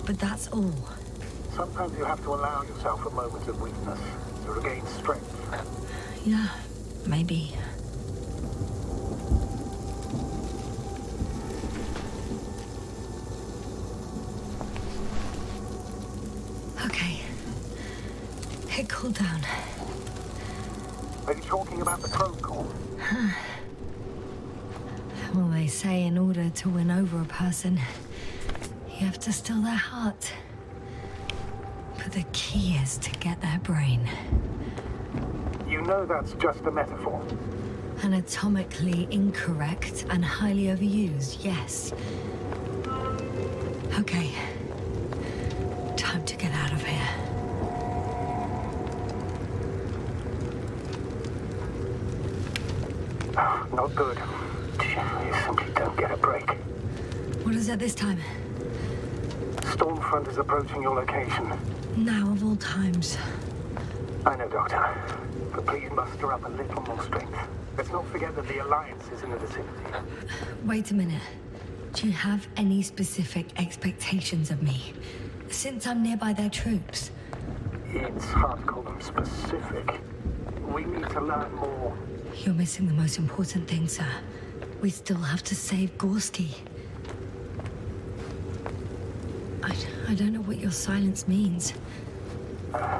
but that's all. Sometimes you have to allow yourself a moment of weakness to regain strength. Yeah, maybe. Okay. It cooled down. Are you talking about the probe call? Well, they say in order to win over a person, you have to steal their heart. But the key is to get their brain. You know that's just a metaphor. Anatomically incorrect and highly overused, yes. Okay. Time to get out of here. Not good. You simply don't get a break. What is it this time? Stormfront is approaching your location. Now of all times. I know, Doctor. But please muster up a little more strength. Let's not forget that the Alliance is in the vicinity. Wait a minute. Do you have any specific expectations of me? Since I'm nearby their troops. It's hard to call them specific. We need to learn more. You're missing the most important thing, sir. We still have to save Gorski. I don't know what your silence means. I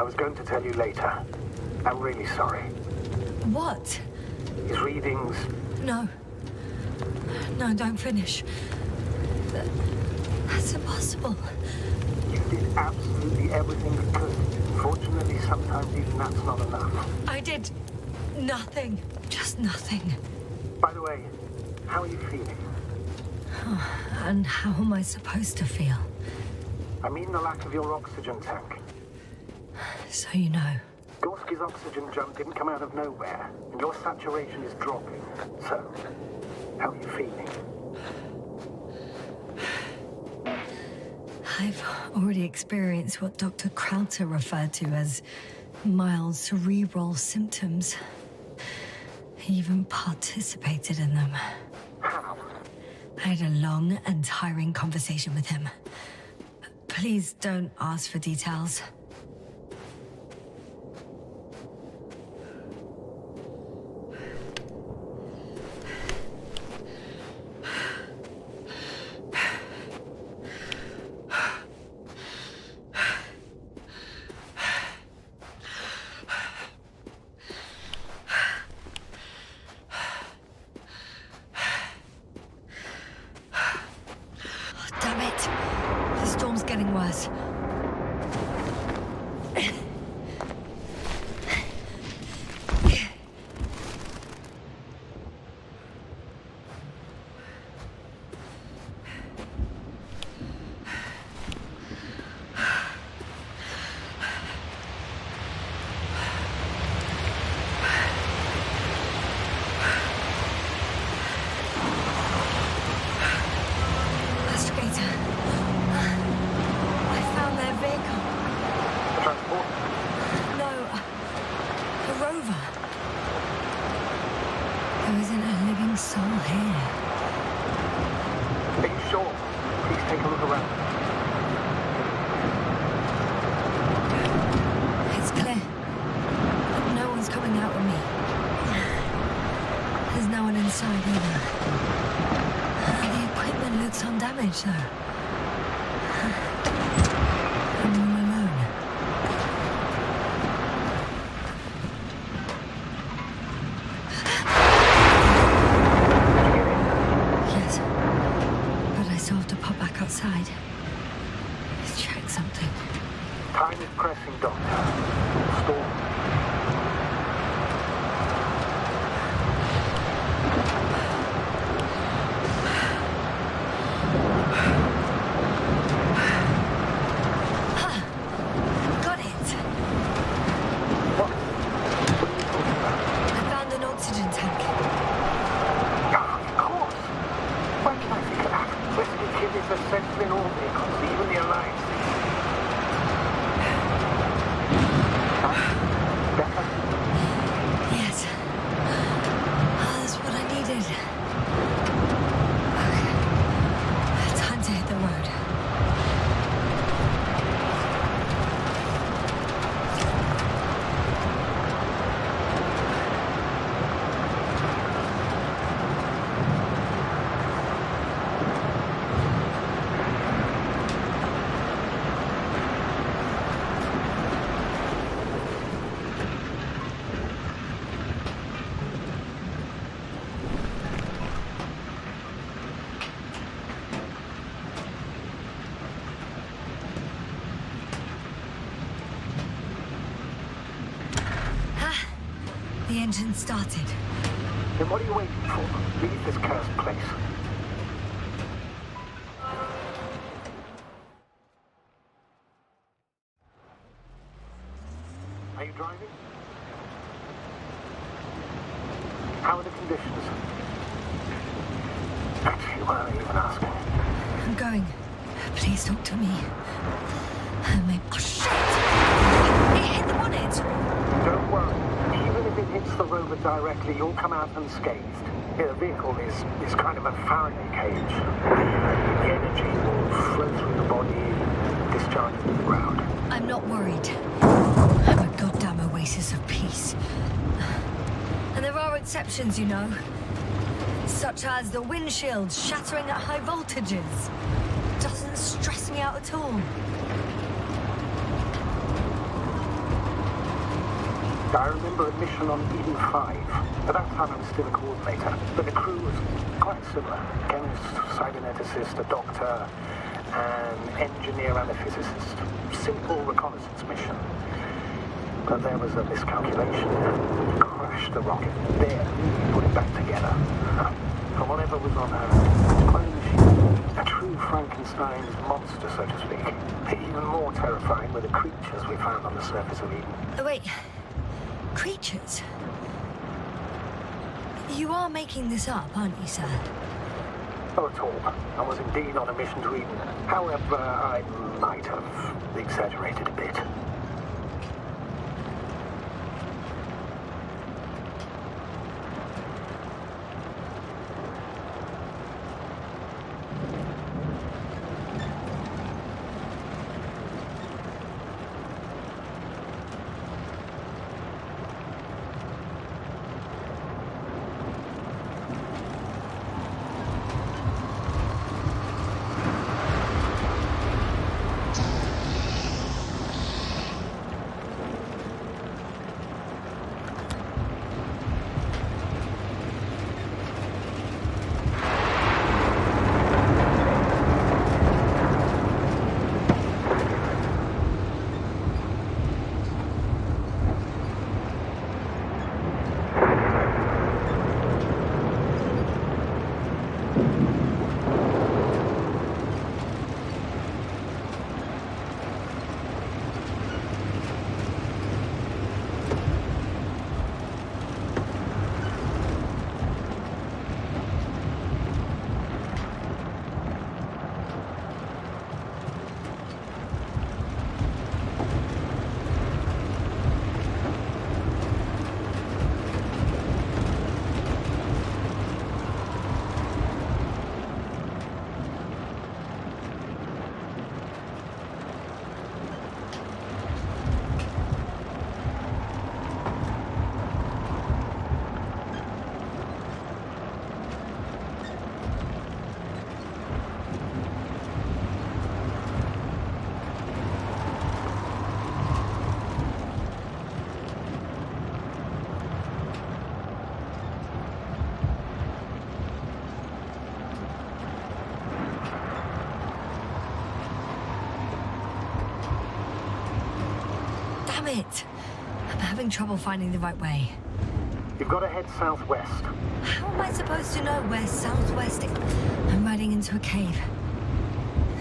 was going to tell you later. I'm really sorry. What? His readings... No. No, don't finish. That's impossible. You did absolutely everything you could. Fortunately, sometimes even that's not enough. I did nothing. Just nothing. By the way, how are you feeling? And how am I supposed to feel? I mean the lack of your oxygen tank. So you know. Gorski's oxygen jump didn't come out of nowhere, and your saturation is dropping. So, how are you feeling? I've already experienced what Dr. Krauter referred to as mild cerebral symptoms. He even participated in them. How? I had a long and tiring conversation with him. Please don't ask for details. Damn it! The storm's getting worse. outside either. The equipment looks undamaged, though. I'm all alone. Yes, but I still have to pop back outside. Check something. Time is pressing, Doctor. Storm. Got it. What? What are you talking about? I found an oxygen tank. Ah, of course. When did I think of that? Resident Kid is essential in all vehicles, even the Alliance. Better? Yes. That's what I needed. Okay. Time to hit the road. The engine started. Then what are you waiting for? Leave this cursed place. Are you driving? How are the conditions? Actually, why are you even asking? I'm going. Please talk to me. Oh, shit! It hit the bonnet! Don't worry. Even if it hits the rover directly, you'll come out unscathed. Yeah, the vehicle is kind of a Faraday cage. The energy will flow through the body, discharge into the ground. I'm not worried. I'm a goddamn oasis of peace. And there are exceptions, you know. Such as the windshield shattering at high voltages. Doesn't stress me out at all. I remember a mission on Eden 5. At that time I was still a coordinator, but the crew was quite similar. Chemist, cyberneticist, a doctor, an engineer and a physicist. Simple reconnaissance mission. But there was a miscalculation. We crashed the rocket. There, we put it back together. From whatever was on her clone machine. A true Frankenstein's monster, so to speak. Even more terrifying were the creatures we found on the surface of Eden. Oh, wait. Creatures? You are making this up, aren't you, sir? Not at all. I was indeed on a mission to Eden. However, I might have exaggerated a bit. Damn it! I'm having trouble finding the right way. You've got to head southwest. How am I supposed to know where southwest is? I'm riding into a cave.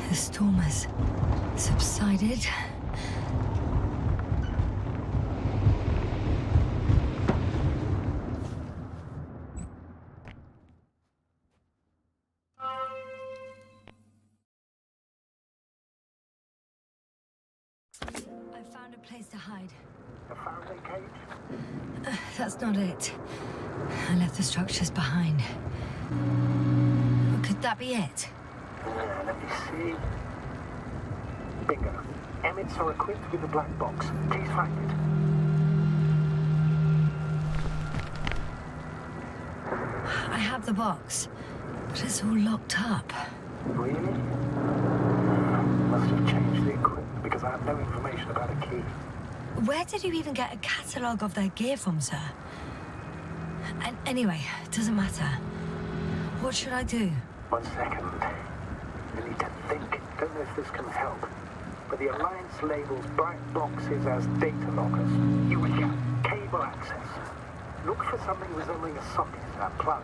The storm has subsided. I found a place to hide. A Faraday cage? That's not it. I left the structures behind. Could that be it? Let me see. Bingo. Emmets are equipped with a black box. Please find it. I have the box, but it's all locked up. Really? Must have changed the equipment because I have no information about a key. Where did you even get a catalogue of their gear from, sir? And anyway, it doesn't matter. What should I do? 1 second. I need to think. Don't know if this can help. But the Alliance labels black boxes as data lockers. You would get cable access. Look for something resembling a socket, a plug.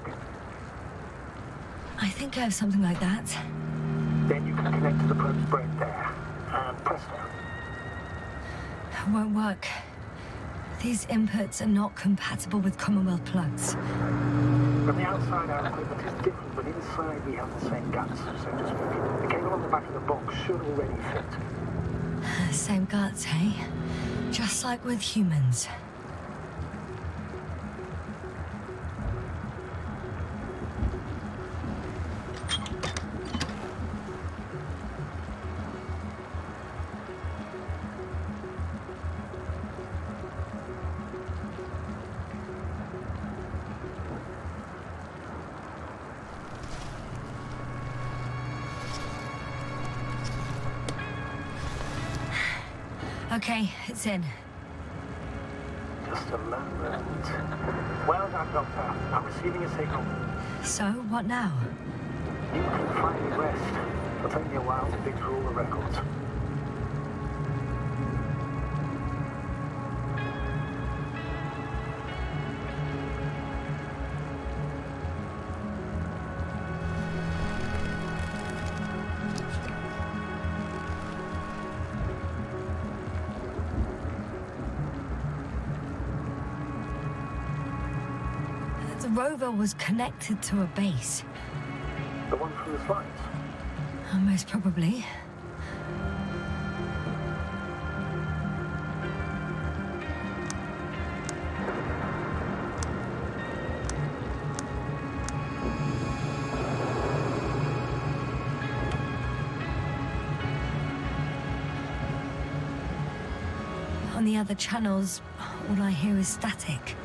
I think I have something like that. Then you can connect to the probe's brain there. And presto. Won't work. These inputs are not compatible with Commonwealth plugs. From the outside, our equipment is different, but inside we have the same guts, so to speak. The cable on the back of the box should already fit. Same guts, hey? Just like with humans. Okay, it's in. Just a moment. Well done, Doctor. I'm receiving a signal. So, what now? You can finally rest. It'll take me a while to dig through all the records. The rover was connected to a base. The one from the slides? Most probably. On the other channels, all I hear is static.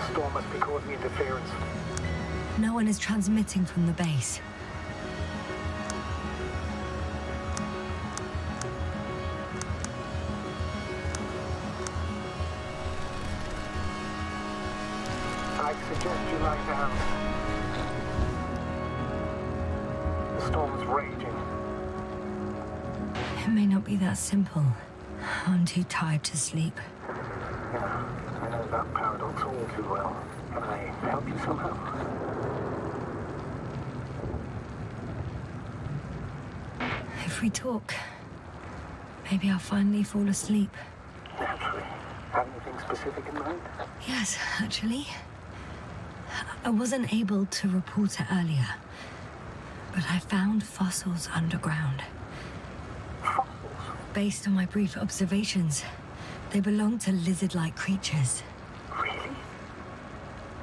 The storm must be causing interference. No one is transmitting from the base. I suggest you lie down. The storm's raging. It may not be that simple. I'm too tired to sleep. Yeah, I know that paradox all too well. Can I help you somehow? If we talk, maybe I'll finally fall asleep. Naturally. Have anything specific in mind? Yes, actually. I wasn't able to report it earlier, but I found fossils underground. Fossils? Based on my brief observations, they belong to lizard-like creatures. Really?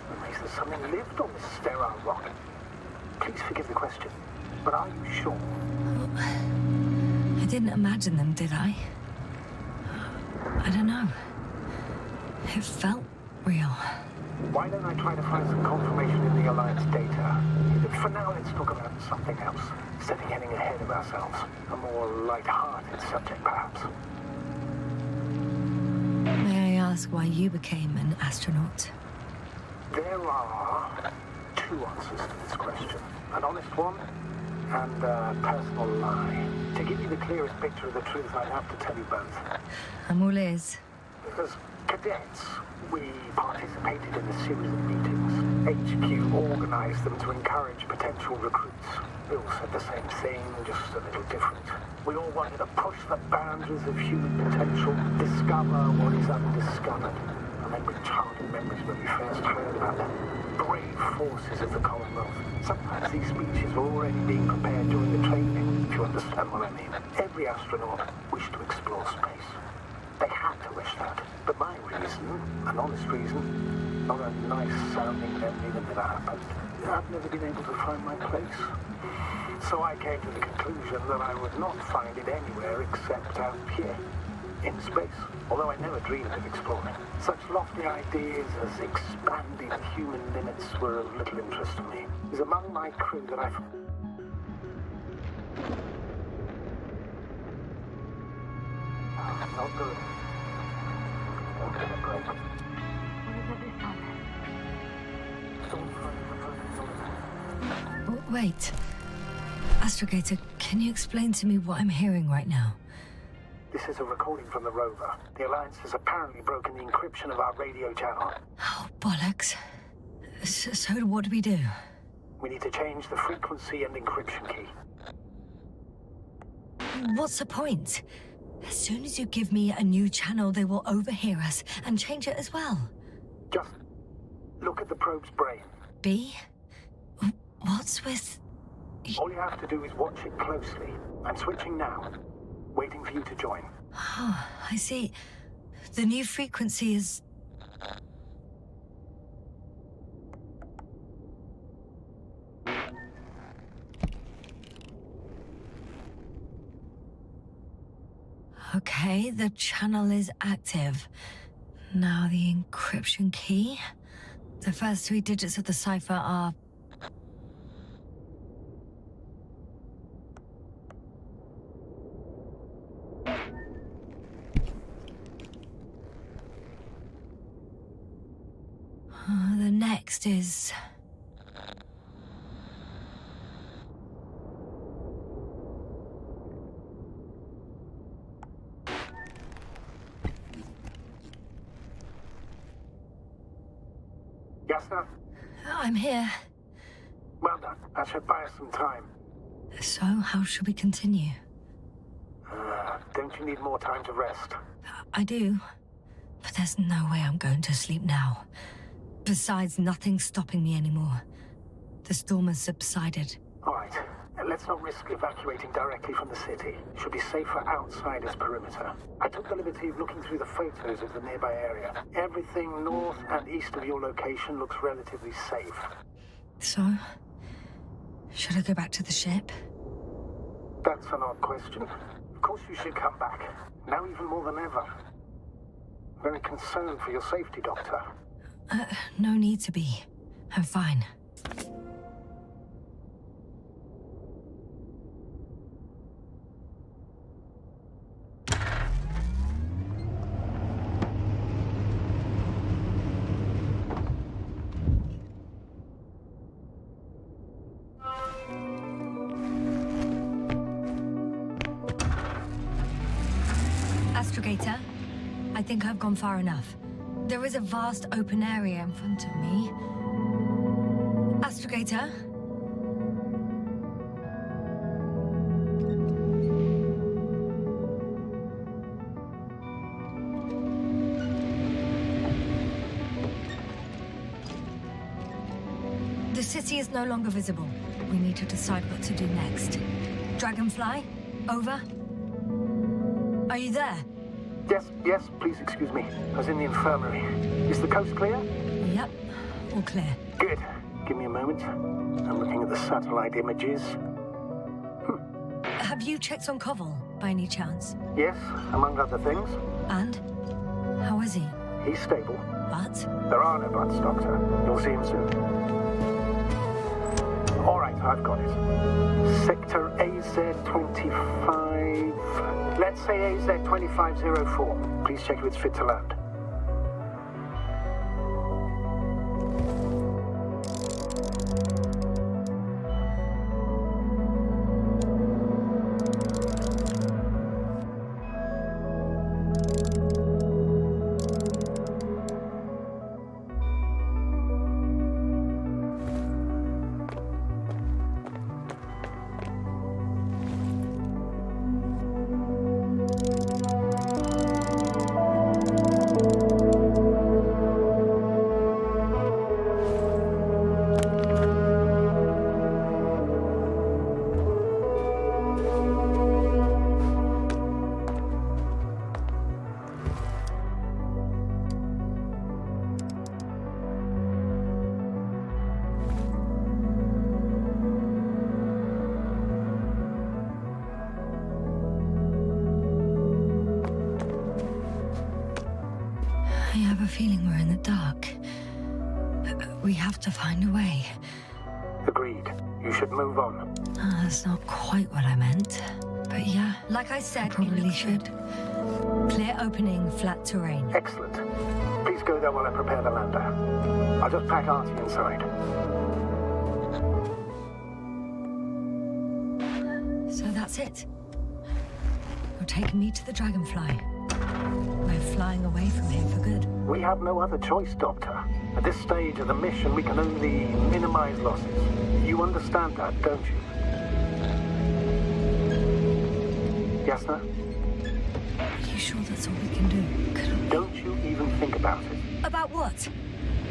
That makes that something lived on this sterile rock. Please forgive the question, but are you sure? I didn't imagine them, did I? I don't know. It felt real. Why don't I try to find some confirmation in the Alliance data? For now, let's talk about something else. Instead of getting ahead of ourselves. A more light-hearted subject, perhaps. May I ask why you became an astronaut? There are two answers to this question. An honest one and a personal lie. To give you the clearest picture of the truth, I'd have to tell you both. I'm all ears. As cadets, we participated in a series of meetings. HQ organized them to encourage potential recruits. We all said the same thing, just a little different. We all wanted to push the boundaries of human potential, discover what is undiscovered. I remember childhood memories when we first heard about the brave forces of the Commonwealth. Sometimes these speeches were already being prepared during the training, if you understand what I mean. Every astronaut wished to explore space. They had to wish that. But my reason, an honest reason, not a nice-sounding memory that never happened, I've never been able to find my place. So I came to the conclusion that I would not find it anywhere except out here, in space. Although I never dreamed of exploring. Such lofty ideas as expanding human limits were of little interest to me. It was among my crew that I... Not good. Don't get a break. Wait. Astrogator, can you explain to me what I'm hearing right now? This is a recording from the rover. The Alliance has apparently broken the encryption of our radio channel. Oh, bollocks. So what do we do? We need to change the frequency and encryption key. What's the point? As soon as you give me a new channel, they will overhear us and change it as well. Just look at the probe's brain. B? What's with... All you have to do is watch it closely. I'm switching now. Waiting for you to join. Oh, I see. The new frequency is... Okay, the channel is active. Now the encryption key. The first 3 digits of the cipher are... the next is... Yes, sir? I'm here. Well done. That should buy us some time. So, how should we continue? Don't you need more time to rest? I do. But there's no way I'm going to sleep now. Besides, nothing's stopping me anymore. The storm has subsided. All right. Let's not risk evacuating directly from the city. It should be safer outside its perimeter. I took the liberty of looking through the photos of the nearby area. Everything north and east of your location looks relatively safe. So? Should I go back to the ship? That's an odd question. Of course you should come back. Now even more than ever. Very concerned for your safety, Doctor. No need to be. I'm fine. Astrogator, I think I've gone far enough. There is a vast open area in front of me. Astrogator? The city is no longer visible. We need to decide what to do next. Dragonfly? Over? Are you there? Yes, please excuse me. I was in the infirmary. Is the coast clear? Yep, all clear. Good. Give me a moment. I'm looking at the satellite images. Have you checked on Koval, by any chance? Yes, among other things. And? How is he? He's stable. But? There are no buts, Doctor. You'll see him soon. All right, I've got it. Sector AZ-25... Let's say AZ-2504. Please check if it's fit to land. We have to find a way. Agreed. You should move on. That's not quite what I meant. But yeah, like I said, probably should. Clear opening, flat terrain. Excellent. Please go there while I prepare the lander. I'll just pack Artie inside. So that's it. You're taking me to the Dragonfly. We're flying away from here for good. We have no other choice, Doctor. At this stage of the mission, we can only minimize losses. You understand that, don't you? Yes, sir? Are you sure that's all we can do? Don't you even think about it. About what?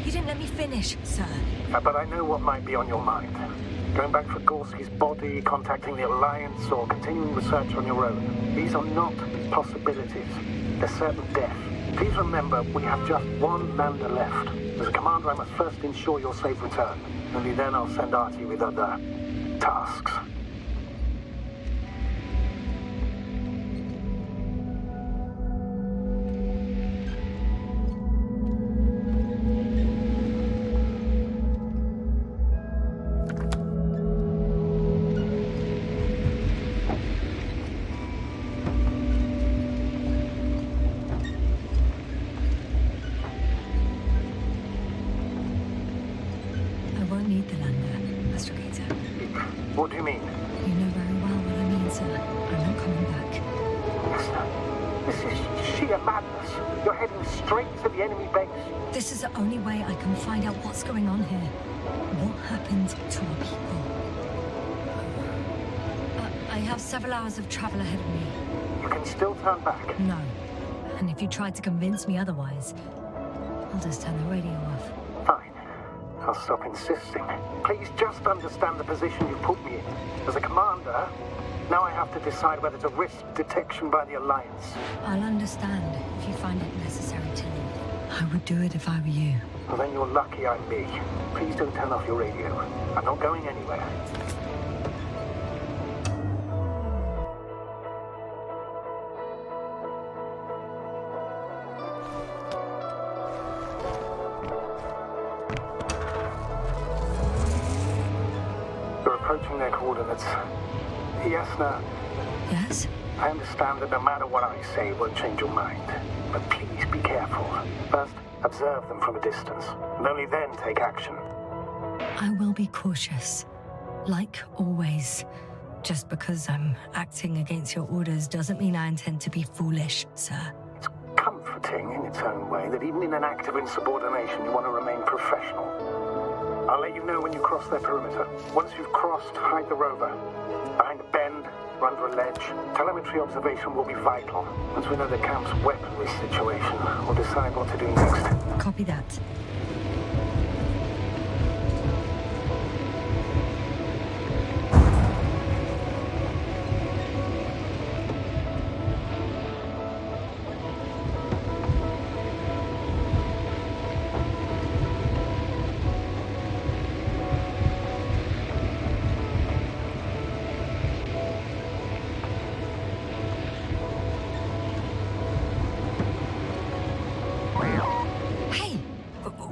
You didn't let me finish, sir. But I know what might be on your mind. Going back for Gorski's body, contacting the Alliance, or continuing research on your own. These are not possibilities. They're certain death. Please remember, we have just one lander left. As a commander, I must first ensure your safe return. Only then I'll send Artie with other tasks. What do you mean? You know very well what I mean, sir. I'm not coming back. This is sheer madness. You're heading straight to the enemy base. This is the only way I can find out what's going on here. What happened to our people? I have several hours of travel ahead of me. You can still turn back. No. And if you try to convince me otherwise, I'll just turn the radio off. Fine. I'll stop insisting. Please just understand the position you've put me in. As a commander, now I have to decide whether to risk detection by the Alliance. I'll understand if you find it necessary to leave. I would do it if I were you. Well, then you're lucky I'm me. Please don't turn off your radio. I'm not going anywhere. Approaching their coordinates. Yasna. Yes? I understand that no matter what I say, it won't change your mind. But please be careful. First, observe them from a distance, and only then take action. I will be cautious. Like always. Just because I'm acting against your orders doesn't mean I intend to be foolish, sir. It's comforting in its own way that even in an act of insubordination, you want to remain professional. I'll let you know when you cross their perimeter. Once you've crossed, hide the rover. Behind a bend, or under a ledge. Telemetry observation will be vital. Once we know the camp's weaponry situation, we'll decide what to do next. Copy that.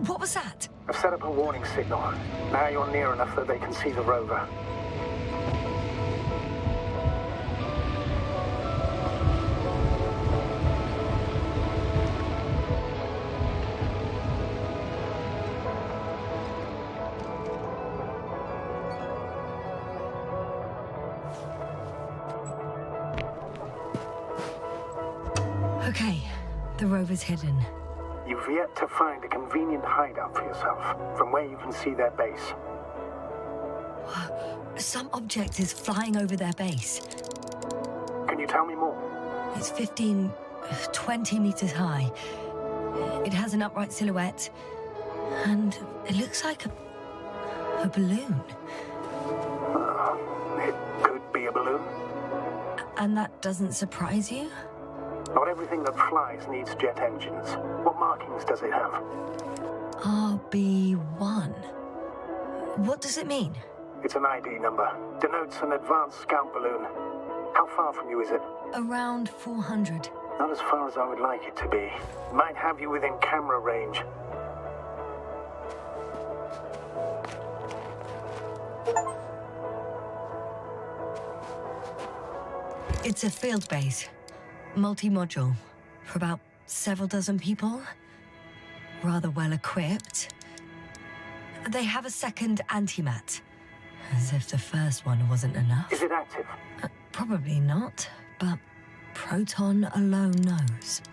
What was that? I've set up a warning signal. Now you're near enough that they can see the rover. Okay, the rover's hidden. You've yet to find a convenient hideout for yourself, from where you can see their base. Some object is flying over their base. Can you tell me more? It's 15, 20 meters high. It has an upright silhouette, and it looks like a balloon. It could be a balloon. And that doesn't surprise you? Not everything that flies needs jet engines. What markings does it have? RB1. What does it mean? It's an ID number. Denotes an advanced scout balloon. How far from you is it? Around 400. Not as far as I would like it to be. Might have you within camera range. It's a field base, multi-module, for about several dozen people. Rather well equipped. They have a second antimat, as if the first one wasn't enough. Is it active? Probably not, but Proton alone knows.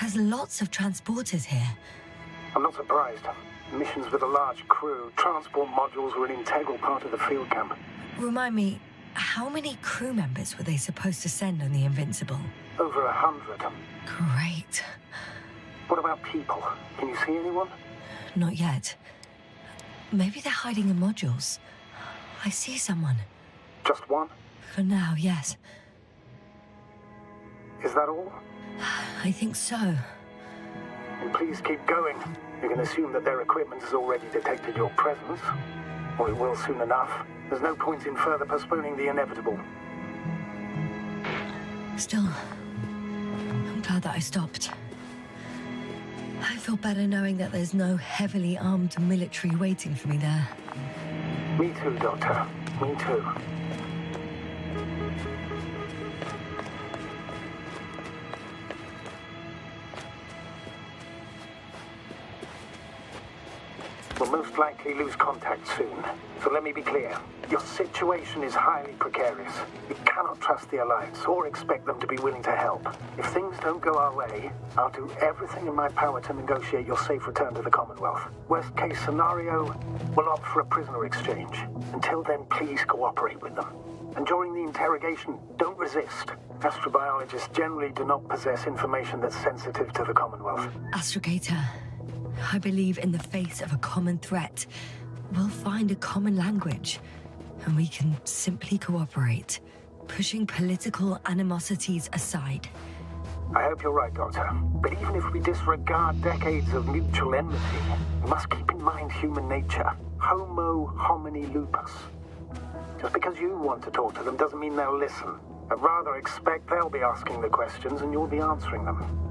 There's lots of transporters here. I'm not surprised. Missions with a large crew, transport modules were an integral part of the field camp. Remind me, how many crew members were they supposed to send on the Invincible? Over 100. Great. What about people? Can you see anyone? Not yet. Maybe they're hiding in modules. I see someone. Just one? For now, yes. Is that all? I think so. And please keep going. You can assume that their equipment has already detected your presence. Or it will soon enough. There's no point in further postponing the inevitable. Still, I'm glad that I stopped. I feel better knowing that there's no heavily armed military waiting for me there. Me too, Doctor. Me too. We'll most likely lose contact soon. So let me be clear. Your situation is highly precarious. You cannot trust the Alliance or expect them to be willing to help. If things don't go our way, I'll do everything in my power to negotiate your safe return to the Commonwealth. Worst case scenario, we'll opt for a prisoner exchange. Until then, please cooperate with them. And during the interrogation, don't resist. Astrobiologists generally do not possess information that's sensitive to the Commonwealth. Astrogator, I believe in the face of a common threat, we'll find a common language, and we can simply cooperate, pushing political animosities aside. I hope you're right, Doctor. But even if we disregard decades of mutual enmity, we must keep in mind human nature. Homo homini lupus. Just because you want to talk to them doesn't mean they'll listen. I'd rather expect they'll be asking the questions and you'll be answering them.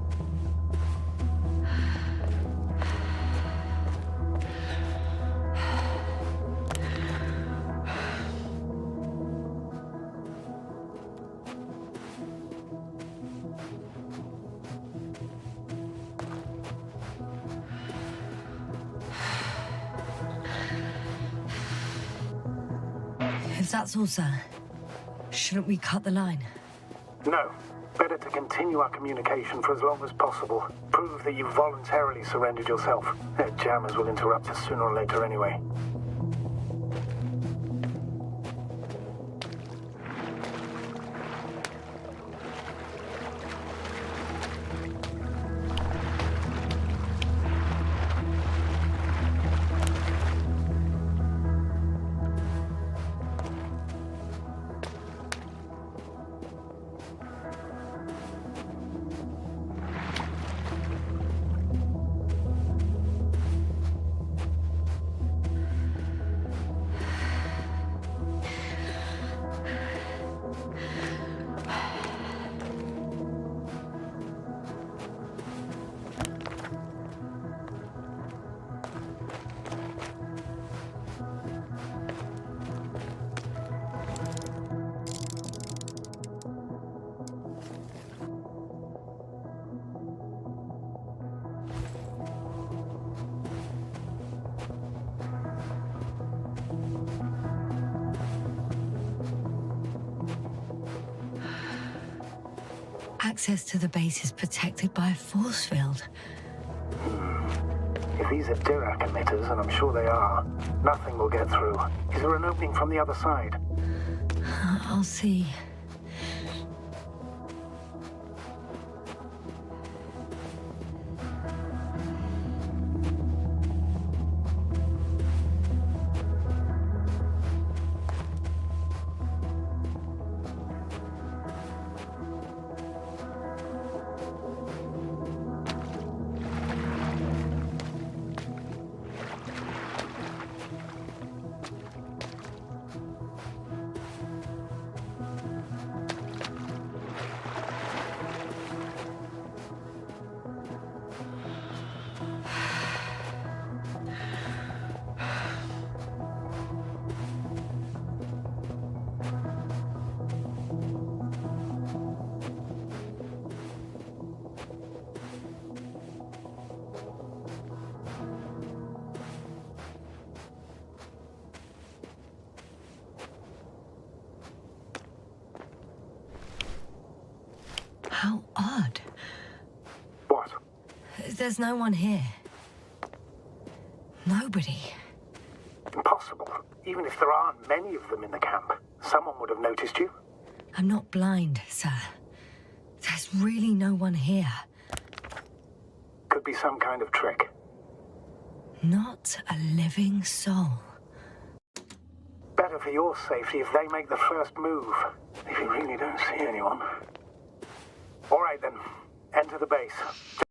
If that's all, sir, shouldn't we cut the line? No. Better to continue our communication for as long as possible. Prove that you voluntarily surrendered yourself. Their jammers will interrupt us sooner or later anyway. Access to the base is protected by a force field. If these are Dirac emitters, and I'm sure they are, nothing will get through. Is there an opening from the other side? I'll see. How odd. What? There's no one here. Nobody. Impossible. Even if there aren't many of them in the camp, someone would have noticed you. I'm not blind, sir. There's really no one here. Could be some kind of trick. Not a living soul. Better for your safety if they make the first move. If you really don't see anyone. All right then. Enter the base.